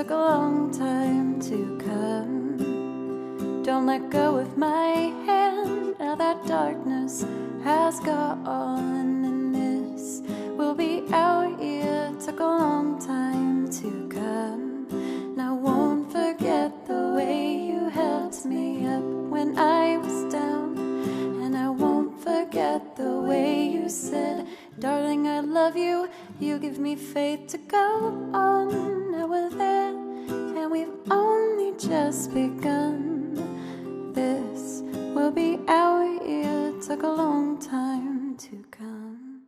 took a long time to come. Don't let go of my hand, now that darkness has gone, and this will be our year. Took a long time to come, and I won't forget the way you held me up when I was down, and I won't forget the way you said, darling, I love you. You give me faith to go on. Now we're there, and we've only just begun. This will be our year. Took a long time to come.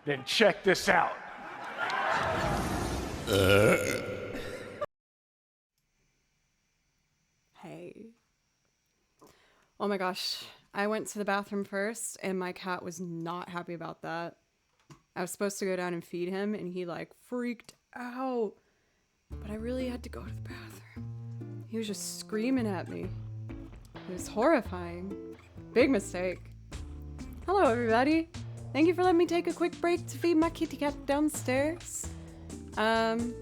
Then check this out. Hey. Oh my gosh. I went to the bathroom first and my cat was not happy about that. I was supposed to go down and feed him and he like freaked out. But I really had to go to the bathroom. He was just screaming at me. It was horrifying. Big mistake. Hello everybody. Thank you for letting me take a quick break to feed my kitty cat downstairs. And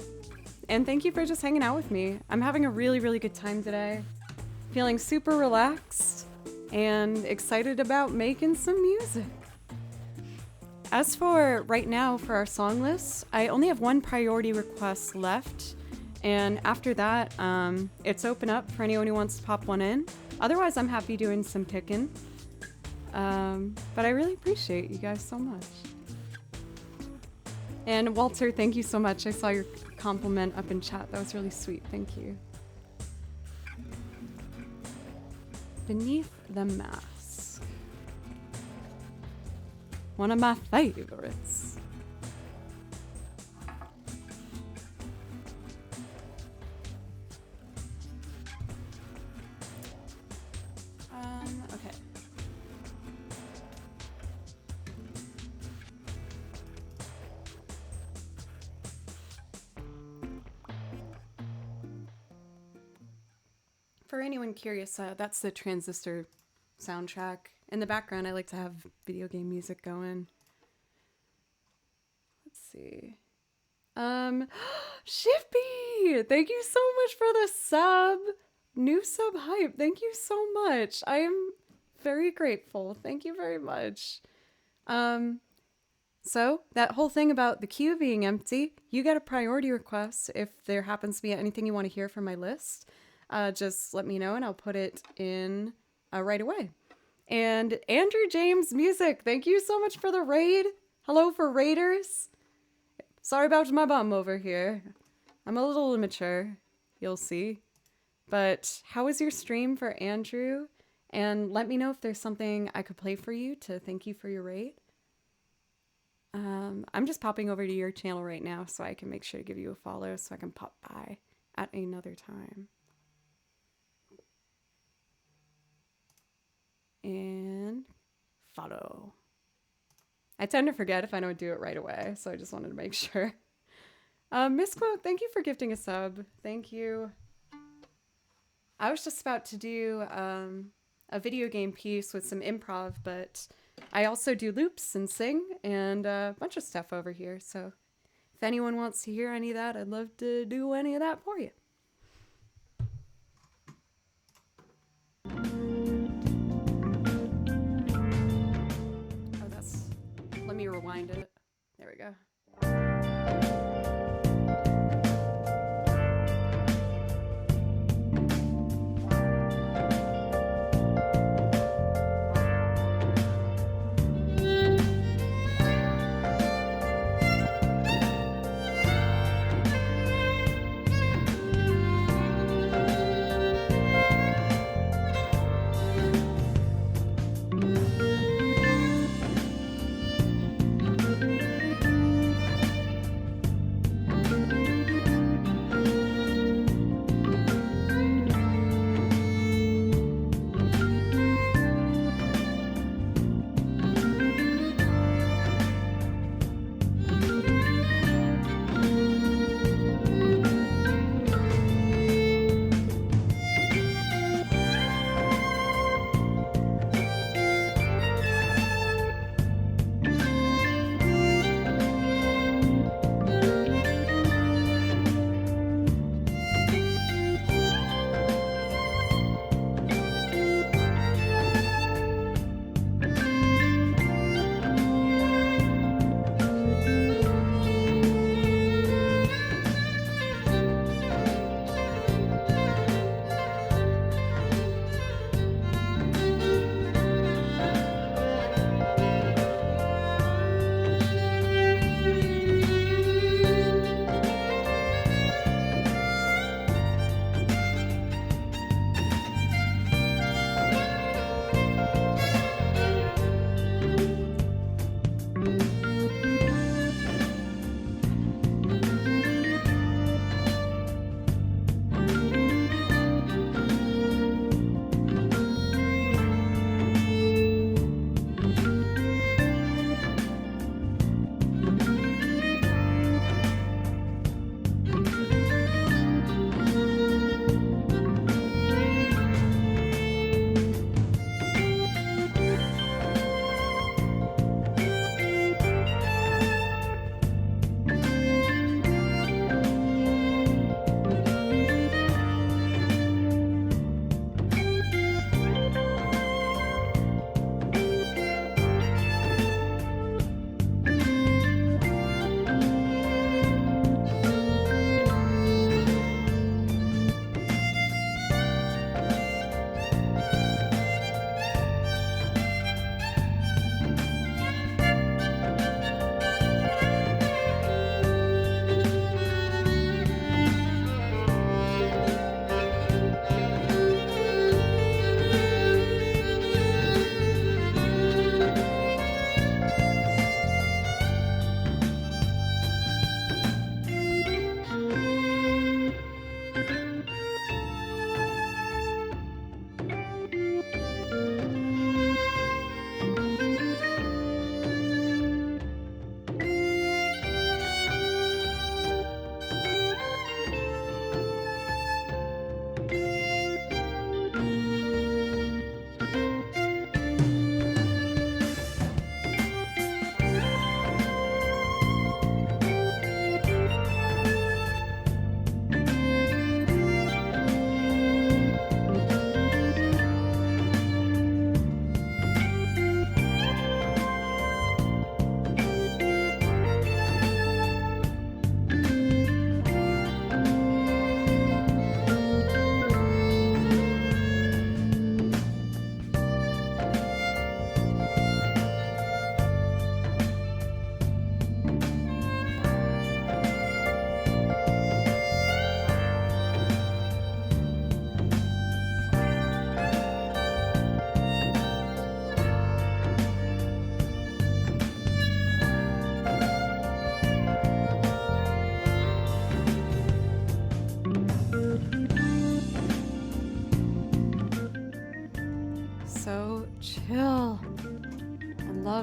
thank you for just hanging out with me. I'm having a really, really good time today. Feeling super relaxed and excited about making some music. As for right now for our song list, I only have one priority request left. And after that, it's open up for anyone who wants to pop one in. Otherwise, I'm happy doing some picking. But I really appreciate you guys so much. And Walter, thank you so much. I saw your compliment up in chat. That was really sweet. Thank you. Beneath the Mask. One of my favorites. Okay. For anyone curious, that's the Transistor soundtrack. In the background, I like to have video game music going. Let's see. Shippy! Thank you so much for the sub! New sub hype. Thank you so much. I am very grateful. Thank you very much. So, that whole thing about the queue being empty, you get a priority request if there happens to be anything you want to hear from my list. Just let me know and I'll put it in right away. And Andrew James Music, thank you so much for the raid. Hello for raiders. Sorry about my bum over here. I'm a little immature, you'll see. But how was your stream for Andrew? And let me know if there's something I could play for you to thank you for your raid. I'm just popping over to your channel right now so I can make sure to give you a follow so I can pop by at another time. And follow. I tend to forget if I don't do it right away, so I just wanted to make sure. Miss Quote, thank you for gifting a sub. Thank you. I was just about to do a video game piece with some improv, but I also do loops and sing and a bunch of stuff over here. So if anyone wants to hear any of that, I'd love to do any of that for you. Let me rewind it. There we go.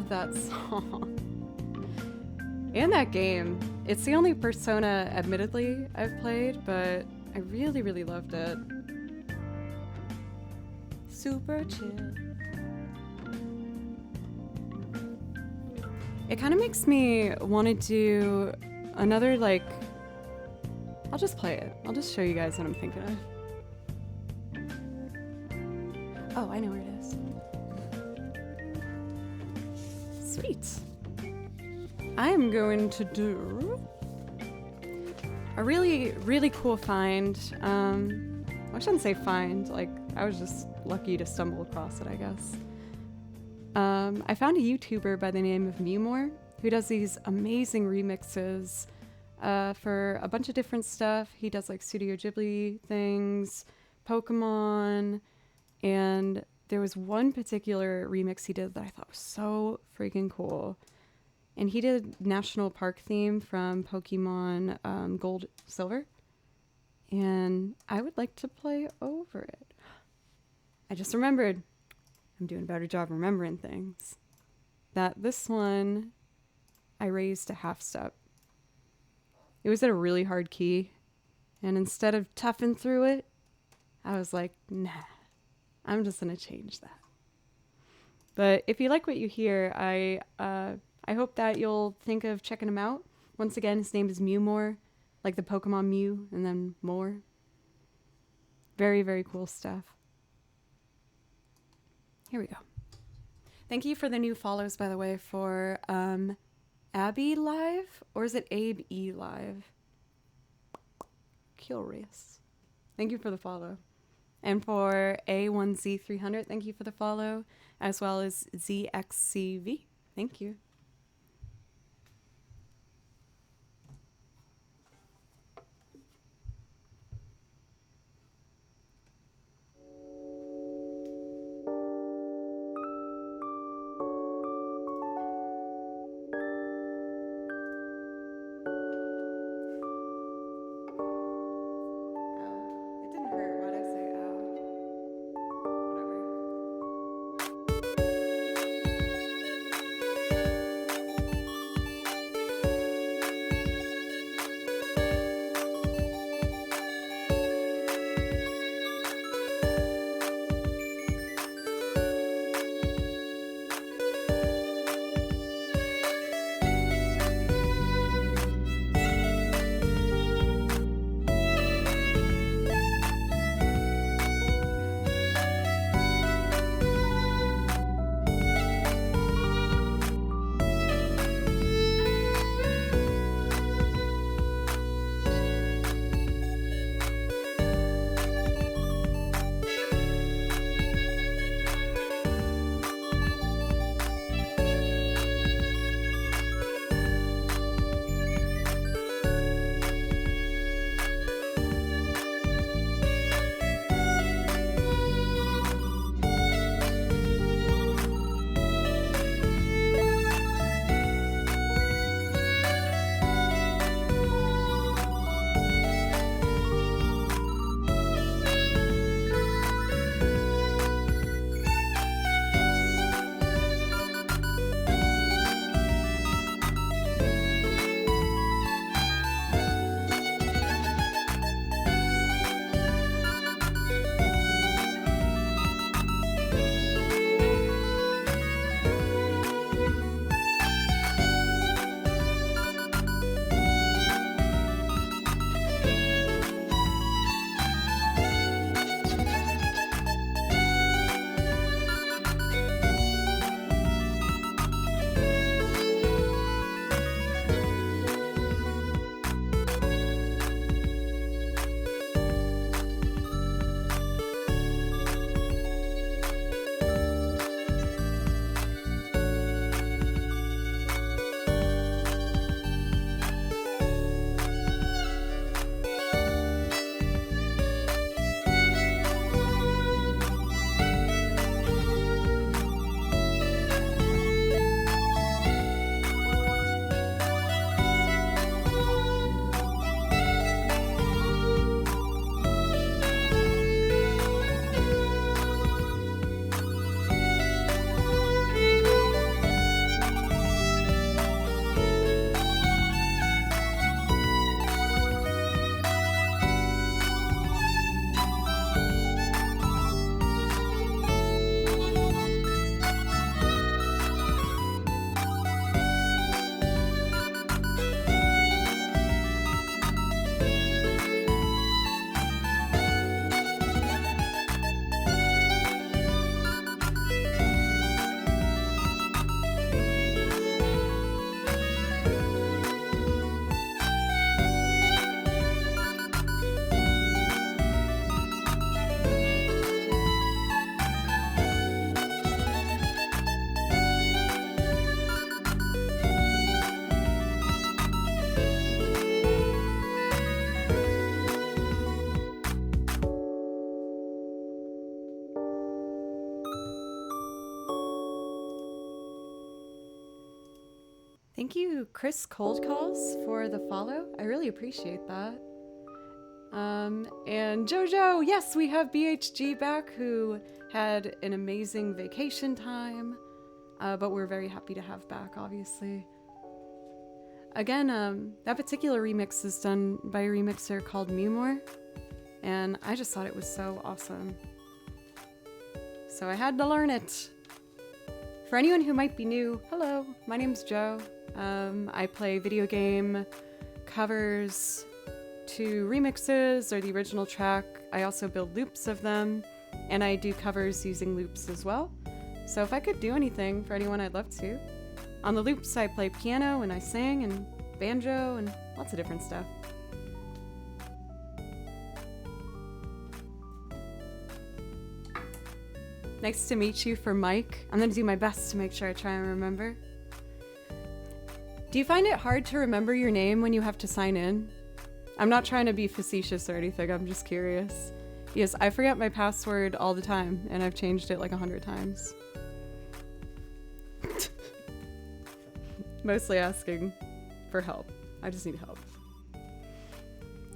love that song. And that game. It's the only Persona, admittedly, I've played, but I really, really loved it. Super chill. It kind of makes me want to do another, like... I'll just play it. I'll just show you guys what I'm thinking of. Oh, I know where it is. Sweet. I am going to do a really, really cool find. I shouldn't say find, like, I was just lucky to stumble across it, I guess. I found a YouTuber by the name of Mewmore who does these amazing remixes for a bunch of different stuff. He does like Studio Ghibli things, Pokemon, and there was one particular remix he did that I thought was so freaking cool. And he did National Park theme from Pokemon Gold, Silver. And I would like to play over it. I just remembered, I'm doing a better job remembering things, that this one I raised a half step. It was at a really hard key. And instead of toughing through it, I was like, nah, I'm just going to change that. But if you like what you hear, I hope that you'll think of checking him out. Once again, his name is Mewmore, like the Pokemon Mew and then more. Very, very cool stuff. Here we go. Thank you for the new follows, by the way, for Abby Live, or is it Abe E Live? Curious. Thank you for the follow. And for A1Z300, thank you for the follow, as well as ZXCV. Thank you. Thank you, Chris Cold Calls, for the follow. I really appreciate that. And Jojo, yes, we have BHG back, who had an amazing vacation time, but we're very happy to have back, obviously. Again, that particular remix is done by a remixer called Mewmore, and I just thought it was so awesome. So I had to learn it. For anyone who might be new, hello, my name's Jo. I play video game covers to remixes or the original track. I also build loops of them, and I do covers using loops as well. So if I could do anything for anyone, I'd love to. On the loops, I play piano and I sing and banjo and lots of different stuff. Nice to meet you for Mike. I'm gonna do my best to make sure I try and remember. Do you find it hard to remember your name when you have to sign in? I'm not trying to be facetious or anything, I'm just curious. Yes, I forget my password all the time, and I've changed it like 100 times. Mostly asking for help. I just need help.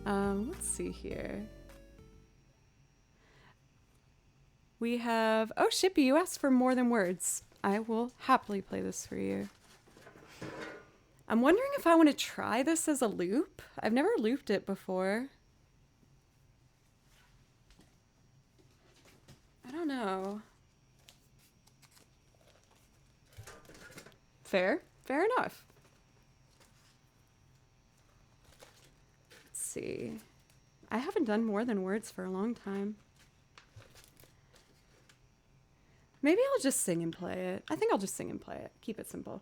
Let's see here. We have, oh Shippy, you asked for More Than Words. I will happily play this for you. I'm wondering if I want to try this as a loop. I've never looped it before. I don't know. Fair enough. Let's see. I haven't done More Than Words for a long time. Maybe I'll just sing and play it. I think I'll just sing and play it. Keep it simple.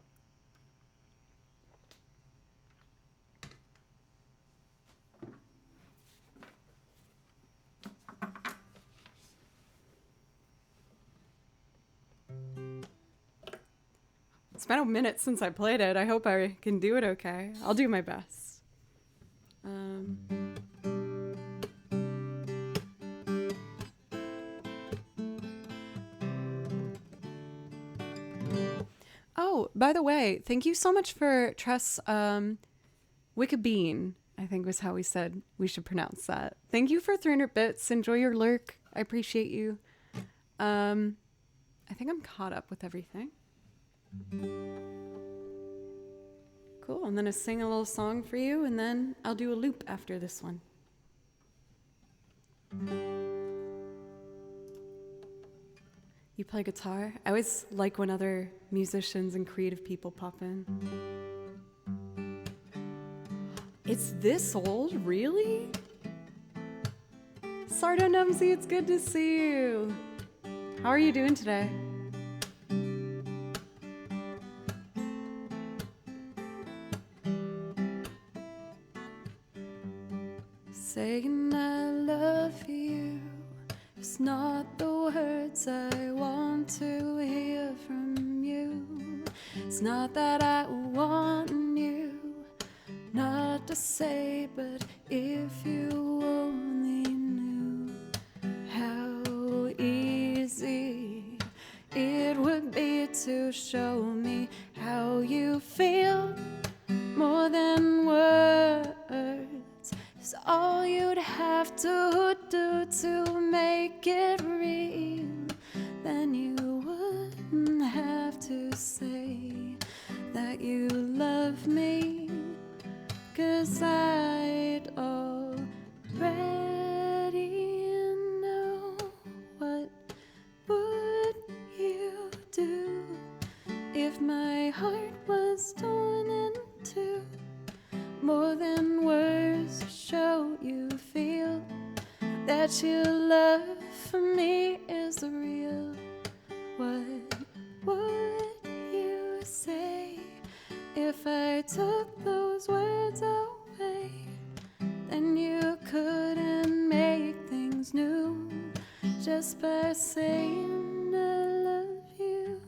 It's been a minute since I played it. I hope I can do it okay. I'll do my best. Oh, by the way, thank you so much for Tress Wickabean, I think was how we said we should pronounce that. Thank you for 300 bits. Enjoy your lurk. I appreciate you. I think I'm caught up with everything. Cool, I'm gonna sing a little song for you, and then I'll do a loop after this one. You play guitar? I always like when other musicians and creative people pop in. It's this old? Really? Sardo Numsy, it's good to see you. How are you doing today? Saying I love you is not the words I want to hear from you. It's not that I want you not to say, but if you only knew how easy it would be to show me how you feel. More than words is all you'd have to do to make it real. Then you wouldn't have to say that you love me, 'cause I'd already know. What would you do if my heart was torn in two? More than words show you feel that your love for me is real. What would you say if I took those words away? Then you couldn't make things new just by saying I love you.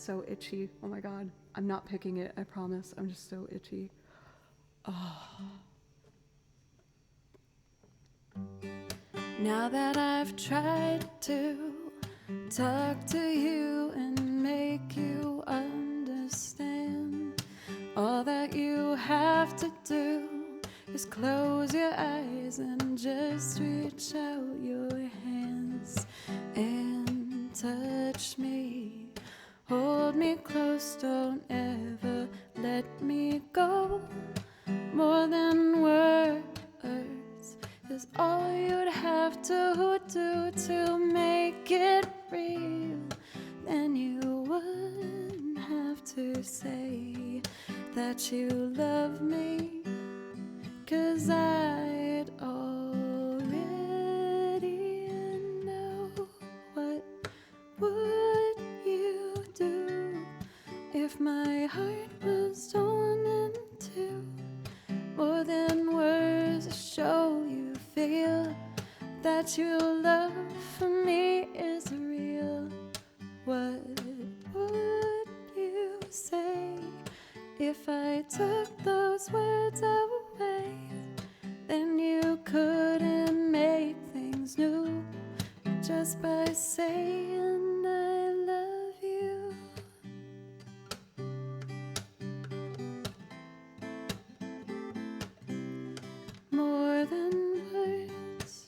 so itchy. Oh my god. I'm not picking it, I promise. I'm just so itchy. Now that I've tried to talk to you and make you understand, all that you have to do is close your eyes and just reach out your hands and touch me. Hold me close, don't ever let me go. More than words is all you'd have to do to make it real. Then you wouldn't have to say that you love me, 'cause I'd already know. What would you do if my heart was torn in two? More than words to show you feel that your love for me is real. What would you say if I took those words away? Then you couldn't make things new just by saying I love you. More than words.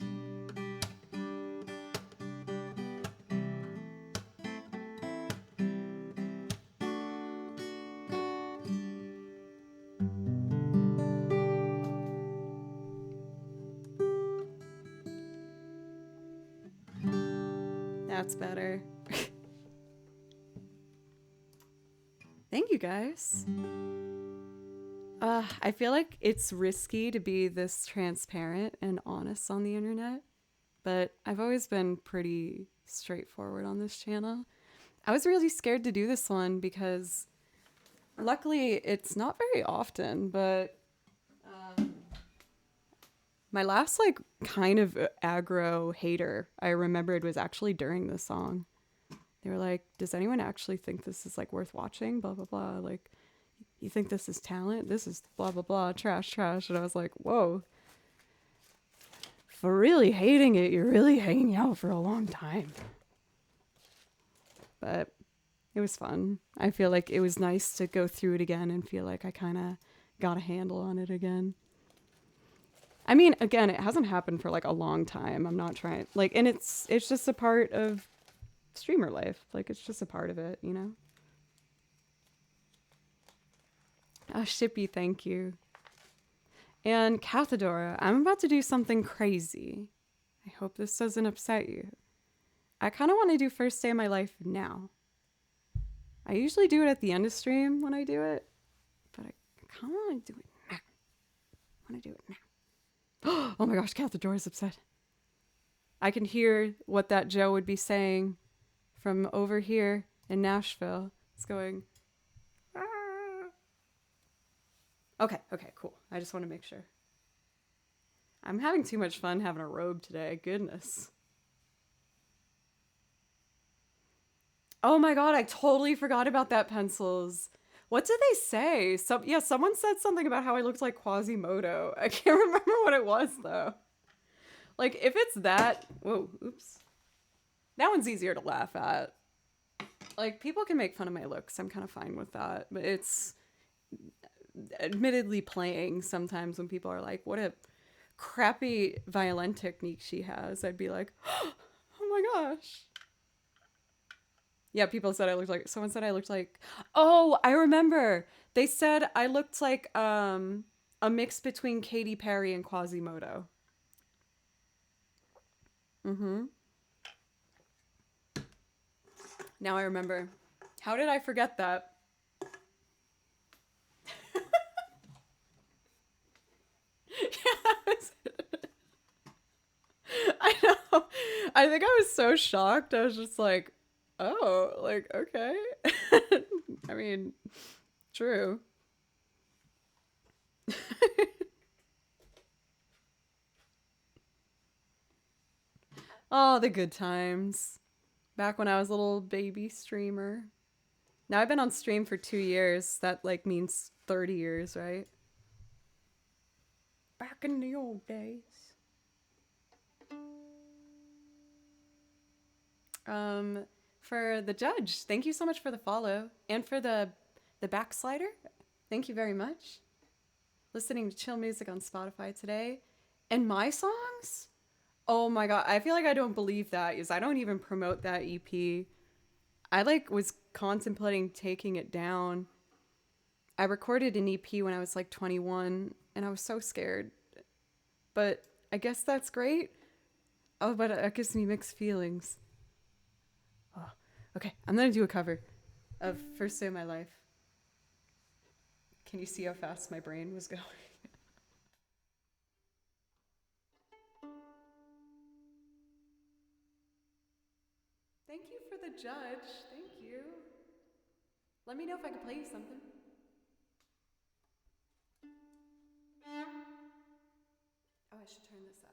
That's better. Thank you guys. I feel like it's risky to be this transparent and honest on the internet, but I've always been pretty straightforward on this channel. I was really scared to do this one because luckily it's not very often, but my last like kind of aggro hater I remembered was actually during this song. They were like, does anyone actually think this is like worth watching? Blah, blah, blah. Like, you think this is talent? This is blah, blah, blah, trash, trash. And I was like, whoa. For really hating it, you're really hanging out for a long time. But it was fun. I feel like it was nice to go through it again and feel like I kind of got a handle on it again. I mean, again, it hasn't happened for like a long time. I'm not trying, like, and it's just a part of streamer life. Like, it's just a part of it, you know? Ah, Shippy, thank you. And Cathedora, I'm about to do something crazy. I hope this doesn't upset you. I kind of want to do first day of my life now. I usually do it at the end of stream when I do it, but I kind of want to do it now. I want to do it now. Oh my gosh, Cathedora's upset. I can hear what that Joe would be saying from over here in Nashville. It's going, ah. Okay, cool. I just want to make sure. I'm having too much fun having a robe today. Goodness. Oh my god, I totally forgot about that, Pencils. What did they say? Someone said something about how I looked like Quasimodo. I can't remember what it was, though. Like, if it's that... Whoa, oops. That one's easier to laugh at. Like, people can make fun of my looks. I'm kind of fine with that. But it's admittedly playing sometimes when people are like, what a crappy violin technique she has. I'd be like, oh my gosh. Yeah, people said I looked like... Someone said I looked like... Oh, I remember. They said I looked like a mix between Katy Perry and Quasimodo. Mm-hmm. Now I remember. How did I forget that? I know. I think I was so shocked. I was just like... Oh, like, okay. I mean, true. Oh, the good times. Back when I was a little baby streamer. Now I've been on stream for 2 years. That like means 30 years, right? Back in the old days. For the judge, thank you so much for the follow. And for the backslider, thank you very much. Listening to chill music on Spotify today. And my songs? Oh my god, I feel like I don't believe that because I don't even promote that EP. I like was contemplating taking it down. I recorded an EP when I was like 21 and I was so scared. But I guess that's great. Oh, but it gives me mixed feelings. Oh, okay, I'm gonna do a cover of First Day of My Life. Can you see how fast my brain was going? Thank you for the judge. Thank you. Let me know if I can play you something. Oh, I should turn this up.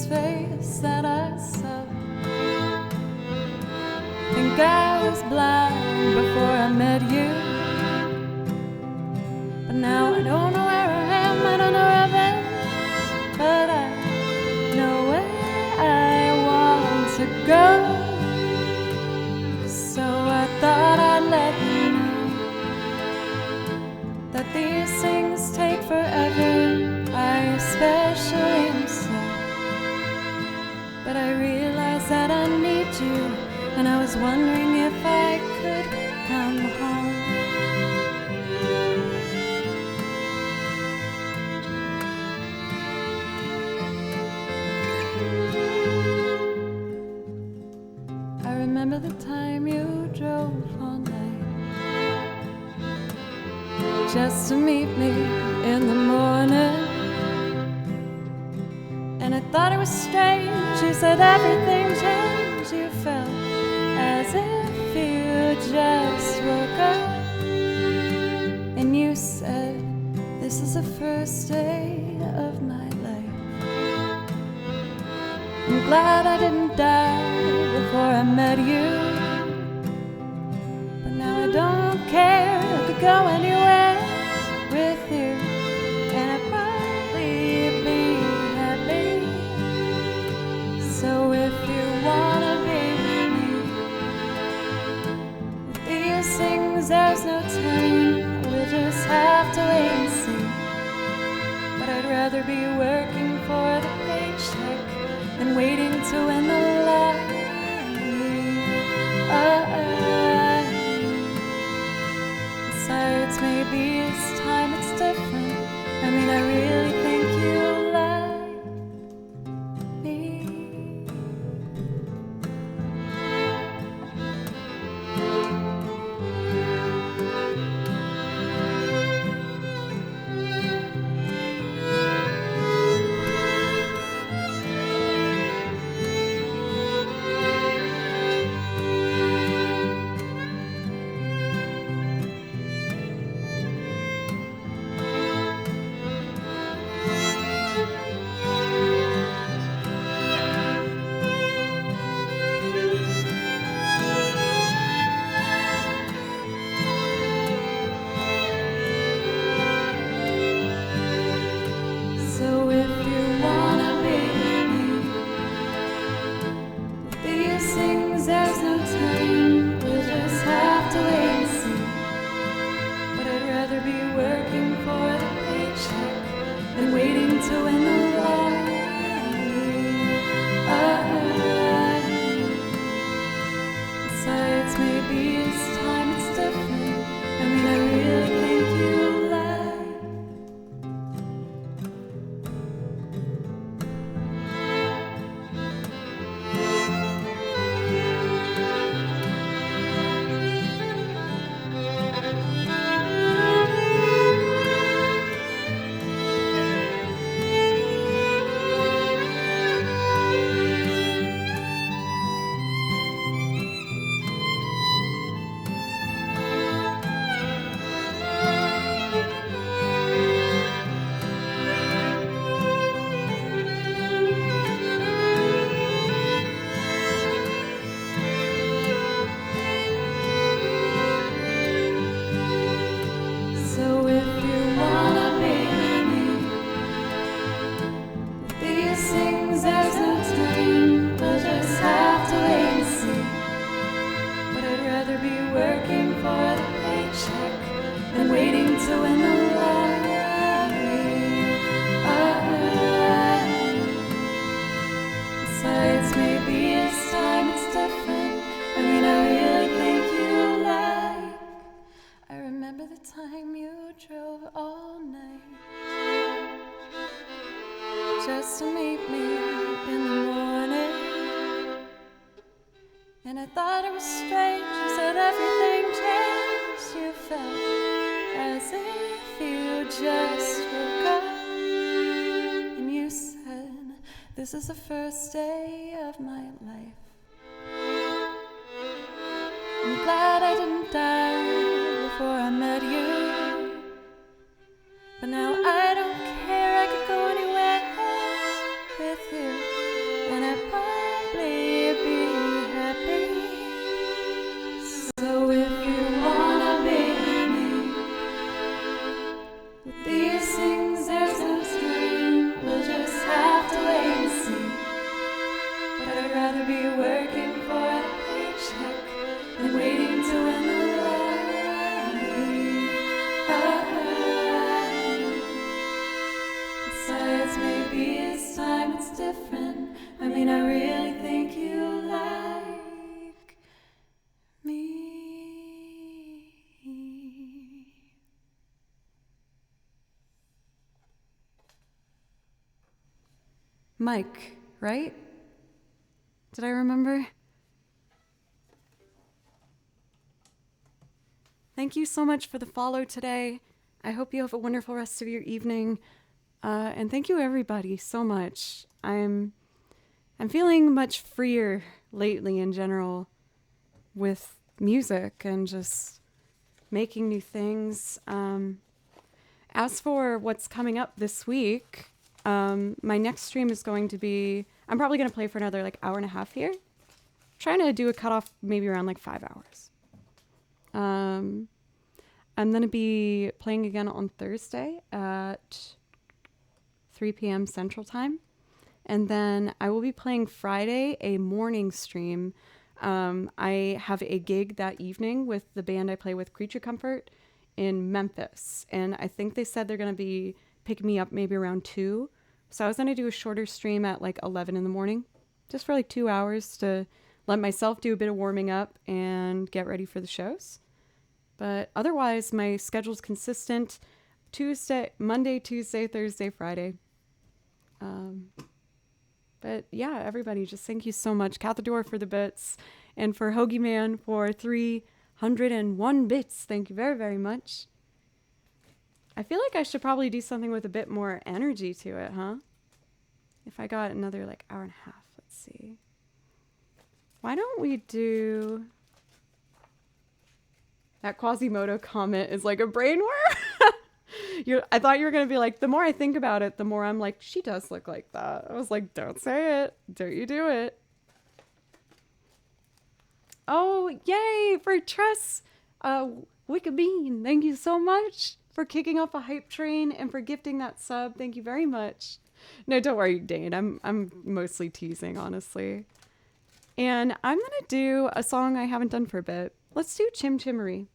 first face that I saw. Think I was blind before I met you, but now I don't know where I am, I don't know where I've been, but I know where I want to go. So I thought I'd let you know that these things take forever. I especially am sad, but I realized that I need you, and I was wondering if I could come home. I remember the time you drove all night just to meet me in the morning. And I thought it was strange, you said everything changed. You felt as if you just woke up. And you said, this is the first day of my life. I'm glad I didn't die before I met you, but now I don't care, I could go anywhere with you, and I'd probably be happy. So if you wanna be with me, with these things there's no time, we'll just have to wait and see. But I'd rather be working for the paycheck than waiting to win the lottery. Besides, maybe this time it's different. I mean, I really think you like me. So if you wanna be with me, with these things there's no time, we'll just have to wait and see. But I'd rather be working for the paycheck than waiting to win the lottery. Besides, maybe this time it's different. I mean, I really think you like. So if you wanna be with me, with these things there's no time, we'll just have to wait and see. But I'd rather be working for the paycheck than waiting to win the lottery. Besides, maybe this time it's different. I mean, I really think you like. I remember the time you drove all night just to meet me in the morning. And I thought it was strange, you said everything changed. You felt as if you just woke up. And you said, this is the first day of my life. I'm glad I didn't die before I met you, but now I don't care, I could go anywhere with you, different. I mean, I really think you like me. Mike, right? Did I remember? Thank you so much for the follow today. I hope you have a wonderful rest of your evening. And thank you everybody so much. I'm feeling much freer lately in general with music and just making new things. As for what's coming up this week, my next stream is going to be, I'm probably going to play for another like hour and a half here. Trying to do a cutoff maybe around like 5 hours. I'm going to be playing again on Thursday at 3 p.m. Central Time. And then I will be playing Friday, a morning stream. I have a gig that evening with the band I play with, Creature Comfort, in Memphis. And I think they said they're going to be picking me up maybe around 2. So I was going to do a shorter stream at like 11 in the morning, just for like 2 hours to let myself do a bit of warming up and get ready for the shows. But otherwise, my schedule's consistent. Monday, Tuesday, Thursday, Friday. But yeah, everybody, just thank you so much. Cathador for the bits, and for Hoagie Man for 301 bits. Thank you very, very much. I feel like I should probably do something with a bit more energy to it, huh? If I got another like hour and a half, let's see. Why don't we do... That Quasimodo comment is like a brainworm. I thought you were going to be like, the more I think about it, the more I'm like, she does look like that. I was like, don't say it. Don't you do it. Oh, yay for Tress. Wicked Bean. Thank you so much for kicking off a hype train and for gifting that sub. Thank you very much. No, don't worry, Dane. I'm mostly teasing, honestly. And I'm going to do a song I haven't done for a bit. Let's do Chim Chimmery.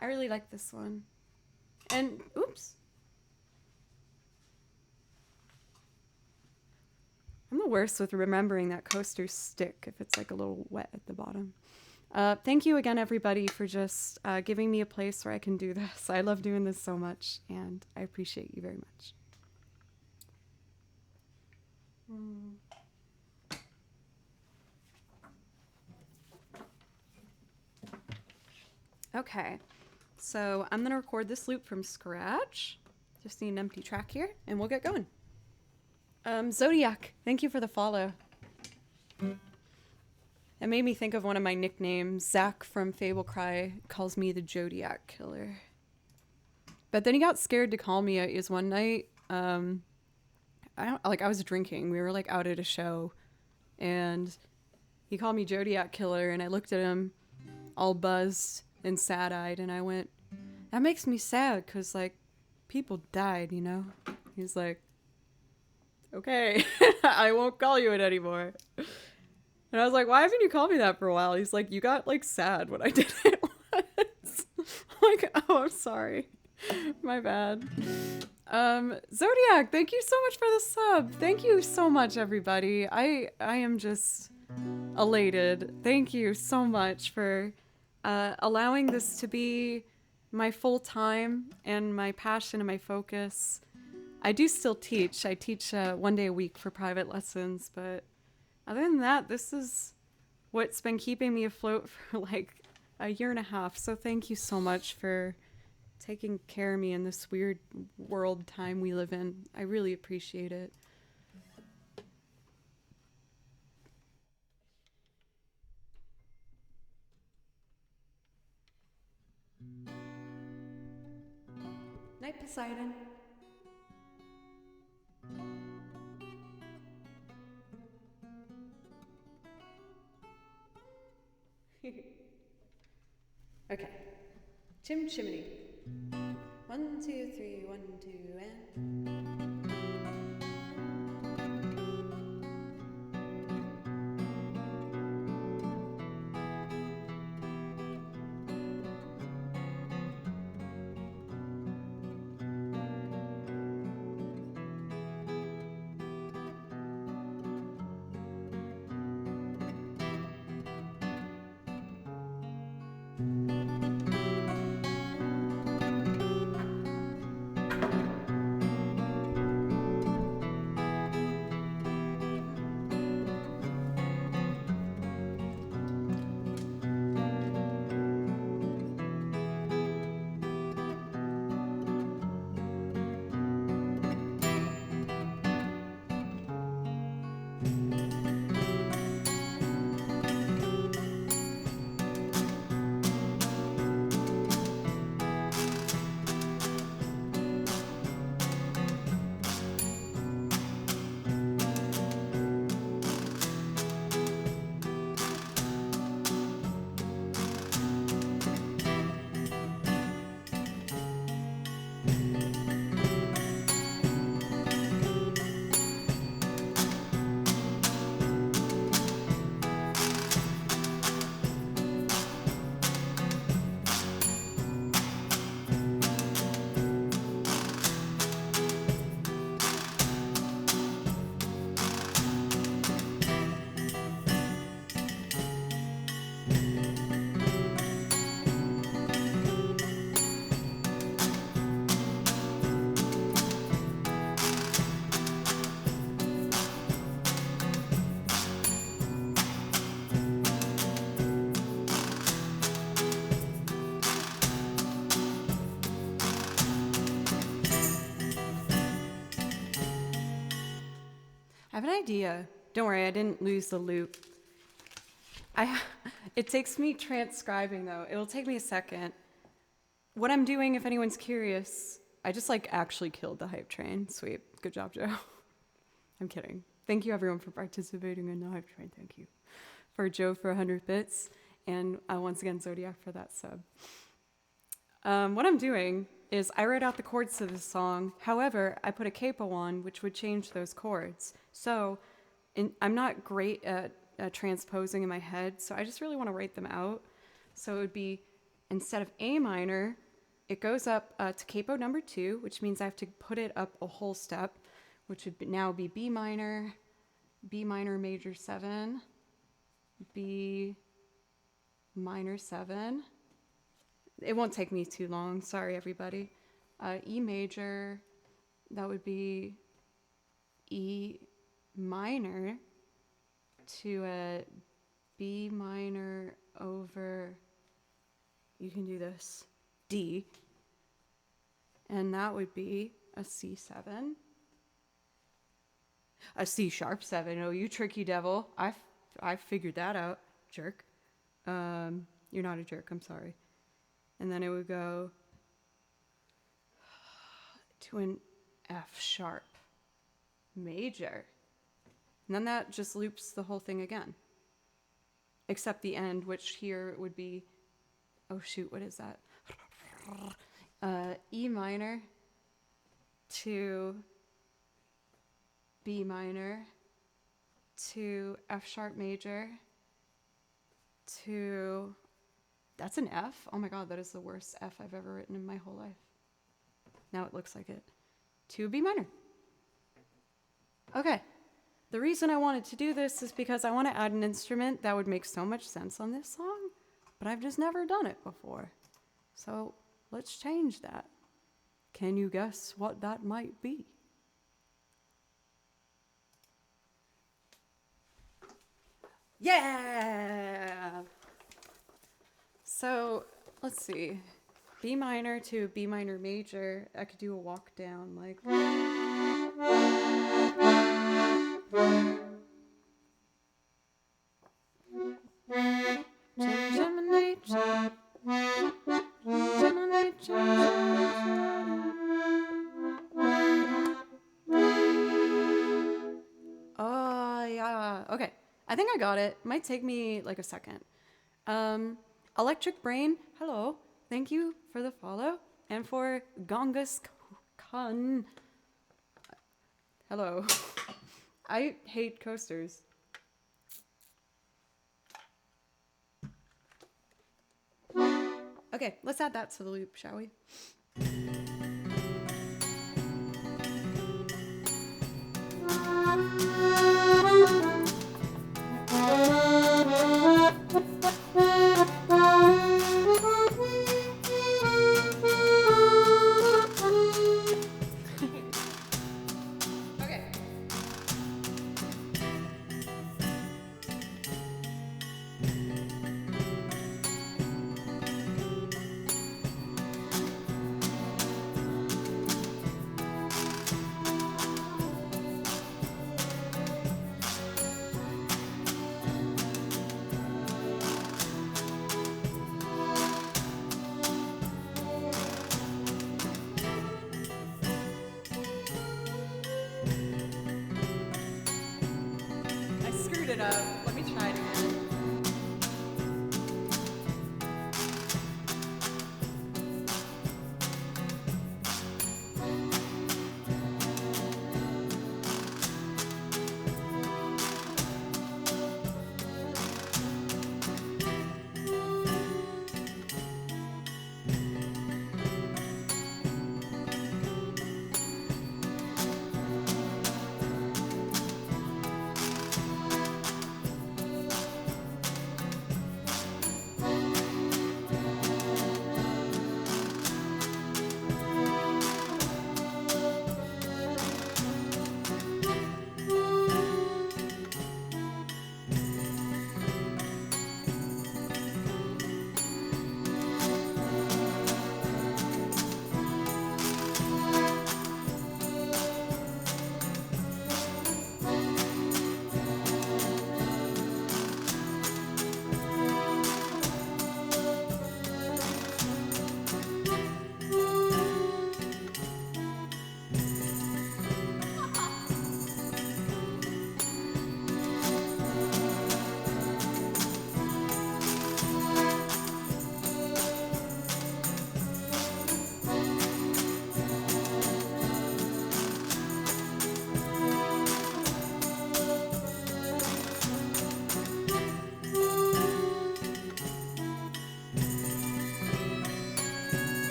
I really like this one. And, oops. I'm the worst with remembering that coasters stick if it's like a little wet at the bottom. Thank you again, everybody, for just giving me a place where I can do this. I love doing this so much, and I appreciate you very much. Okay. So I'm going to record this loop from scratch. Just need an empty track here, and we'll get going. Zodiac, thank you for the follow. It made me think of one of my nicknames. Zach from Fable Cry calls me the Zodiac Killer. But then he got scared to call me. It was one night. I was drinking. We were like out at a show, and he called me Zodiac Killer, and I looked at him, all buzzed and sad-eyed, and I went, that makes me sad because like people died, you know. He's like, okay, I won't call you it anymore. And I was like, why haven't you called me that for a while? He's like, you got like sad when I did it once. I'm like, oh, I'm sorry, my bad. Zodiac, thank you so much for the sub. Thank you so much, everybody. I am just elated. Thank you so much for allowing this to be my full time and my passion and my focus. I do still teach. I teach 1 day a week for private lessons, but other than that, this is what's been keeping me afloat for like a year and a half. So thank you so much for taking care of me in this weird world time we live in. I really appreciate it. Night, Poseidon. Okay. Chim Chimney. 1, 2, 3, 1, 2, and... I have an idea. Don't worry, I didn't lose the loop. It takes me transcribing, though. It'll take me a second. What I'm doing, if anyone's curious, I just actually killed the hype train. Sweet. Good job, Joe. I'm kidding. Thank you, everyone, for participating in the hype train. Thank you. For Joe for 100 bits. And once again, Zodiac for that sub. What I'm doing is I wrote out the chords to this song. However, I put a capo on, which would change those chords. So I'm not great at transposing in my head, so I just really want to write them out. So it would be, instead of A minor, it goes up to capo number 2, which means I have to put it up a whole step, which would now be B minor major 7, B minor 7. It won't take me too long. Sorry, everybody. E major, that would be E minor to a B minor over, you can do this, D. And that would be a C7. A C sharp 7. Oh, you tricky devil. I figured that out, jerk. You're not a jerk, I'm sorry. And then it would go to an F sharp major. And then that just loops the whole thing again. Except the end, which here would be, oh shoot, what is that? E minor to B minor to F sharp major to, that's an F? Oh my god, that is the worst F I've ever written in my whole life. Now it looks like it. To B minor. Okay. The reason I wanted to do this is because I want to add an instrument that would make so much sense on this song, but I've just never done it before. So let's change that. Can you guess what that might be? Yeah! So let's see. B minor to B minor major, I could do a walk down like. Oh, yeah. Okay. I think I got it. Might take me like a second. Electric Brain, hello. Thank you for the follow. And for Gongus Khan, hello. I hate coasters. Okay, let's add that to the loop, shall we? It up. Let me try it again.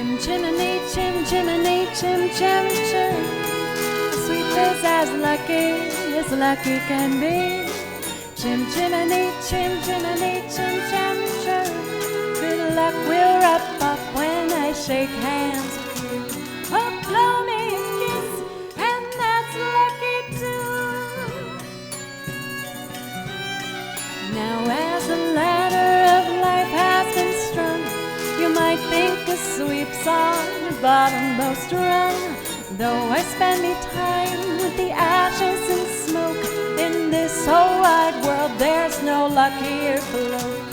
Chim chimney, chim chimney, chim chim chim. Sweep is as lucky can be. Chim chimney, chim chimney, chim chim chim. Good luck will rub up when I shake hands with you. Oh, blow me a kiss, and that's lucky too. Now as the ladder of life has been strung, you might think a sweep's on the bottommost rung. Though I spend me time with the ashes and smoke, in this whole wide world there's no luckier bloke.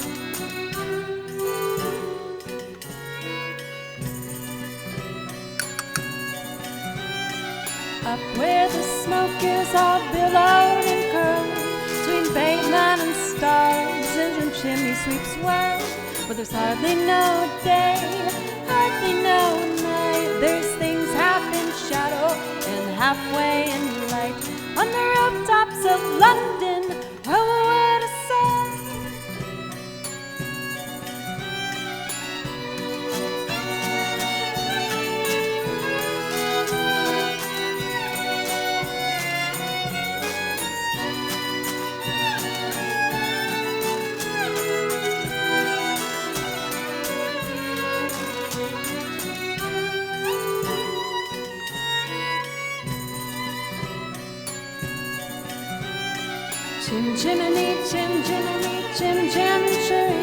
Up where the smoke is all billowed and curled, between Bateman and stars in the chimney sweep's world. But there's hardly no day, hardly no night. There's things half in shadow and halfway in light. On the rooftops of London, oh what a sight. Chim chimney, chim chimney, chim chim chim.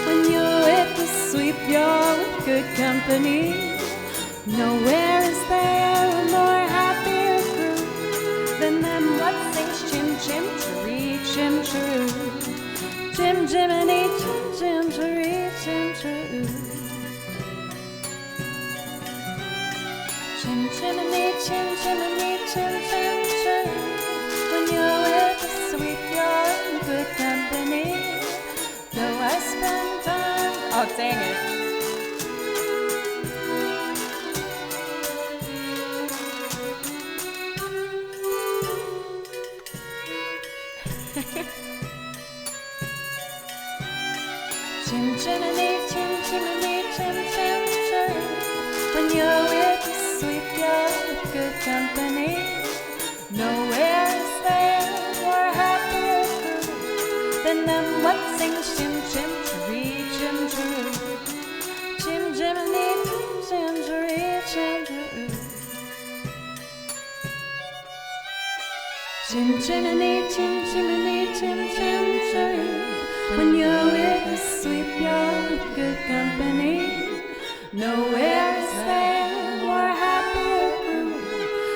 When you're with the sweep, you're with good company. Nowhere is there a more happier crew than them what sings chim chim chiree, chim chiroo. Chim chimney, chim chim chiree, chim chiroo. Chim chimney, chim chimney, chim chim chim. When you're with the sweep, you're in good company. Though I spend time. Oh, dang it. Chim chimney, chim chimney, chim chim chim. When you're with the sweep, you're with good company. Nowhere is there more happier crew than them what sings chim chim chiree, chim chiroo. Chim chimney, chim chiree, chim chiroo. Chim chimney, chim chimney, chim chim chiroo. When you're with the sweep, you're with good company. Nowhere is there more happier crew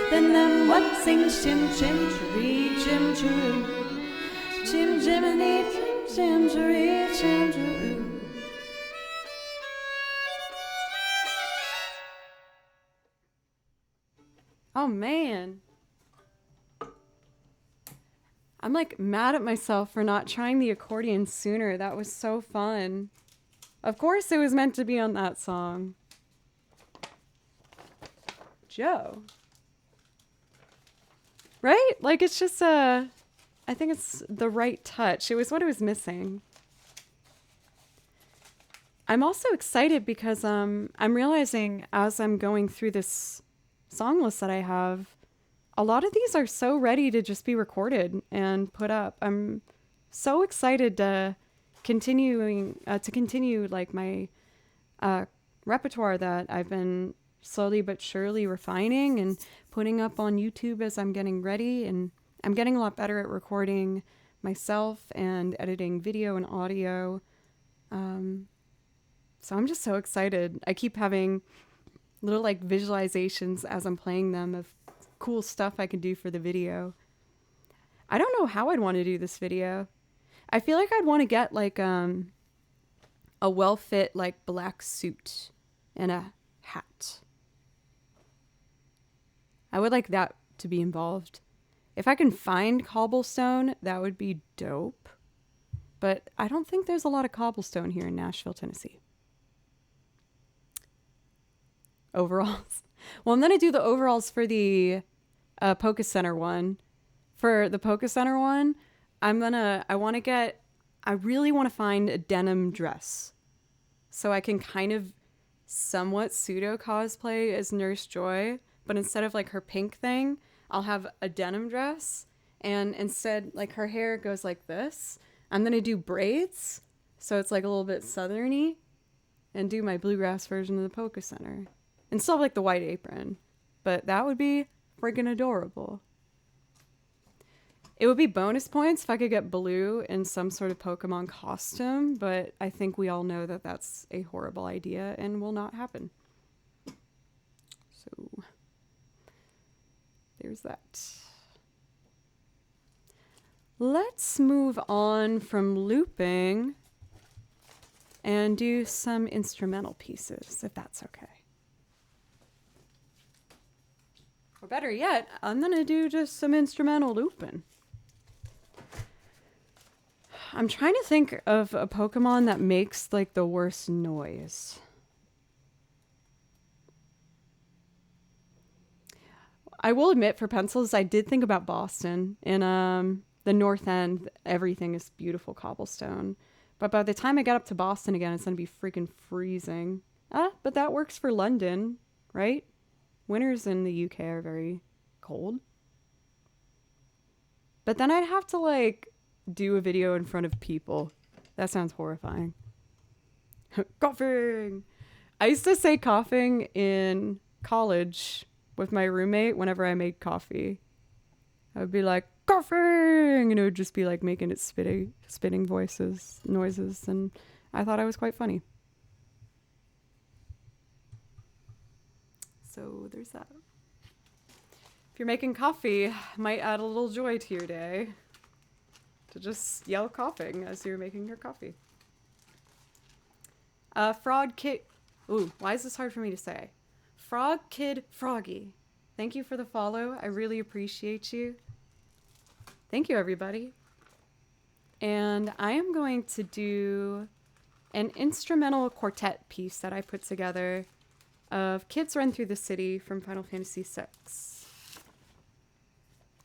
than them what sings chim chim chiree, chim chiroo. Chim chimney, chim chim chiree, chim chiroo. Oh man. I'm like mad at myself for not trying the accordion sooner. That was so fun. Of course it was meant to be on that song. Joe. Right? Like it's just I think it's the right touch. It was what it was missing. I'm also excited because I'm realizing as I'm going through this song list that I have, a lot of these are so ready to just be recorded and put up. I'm so excited to continue like my repertoire that I've been slowly but surely refining and putting up on YouTube as I'm getting ready. And I'm getting a lot better at recording myself and editing video and audio. So I'm just so excited. I keep having little like visualizations as I'm playing them of cool stuff I can do for the video. I don't know how I'd want to do this video. I feel like I'd want to get like a well-fit like black suit and a hat. I would like that to be involved. If I can find cobblestone, that would be dope. But I don't think there's a lot of cobblestone here in Nashville, Tennessee. Overalls. Well, I'm going to do the overalls for the Polka Center one. For the Polka Center one, I really want to find a denim dress so I can kind of somewhat pseudo cosplay as Nurse Joy, but instead of like her pink thing, I'll have a denim dress, and instead like her hair goes like this. I'm gonna do braids, so it's like a little bit southerny, and do my bluegrass version of the polka center, and still have like the white apron, but that would be freaking adorable. It would be bonus points if I could get Blue in some sort of Pokemon costume, but I think we all know that that's a horrible idea and will not happen. So, there's that. Let's move on from looping and do some instrumental pieces, if that's okay. Or better yet, I'm gonna do just some instrumental looping. I'm trying to think of a Pokemon that makes like the worst noise. I will admit, for pencils, I did think about Boston. In the North End, everything is beautiful cobblestone. But by the time I get up to Boston again, it's going to be freaking freezing. But that works for London, right? Winters in the UK are very cold. But then I'd have to, like, do a video in front of people. That sounds horrifying. Coughing! I used to say coughing in college with my roommate whenever I made coffee. I would be like, coughing! And it would just be like making it spitting noises. And I thought I was quite funny. So there's that. If you're making coffee, might add a little joy to your day to just yell coughing as you're making your coffee. Frog Kid. Ooh, why is this hard for me to say? Frog Kid Froggy. Thank you for the follow. I really appreciate you. Thank you, everybody. And I am going to do an instrumental quartet piece that I put together of Kids Run Through the City from Final Fantasy VI.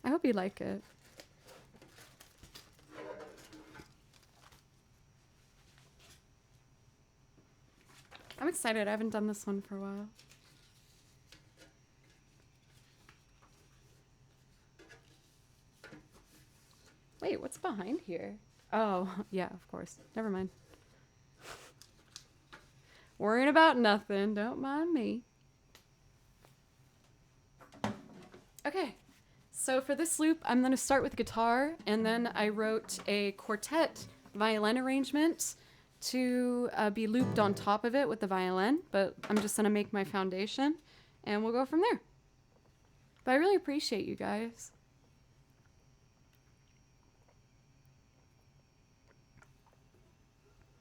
I hope you like it. I'm excited. I haven't done this one for a while. Wait, what's behind here? Oh, yeah, of course. Never mind. Worrying about nothing. Don't mind me. Okay. So for this loop, I'm going to start with guitar, and then I wrote a quartet violin arrangement to be looped on top of it with the violin, but I'm just going to make my foundation, and we'll go from there. But I really appreciate you guys.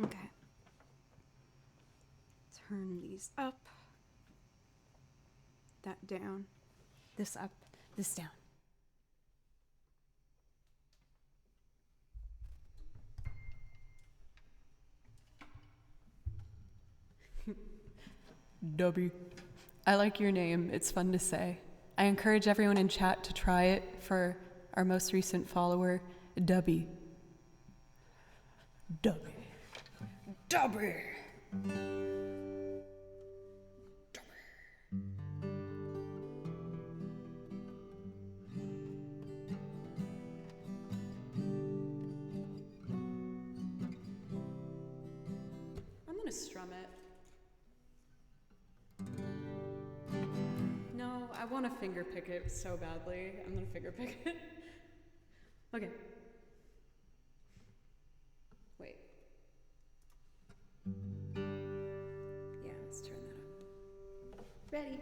Okay. Turn these up. That down. This up. This down. Dubby. I like your name. It's fun to say. I encourage everyone in chat to try it for our most recent follower, Dubby. Dubby. Dubby. I'm gonna strum it. No, I want to finger pick it so badly. I'm gonna finger pick it. Okay. Wait. Yeah, let's turn that up. Ready.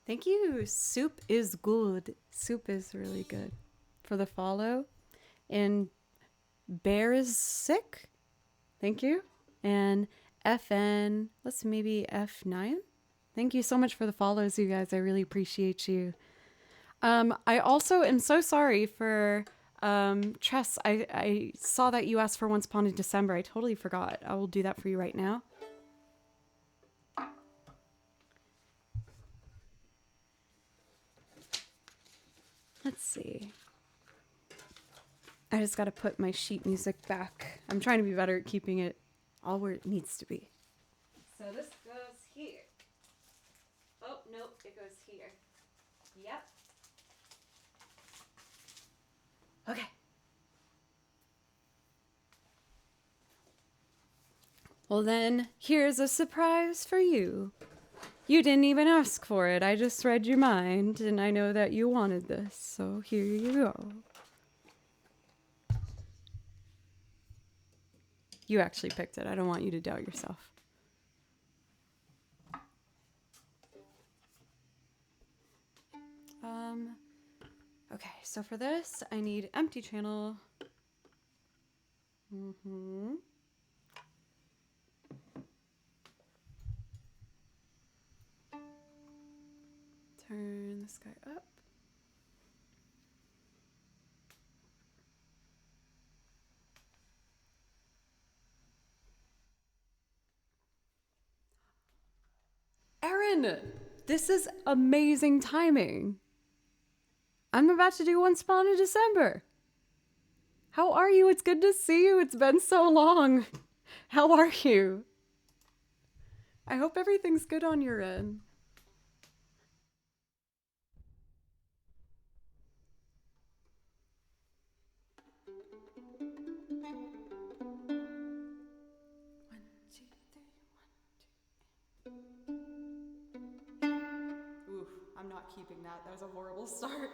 Thank you. Soup is good. Soup is really good. For the follow. And Bear is sick. Thank you. And FN, let's maybe F9. Thank you so much for the follows, you guys. I really appreciate you. I also am so sorry for Tress. I saw that you asked for Once Upon a December. I totally forgot. I will do that for you right now. Let's see. I just got to put my sheet music back. I'm trying to be better at keeping it all where it needs to be. So this goes here. Oh, nope, it goes here. Yep. Okay. Well then, here's a surprise for you. You didn't even ask for it. I just read your mind, and I know that you wanted this, so here you go. You actually picked it. I don't want you to doubt yourself. Okay, so for this, I need empty channel. Turn this guy up. Erin, this is amazing timing. I'm about to do Once Upon a December. How are you? It's good to see you. It's been so long. How are you? I hope everything's good on your end. Oof, I'm not keeping that. That was a horrible start.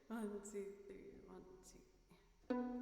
One, two, three, 1, 2.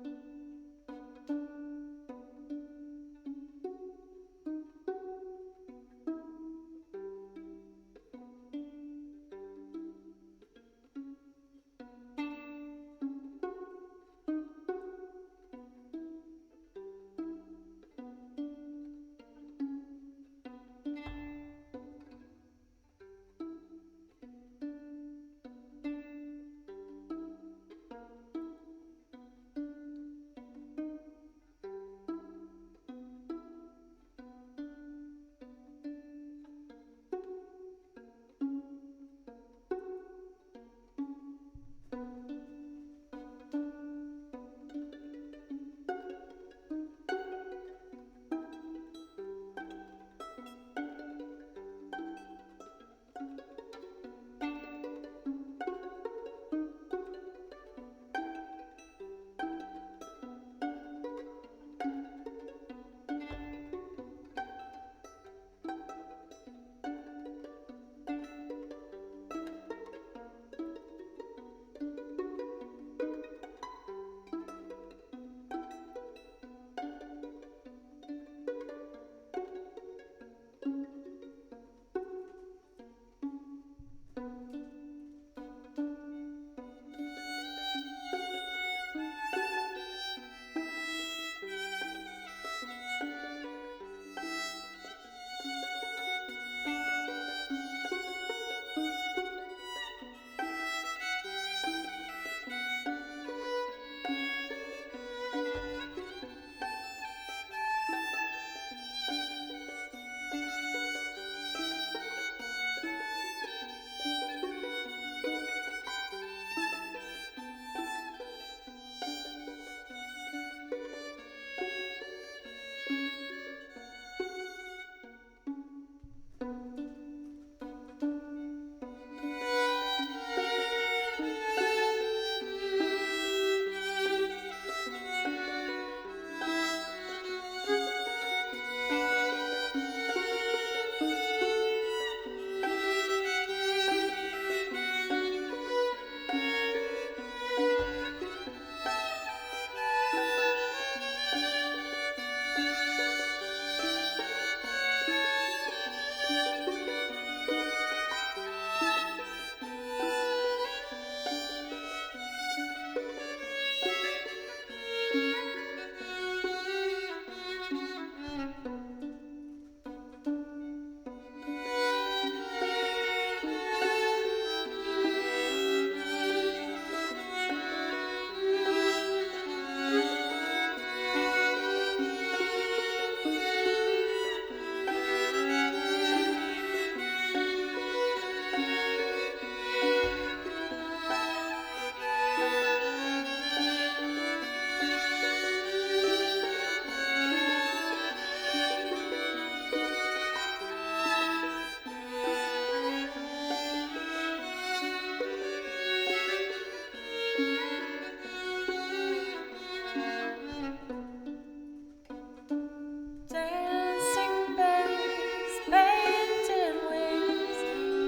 Dancing bears, painted wings,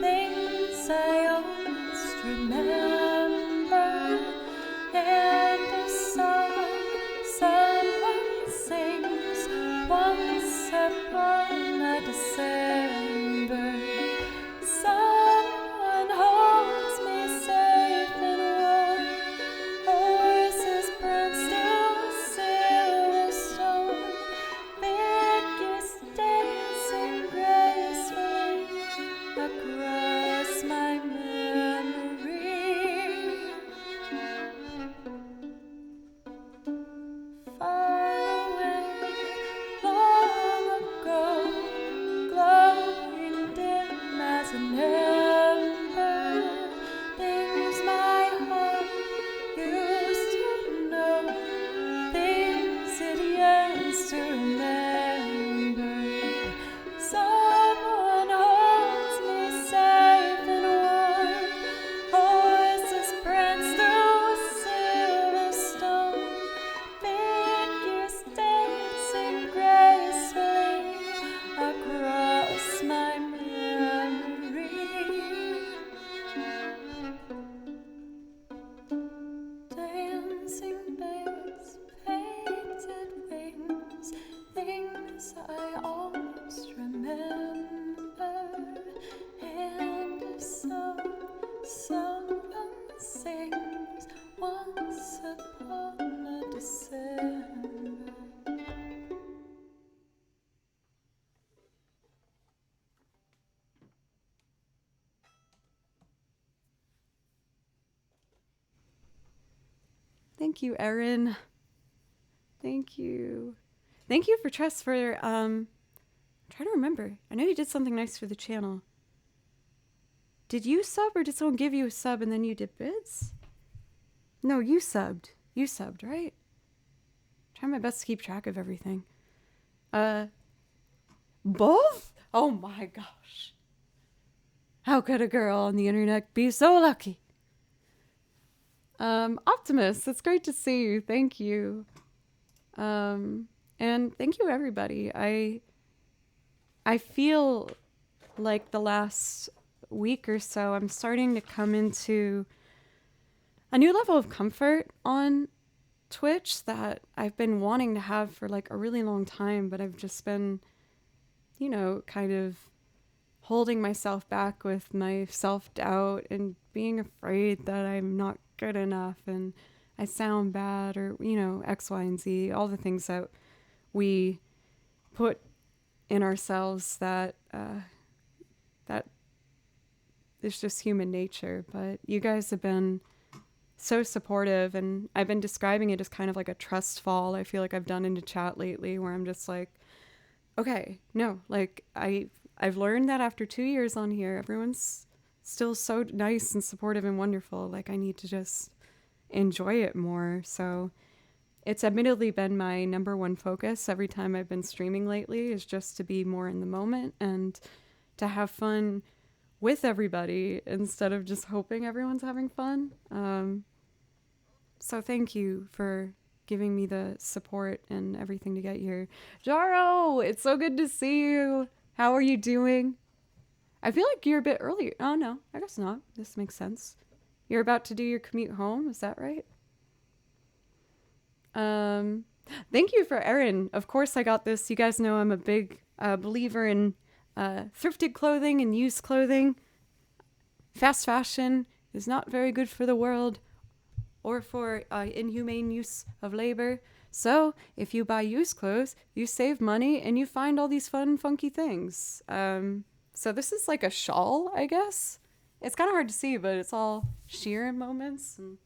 things I almost remember. And a song someone sings once upon a December. Someone holds me safe and warm. Horses pranced through Silverstone. Figures dancing gracefully across my memory. Far away, long ago, glowing dim as an ember, things my heart used to know, things it yearns to remember. Someone holds me safe and warm. Horses prance through Silverstone. Figures dancing gracefully across my memory. Dancing bears, painted wings, things I almost remember. And a song someone sings once upon a December. Thank you, Erin. Thank you. Thank you for Tress for trying to remember. I know you did something nice for the channel. Did you sub or did someone give you a sub and then you did bids? No, you subbed. You subbed, right? Trying my best to keep track of everything. Both? Oh my gosh. How could a girl on the internet be so lucky? Optimus, it's great to see you. Thank you. And thank you everybody. I feel like the last week or so I'm starting to come into a new level of comfort on Twitch that I've been wanting to have for like a really long time, but I've just been, you know, kind of holding myself back with my self-doubt and being afraid that I'm not good enough and I sound bad or, you know, X, Y, and Z, all the things that we put in ourselves that is just human nature. But you guys have been so supportive, and I've been describing it as kind of like a trust fall I feel like I've done into chat lately, where I'm just like, okay, no, like I've learned that after 2 years on here, everyone's still so nice and supportive and wonderful. Like I need to just enjoy it more. So it's admittedly been my number one focus every time I've been streaming lately, is just to be more in the moment and to have fun with everybody instead of just hoping everyone's having fun. So thank you for giving me the support and everything to get here. Jaro, it's so good to see you. How are you doing? I feel like you're a bit early. Oh no, I guess not. This makes sense. You're about to do your commute home, is that right? Thank you for Erin. Of course I got this. You guys know I'm a big believer in thrifted clothing and used clothing. Fast fashion is not very good for the world or for inhumane use of labor. So if you buy used clothes, you save money and you find all these fun, funky things. So this is like a shawl, I guess. It's kind of hard to see, but it's all sheer in moments and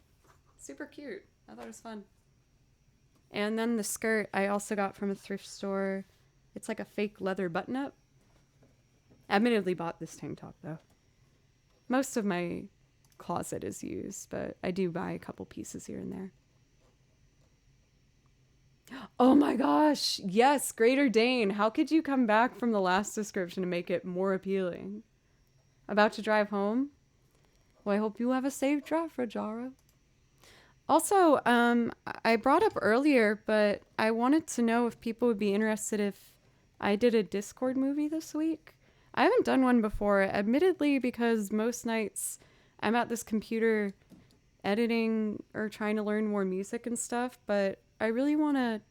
super cute. I thought it was fun. And then the skirt I also got from a thrift store. It's like a fake leather button-up. Admittedly bought this tank top though. Most of my closet is used, but I do buy a couple pieces here and there. Oh my gosh, yes, Greater Dane. How could you come back from the last description to make it more appealing? About to drive home? Well, I hope you have a safe drive, Rajara. Also, I brought up earlier, but I wanted to know if people would be interested if I did a Discord movie this week. I haven't done one before, admittedly, because most nights I'm at this computer editing or trying to learn more music and stuff, but I really want to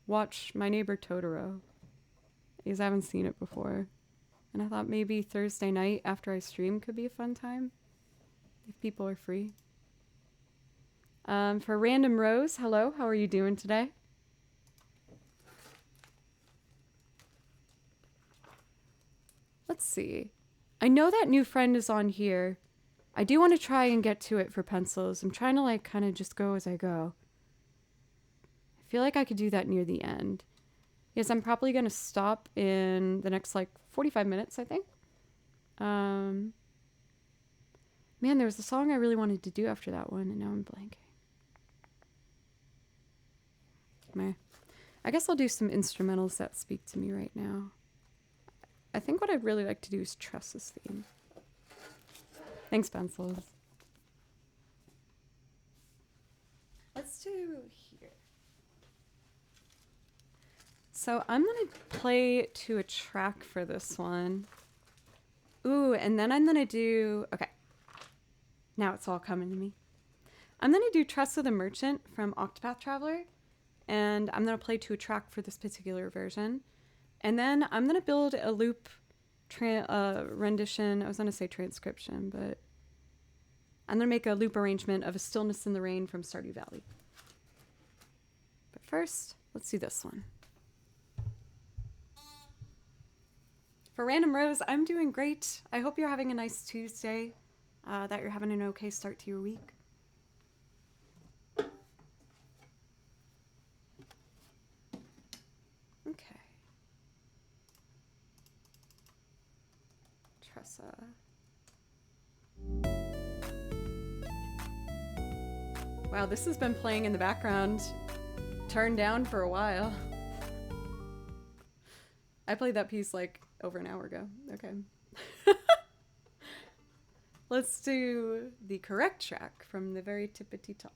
watch My Neighbor Totoro because I haven't seen it before. And I thought maybe Thursday night after I stream could be a fun time if people are free. For Random Rose, hello, how are you doing today? Let's see. I know that new friend is on here. I do want to try and get to it for pencils. I'm trying to like kind of just go as I go. I feel like I could do that near the end. Yes, I'm probably going to stop in the next like 45 minutes, I think. Man, there was a song I really wanted to do after that one, and now I'm blanking. I guess I'll do some instrumentals that speak to me right now. I think what I'd really like to do is Tress's theme. Thanks, pencils. Let's do here. So I'm going to play to a track for this one. Ooh, and then I'm going to do... Okay. Now it's all coming to me. I'm going to do Tressa the Merchant from Octopath Traveler. And I'm going to play to a track for this particular version. And then I'm going to build a loop rendition. I was going to say transcription, but I'm going to make a loop arrangement of A Stillness in the Rain from Stardew Valley. But first, let's do this one. For Random Rose, I'm doing great. I hope you're having a nice Tuesday, that you're having an okay start to your week. Okay. Tressa. Wow, this has been playing in the background, turned down for a while. I played that piece like over an hour ago. Okay. Let's do the correct track from the very tippity top.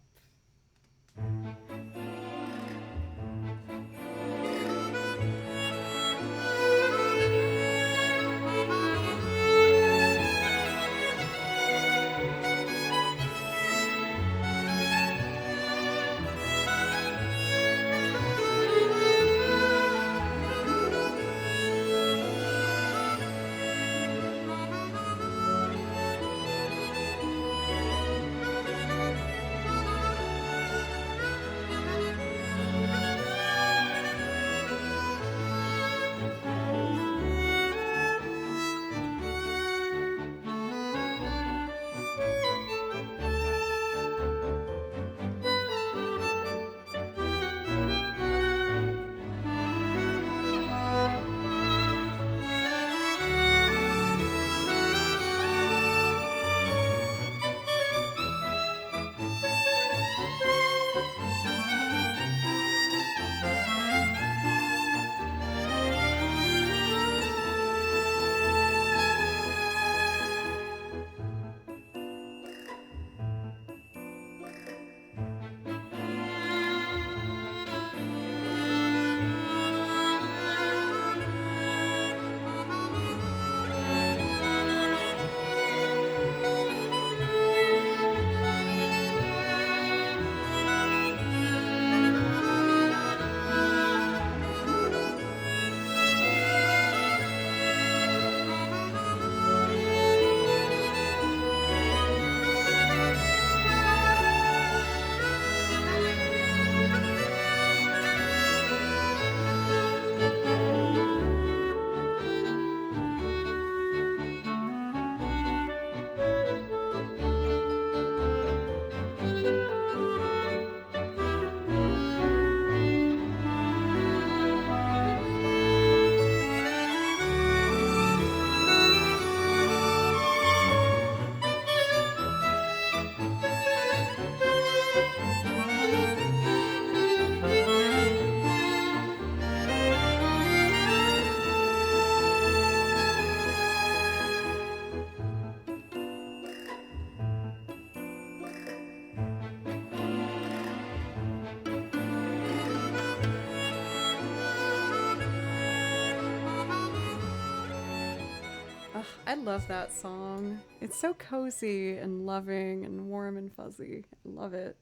I love that song. It's so cozy and loving and warm and fuzzy. I love it.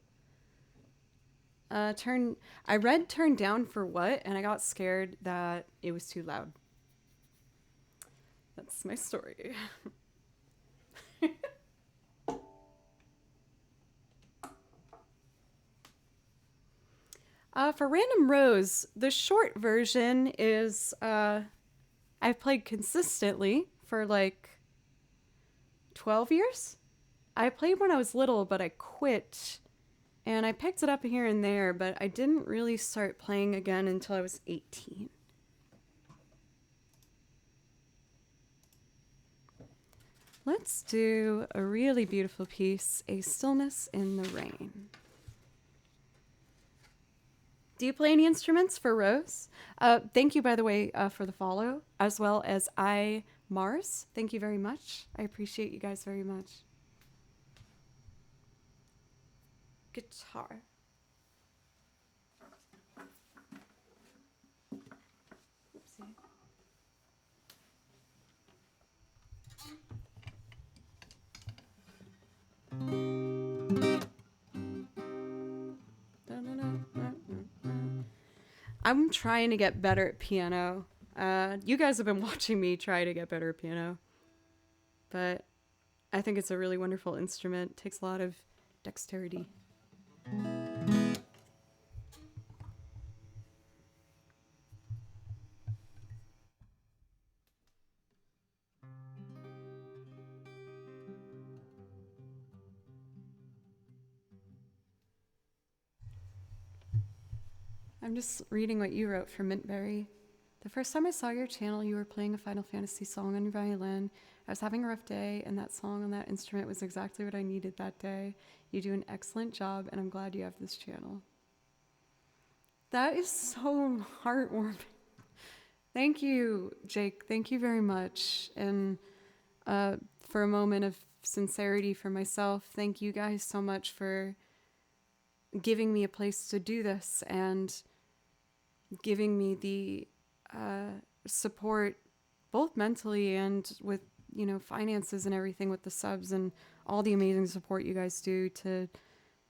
I read Turn Down for What, and I got scared that it was too loud. That's my story. For Random Rose, the short version is I've played consistently for like 12 years. I played when I was little, but I quit. And I picked it up here and there, but I didn't really start playing again until I was 18. Let's do a really beautiful piece, A Stillness in the Rain. Do you play any instruments for Rose? Thank you, by the way, for the follow, as well as Mars. Thank you very much. I appreciate you guys very much. Guitar. Oopsie. I'm trying to get better at piano. You guys have been watching me try to get better at piano. But I think it's a really wonderful instrument. It takes a lot of dexterity. I'm just reading what you wrote for Mintberry. The first time I saw your channel, you were playing a Final Fantasy song on your violin. I was having a rough day, and that song on that instrument was exactly what I needed that day. You do an excellent job, and I'm glad you have this channel. That is so heartwarming. Thank you, Jake. Thank you very much. And for a moment of sincerity for myself, thank you guys so much for giving me a place to do this and giving me the support, both mentally and with, you know, finances and everything with the subs and all the amazing support you guys do to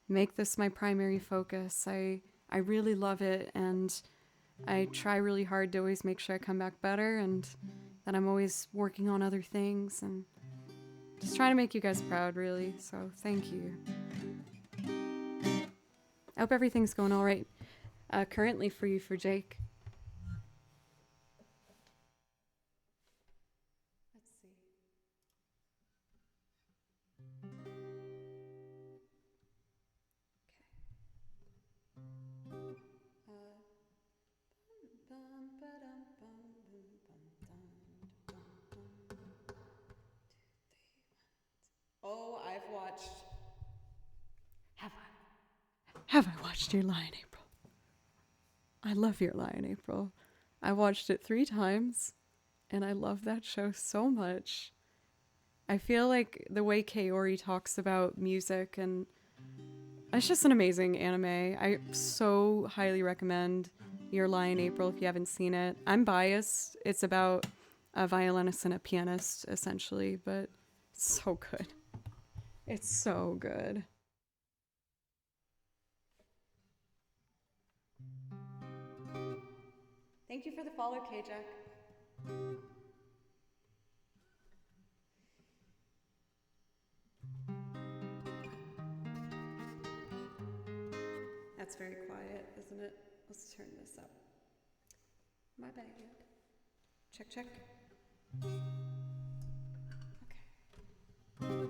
make this my primary focus. I really love it, and I try really hard to always make sure I come back better and that I'm always working on other things and just trying to make you guys proud, really. So thank you. I hope everything's going all right currently for you, for Jake. Let's see. Oh, I've watched. Have I watched Your Lie in April? I love Your Lie in April. I watched it 3 times, and I love that show so much. I feel like the way Kaori talks about music, and it's just an amazing anime. I so highly recommend Your Lie in April if you haven't seen it. I'm biased. It's about a violinist and a pianist, essentially, but it's so good. It's so good. Thank you for the follow, K-Jack. That's very quiet, isn't it? Let's turn this up. My bad. Check, check. Okay.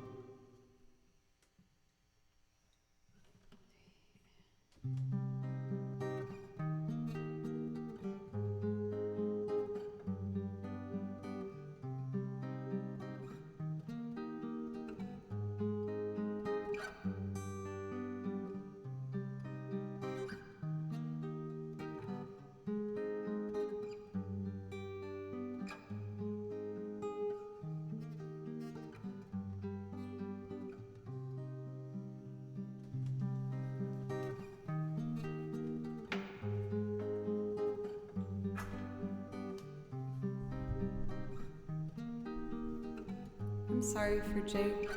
I'm sorry for Jake.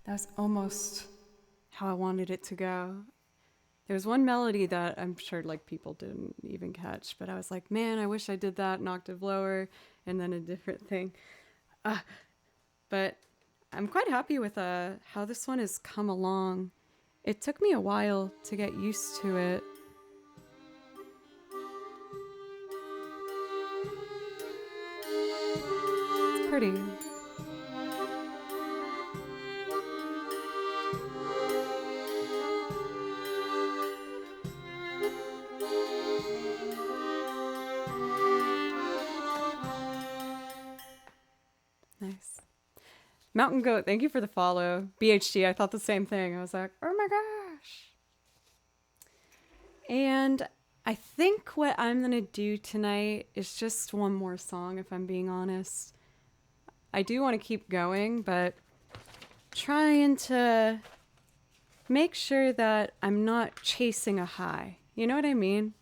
That was almost how I wanted it to go. There was one melody that I'm sure like people didn't even catch, but I was like, man, I wish I did that an octave lower and then a different thing. But I'm quite happy with how this one has come along. It took me a while to get used to it. It's pretty. Nice. Mountain Goat, thank you for the follow. BHD, I thought the same thing. I was like, oh my gosh. And I think what I'm going to do tonight is just one more song, if I'm being honest. I do want to keep going, but trying to make sure that I'm not chasing a high. You know what I mean?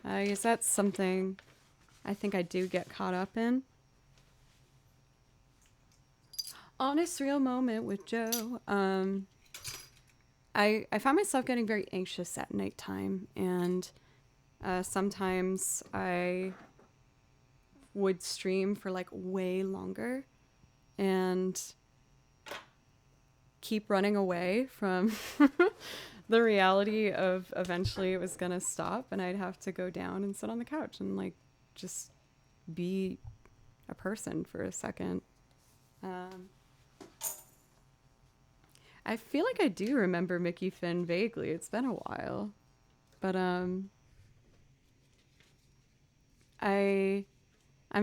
I guess that's something I think I do get caught up in. Honest, real moment with Joe. I find myself getting very anxious at nighttime, and sometimes I would stream for like way longer and keep running away from the reality of eventually it was gonna stop and I'd have to go down and sit on the couch and like just be a person for a second. I feel like I do remember Mickey Finn vaguely. It's been a while. But I'm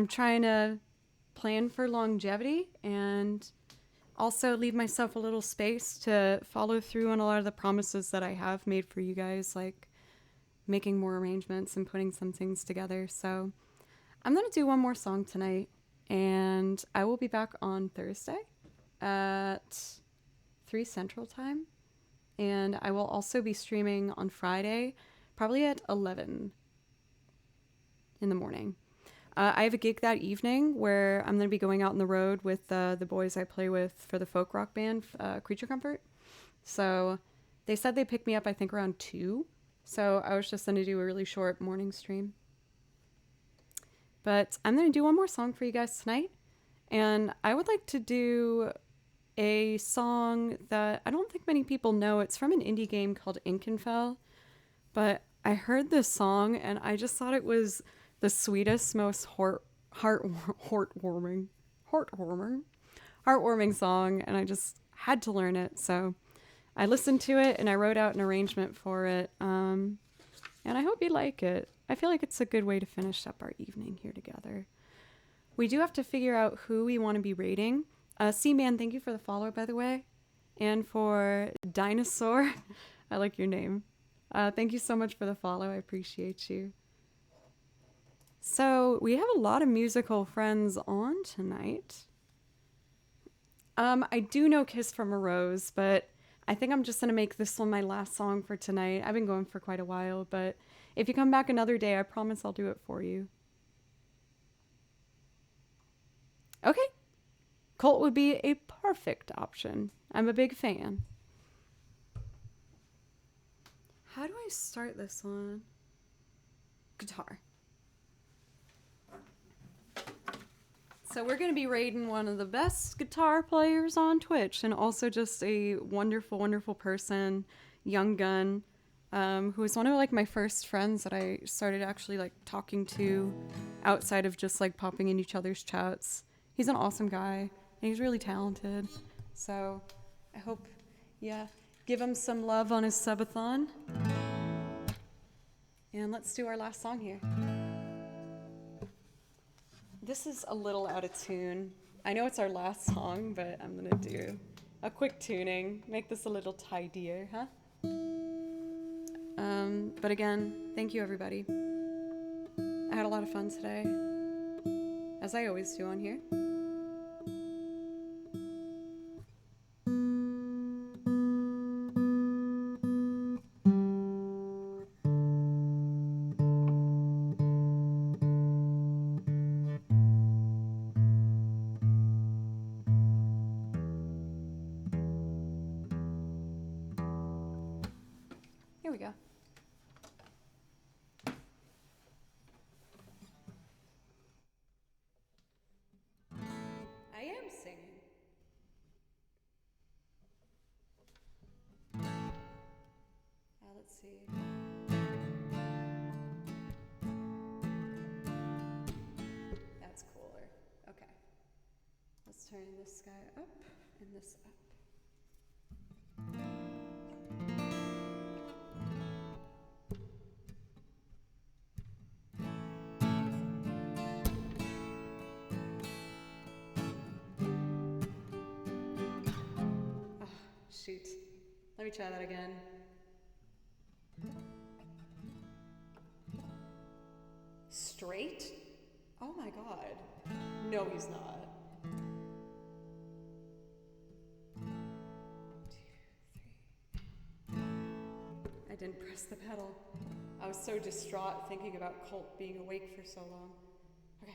trying to plan for longevity and also leave myself a little space to follow through on a lot of the promises that I have made for you guys, like making more arrangements and putting some things together. So I'm going to do one more song tonight, and I will be back on Thursday at 3 Central Time, and I will also be streaming on Friday, probably at 11 in the morning. I have a gig that evening where I'm going to be going out on the road with the boys I play with for the folk rock band, Creature Comfort. So they said they picked me up, I think, around 2. So I was just going to do a really short morning stream. But I'm going to do one more song for you guys tonight. And I would like to do a song that I don't think many people know. It's from an indie game called Inkenfell. But I heard this song and I just thought it was the sweetest, most heartwarming song, and I just had to learn it. So I listened to it and I wrote out an arrangement for it. And I hope you like it. I feel like it's a good way to finish up our evening here together. We do have to figure out who we want to be rating. C-Man, thank you for the follow, by the way. And for Dinosaur, I like your name. Thank you so much for the follow. I appreciate you. So we have a lot of musical friends on tonight. I do know Kiss from a Rose, but I think I'm just going to make this one my last song for tonight. I've been going for quite a while, but if you come back another day, I promise I'll do it for you. Okay. Colt would be a perfect option. I'm a big fan. How do I start this one? Guitar. So we're going to be rating one of the best guitar players on Twitch, and also just a wonderful, wonderful person, Young Gun, who was one of like my first friends that I started actually like talking to outside of just like popping in each other's chats. He's an awesome guy, and he's really talented. So I hope, give him some love on his subathon. And let's do our last song here. This is a little out of tune. I know it's our last song, but I'm gonna do a quick tuning, make this a little tidier, huh? But again, thank you everybody. I had a lot of fun today, as I always do on here. see. That's cooler. Okay. Let's turn this guy up and this up. Shoot. Let me try that again. Straight? Oh my god. No, he's not. 2, 3. I didn't press the pedal. I was so distraught thinking about Colt being awake for so long. Okay.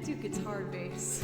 Do guitar bass.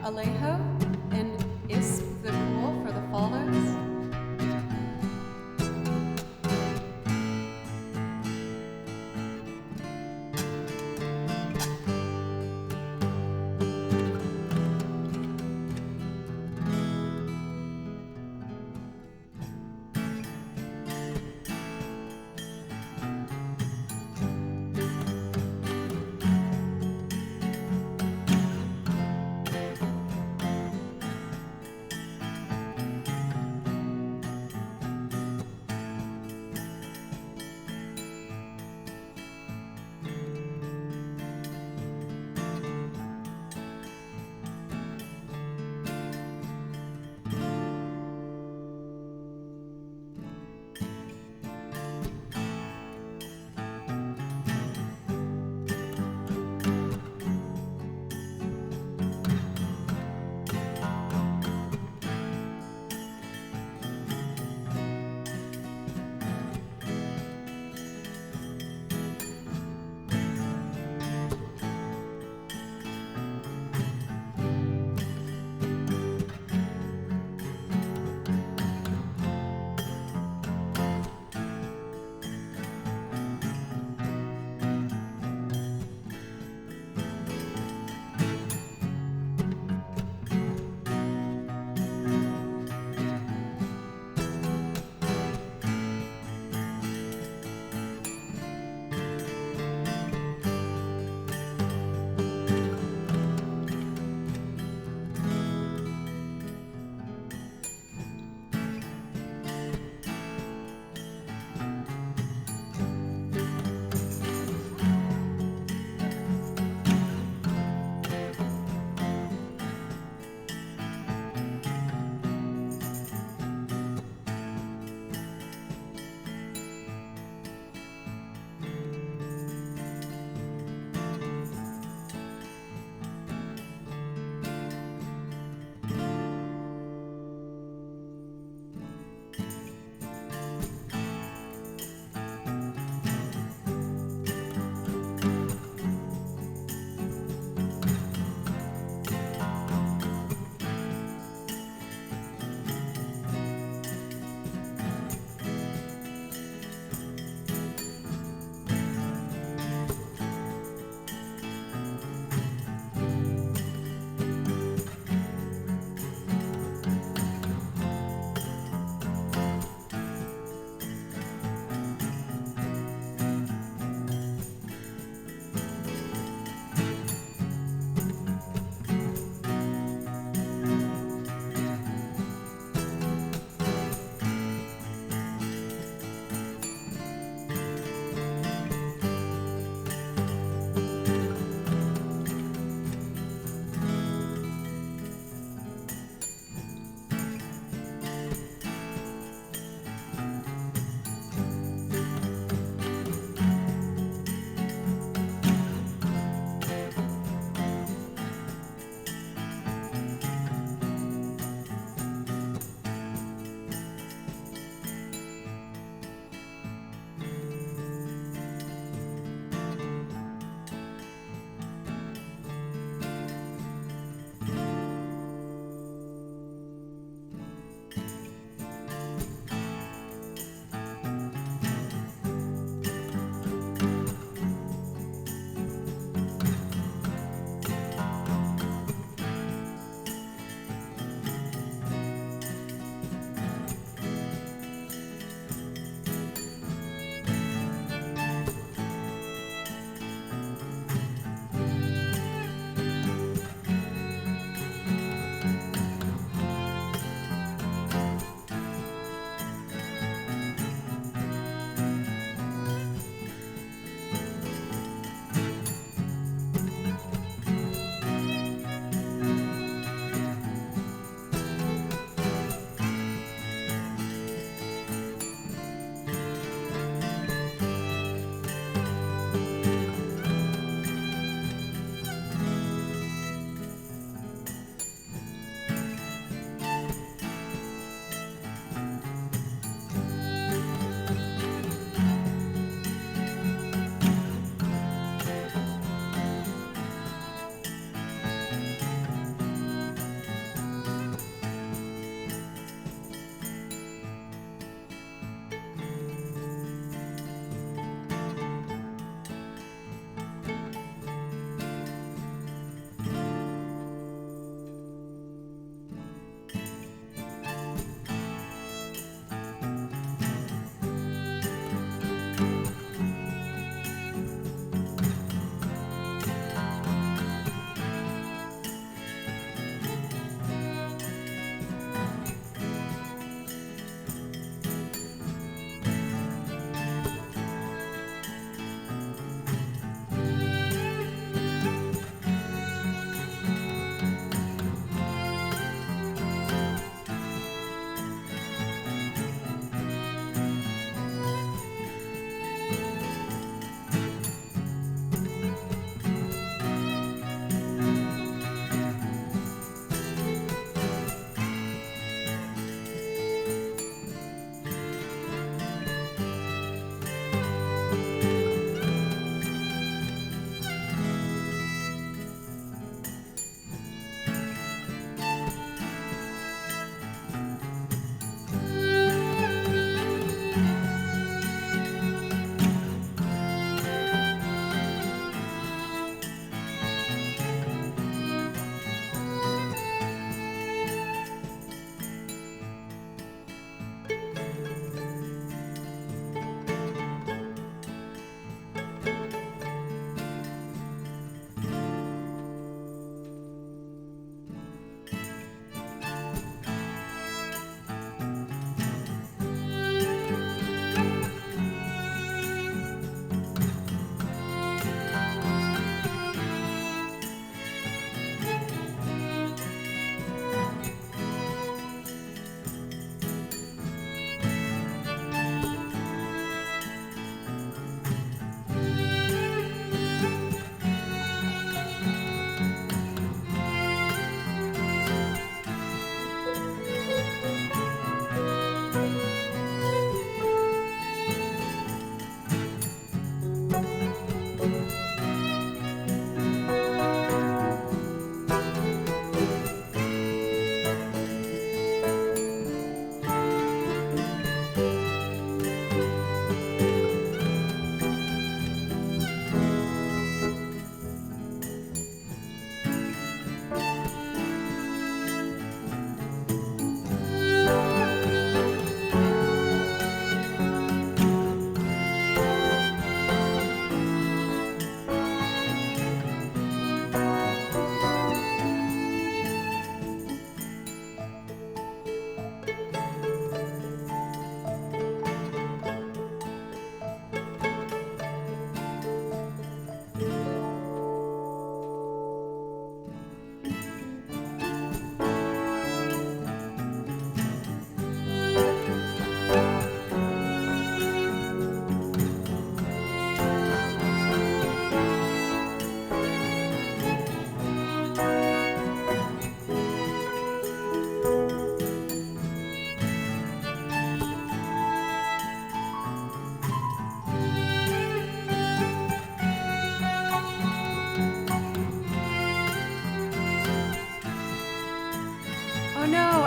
Alejo and Is the Cool for the follows.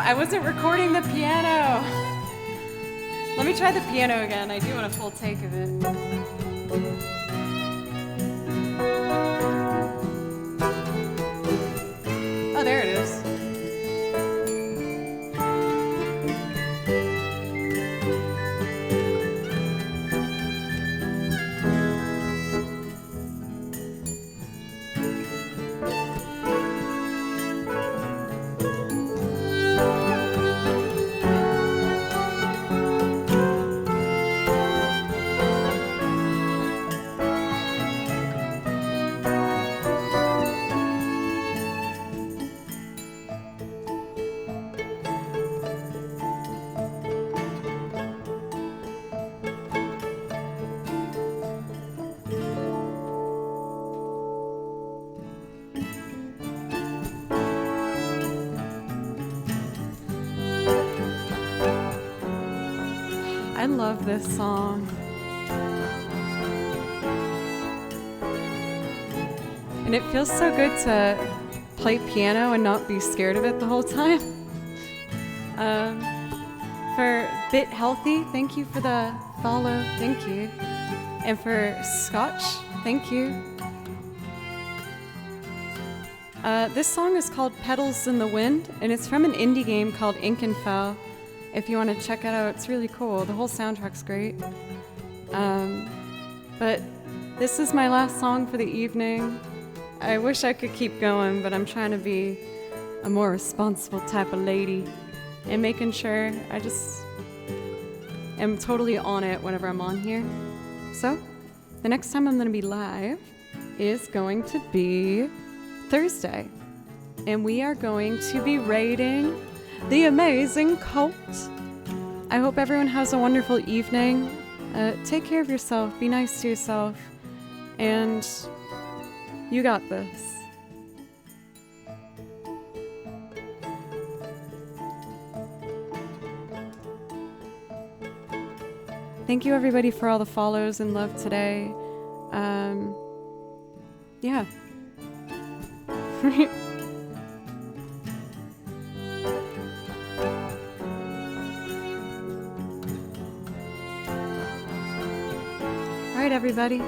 I wasn't recording the piano. Let me try the piano again. I do want a full take of it. Oh, there it is. I love this song. And it feels so good to play piano and not be scared of it the whole time. For Bit Healthy, thank you for the follow, thank you. And for Scotch, thank you. This song is called Petals in the Wind, and it's from an indie game called Ink and Fell. If you want to check it out, it's really cool. The whole soundtrack's great. But this is my last song for the evening. I wish I could keep going, but I'm trying to be a more responsible type of lady and making sure I just am totally on it whenever I'm on here. So, the next time I'm going to be live is going to be Thursday. And we are going to be raiding the Amazing Cult. I hope everyone has a wonderful evening. Take care of yourself, be nice to yourself, and you got this. Thank you everybody for all the follows and love today. Yeah. All right, everybody.